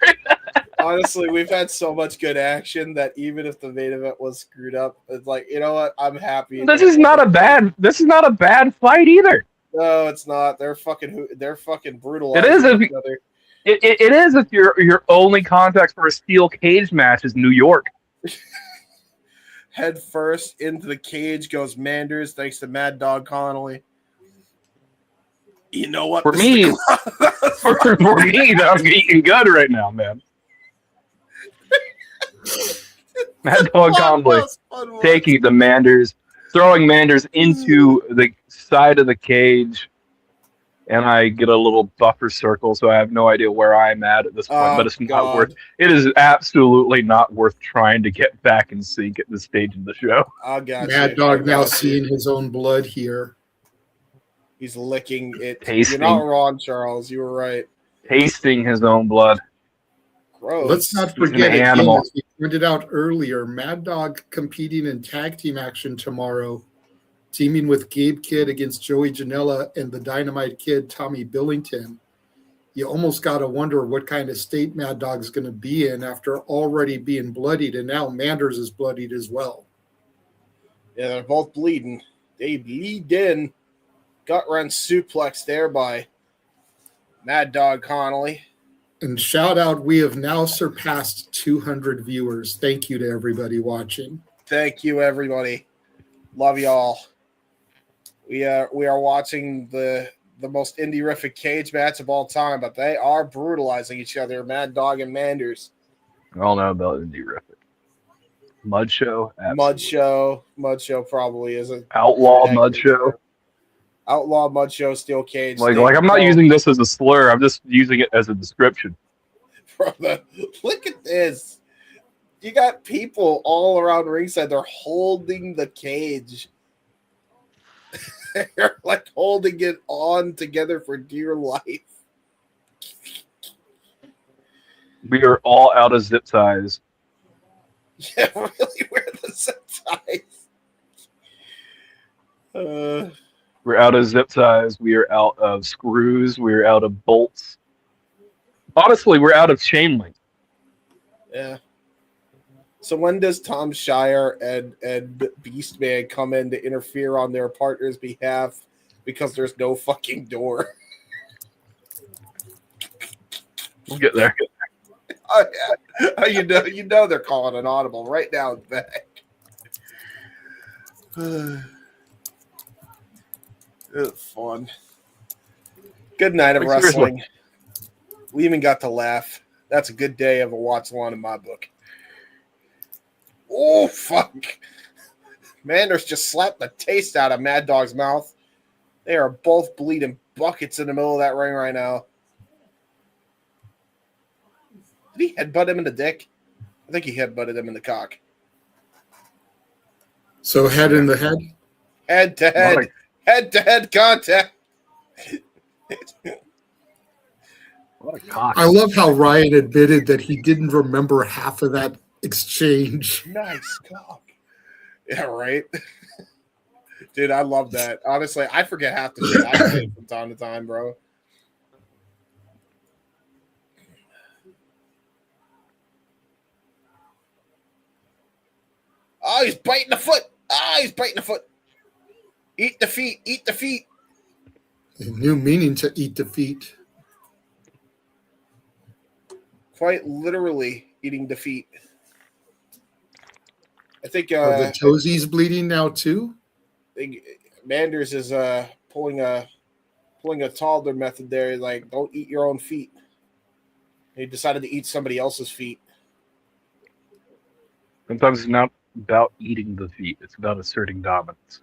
Honestly, we've had so much good action that even if the main event was screwed up, it's like, you know what? I'm happy. This is not a bad fight either. No, it's not. They're fucking brutal. It is it is if your only context for a steel cage match is New York. Head first into the cage goes Manders, thanks to Mad Dog Connelly. You know what? For me, I'm eating good right now, man. Mad Dog Connelly taking the Manders, throwing Manders into the side of the cage, and I get a little buffer circle, so I have no idea where I'm at this point. But it's not worth. It is absolutely not worth trying to get back in sync at this stage of the show. Mad Dog now seeing his own blood here. He's licking it. Tasting. You're not wrong, Charles. You were right. Tasting his own blood. Gross. Let's not forget, again, as we pointed out earlier, Mad Dog competing in tag team action tomorrow, teaming with Gabe Kidd against Joey Janela and the Dynamite Kid, Tommy Billington. You almost got to wonder what kind of state Mad Dog's going to be in after already being bloodied, and now Manders is bloodied as well. Yeah, they're both bleeding. They bleed in. Gut run suplex there by Mad Dog Connelly. And shout out, we have now surpassed 200 viewers. Thank you to everybody watching. Thank you, everybody. Love y'all. We are watching the most indie-rific cage match of all time, but they are brutalizing each other, Mad Dog and Manders. I don't know about indie-rific. Mud Show? Absolutely. Mud Show probably is an Outlaw Mud Show. Outlaw Mud Show Steel Cage. Like I'm not using this as a slur. I'm just using it as a description. Brother, look at this. You got people all around ringside. They're holding the cage. They're like holding it on together for dear life. We are all out of zip ties. Yeah, really, where are the zip ties? We're out of zip ties. We are out of screws. We're out of bolts. Honestly, we're out of chain link. Yeah. So when does Tom Shire and Beastman come in to interfere on their partner's behalf because there's no fucking door? We'll get there. Oh, yeah. Oh, you know they're calling an audible right now in the back. It's fun. Good night of wrestling. We even got to laugh. That's a good day of a watch along in my book. Oh, fuck. Manders just slapped the taste out of Mad Dog's mouth. They are both bleeding buckets in the middle of that ring right now. Did he headbutt him in the dick? I think he headbutted him in the cock. So head in the head? Head to head. Head to head contact. What a cock. I love how Ryan admitted that he didn't remember half of that exchange. Nice cock. Yeah, right. Dude, I love that. Honestly, I forget half the shit I say from time to time, bro. Oh, he's biting the foot. He's biting the foot. Eat the feet. Eat the feet. A new meaning to eat the feet. Quite literally eating the feet. I think Are the toesies bleeding now too? Manders is pulling a Talder method there. Like, don't eat your own feet. He decided to eat somebody else's feet. Sometimes it's not about eating the feet. It's about asserting dominance.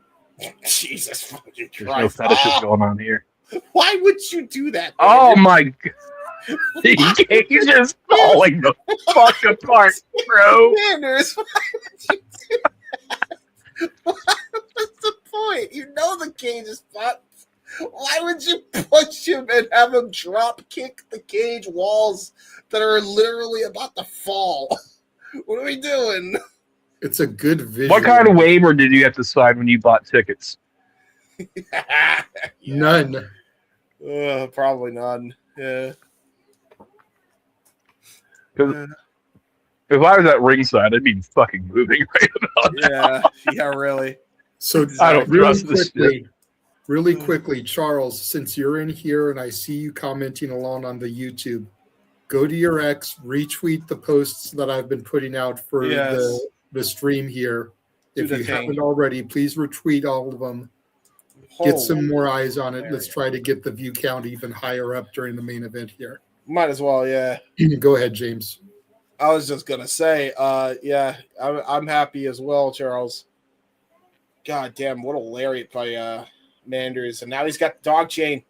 Jesus fucking Christ. There's no fetishes going on here. Why would you do that? Oh my god. The cage is falling the fuck apart, bro. Manders, why would you do that? What's the point? You know the cage is fucked. Why would you push him and have him drop kick the cage walls that are literally about to fall? What are we doing? It's a good visual. What kind of waiver did you have to sign when you bought tickets? Yeah. None. Probably none. Yeah. Because if I was at ringside, I'd be fucking moving right about now. Yeah, really. So I don't trust this shit. Really quickly, Charles, since you're in here and I see you commenting along on the YouTube, go to your X, retweet the posts that I've been putting out for the stream here. If you haven't already, please retweet all of them. Get some more eyes on it. Let's try to get the view count even higher up during the main event here. Might as well, yeah. Go ahead, James. I was just gonna say, I'm happy as well, Charles. God damn, what a lariat by Manders, and now he's got the dog chain.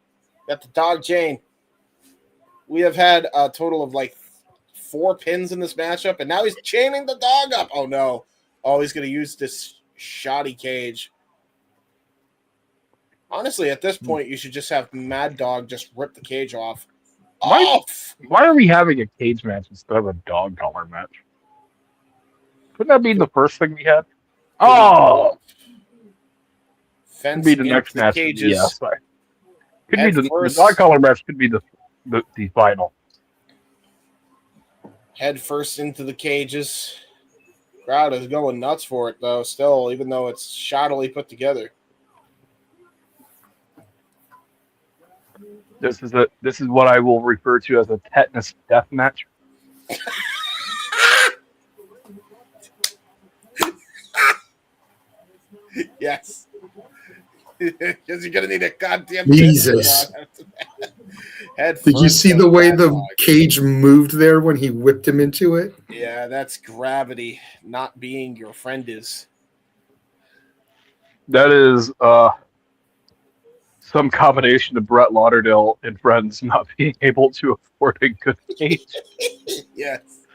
Got the dog chain. We have had a total of like 4 pins in this matchup, and now he's chaining the dog up. Oh no! Oh, he's gonna use this shoddy cage. Honestly, at this point, you should just have Mad Dog just rip the cage off. Why are we having a cage match instead of a dog collar match? Couldn't that be the first thing we had? Oh! Fence could be the next match. Cages. Yeah, sorry. Could be the dog collar match could be the final. Head first into the cages. Crowd is going nuts for it, though, still, even though it's shoddily put together. This is what I will refer to as a tetanus death match. Yes. Because you're gonna need a goddamn Jesus. Head Did you see the way the cage moved there when he whipped him into it? Yeah, that's gravity not being your friend is. That is some combination of Brett Lauderdale and friends not being able to afford a good cage. Yes.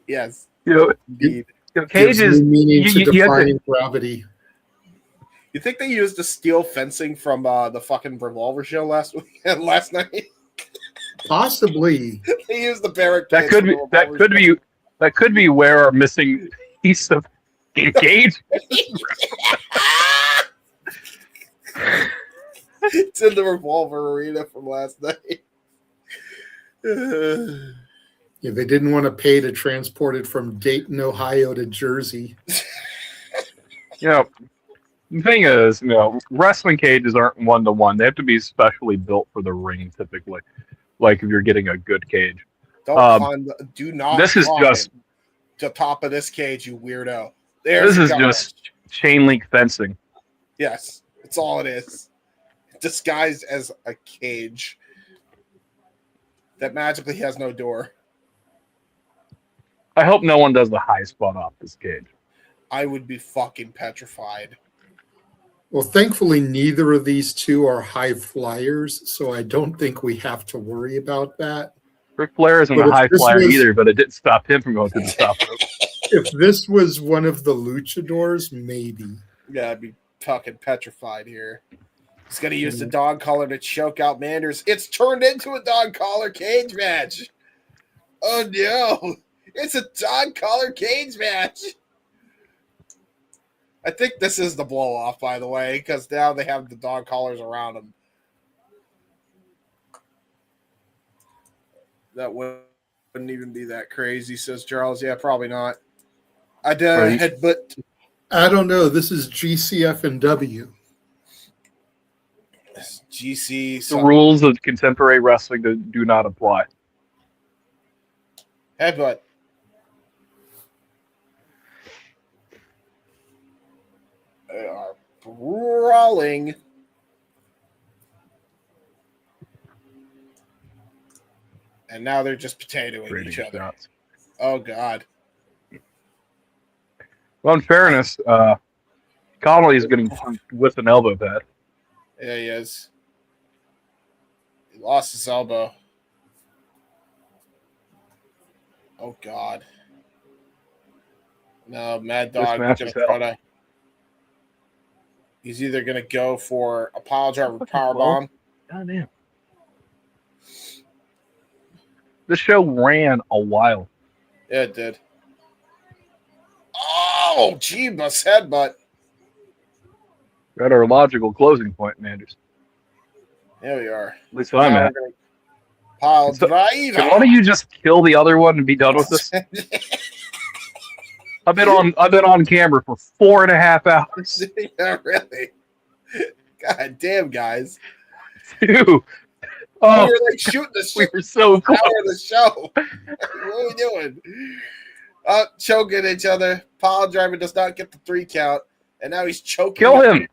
Yes. Indeed. Cages meaning to define gravity. You think they used the steel fencing from the fucking Revolver show last night? Possibly. They used the barrack. That could be where our missing piece of cage. It's in the Revolver arena from last night. Yeah, they didn't want to pay to transport it from Dayton, Ohio to Jersey. The thing is, wrestling cages aren't 1-to-1. They have to be specially built for the ring, typically. Like if you're getting a good cage. Don't climb. Do not. This is just the top of this cage, you weirdo. This is just chain link fencing. Yes, that's all it is. Disguised as a cage that magically has no door. I hope no one does the high spot off this cage. I would be fucking petrified. Well, thankfully, neither of these two are high flyers, so I don't think we have to worry about that. Ric Flair isn't a high flyer either, but it didn't stop him from going to the top rope. If this was one of the luchadors, maybe. Yeah, I'd be fucking petrified here. He's going to use the dog collar to choke out Manders. It's turned into a dog collar cage match. Oh, no. It's a dog collar cage match. I think this is the blow-off, by the way, because now they have the dog collars around them. That wouldn't even be that crazy, says Charles. Yeah, probably not. I'd headbutt. I don't know. This is GCF and W. GC. The rules of contemporary wrestling do not apply. Headbutt. They are brawling. And now they're just potatoing each other. Shots. Oh, God. Well, in fairness, Connelly is getting with an elbow pad. Yeah, he is. He lost his elbow. Oh, God. No, Mad Dog is going to try to... He's either going to go for a pile driver powerbomb. God damn. This show ran a while. Yeah, it did. Oh, Jeebus headbutt. Got our logical closing point, Manders. There we are. At least I'm at. Pile driver. Can one of you just kill the other one and be done with this? I've been on camera for 4.5 hours. Yeah, really. God damn, guys. Dude. Oh, we were like shooting the shit. We were so close. Of the show. What are we doing? Choking each other. Pile driver does not get the 3 count, and now he's choking. Kill him.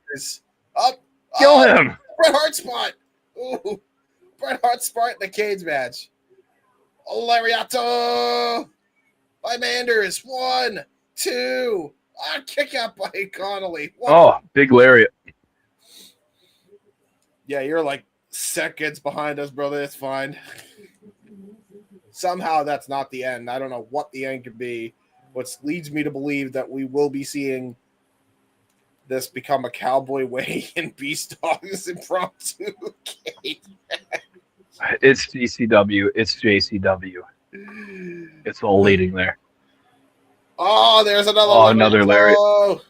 Kill him. Bret Hart spot. Ooh, Bret Hart spot in the cage match. Lariato by Manders. 1, 2. Kick out by Connelly. 1. Oh, big lariat. Yeah, you're like seconds behind us, brother. It's fine. Somehow that's not the end. I don't know what the end could be, which leads me to believe that we will be seeing this become a cowboy way in Beast Dogs impromptu cage. It's GCW. It's JCW. It's all leading there. Oh, there's another. Oh, another lariat.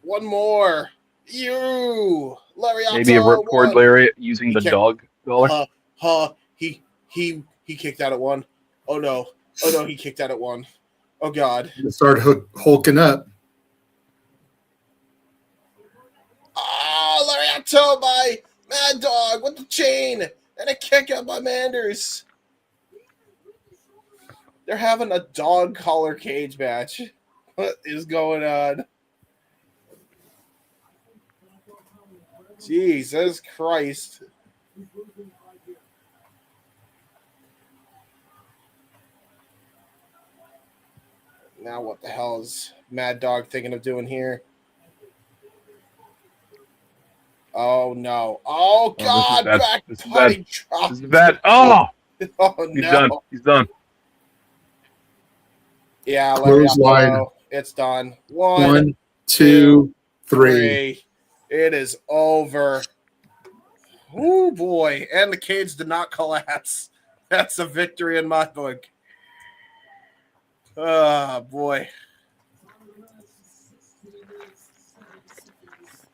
One more. You. Lariato. Maybe a ripcord lariat using the dog collar. He kicked out at 1. Oh no, he kicked out at 1. Oh God. Start hulking up. Oh, Lariato by Mad Dog with the chain and a kick out by Manders. They're having a dog collar cage match. What is going on? Jesus Christ. Now what the hell is Mad Dog thinking of doing here? Oh, no. Oh, God. This is bad. Oh! Oh, He's no. done. He's done. Yeah, Clothesline. It's done. 1, 2, 3. It is over. Oh, boy. And the cage did not collapse. That's a victory in my book. Oh, boy.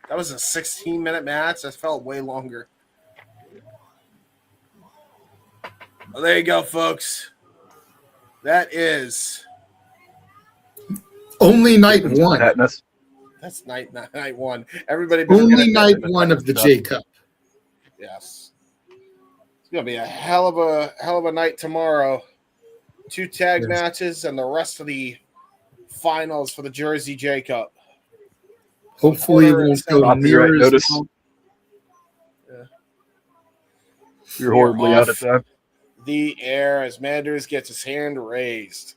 That was a 16-minute match. That felt way longer. Well, there you go, folks. That is only night 1. That's night 1. Everybody. Only night 1 of the J Cup. Yes. gonna be a hell of a night tomorrow. 2 tag matches and the rest of the finals for the Jersey J Cup. Hopefully it won't go Copyright near as notice. long. You're horribly out of time. The air as Manders gets his hand raised.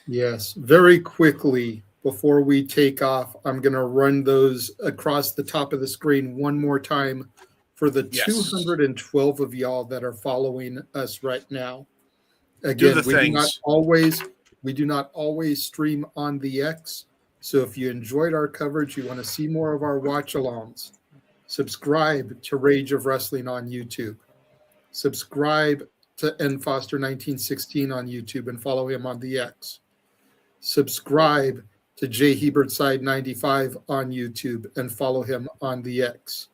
Yes, very quickly before we take off, I'm going to run those across the top of the screen one more time for the 212 of y'all that are following us right now. Again, we do not always stream on the X. So if you enjoyed our coverage, you want to see more of our watch-alongs, subscribe to Rage of Wrestling on YouTube. Subscribe to N Foster 1916 on YouTube and follow him on the X. Subscribe to J Hebert Side 95 on YouTube and follow him on the X.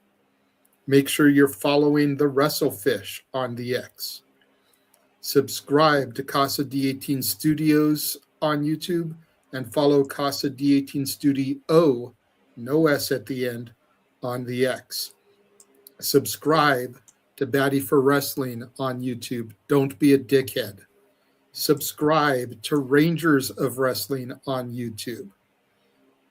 Make sure you're following the Wrestlefish on the X. Subscribe to Casa D18 Studios on YouTube and follow Casa D18 Studio, no S at the end, on the X. Subscribe to Batty for Wrestling on YouTube. Don't be a dickhead. Subscribe to Rangers of Wrestling on YouTube.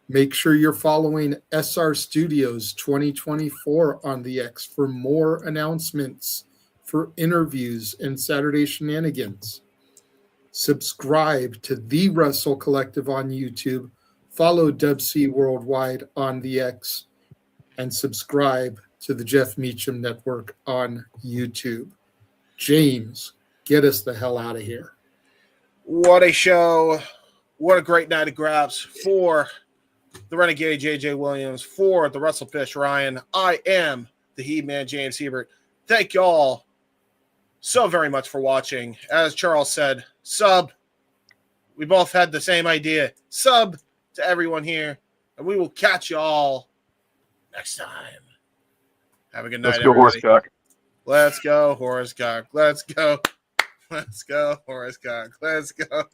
Make sure you're following SR Studios 2024 on the X for more announcements, for interviews and Saturday shenanigans. Subscribe to the Wrestle Collective on YouTube. Follow WC Worldwide on the X. And subscribe to the Jeff Meacham Network on YouTube. James, get us the hell out of here. What a show. What a great night of graps for the Renegade JJ Williams, for the Wrestlefish Ryan. I am the Heb Man James Hebert. Thank you all so very much for watching. As Charles said, sub. We both had the same idea. Sub to everyone here. And we will catch you all next time. Have a good night, everybody. Let's go, Horsecock. Let's go. Let's go, Horsecock. Let's go.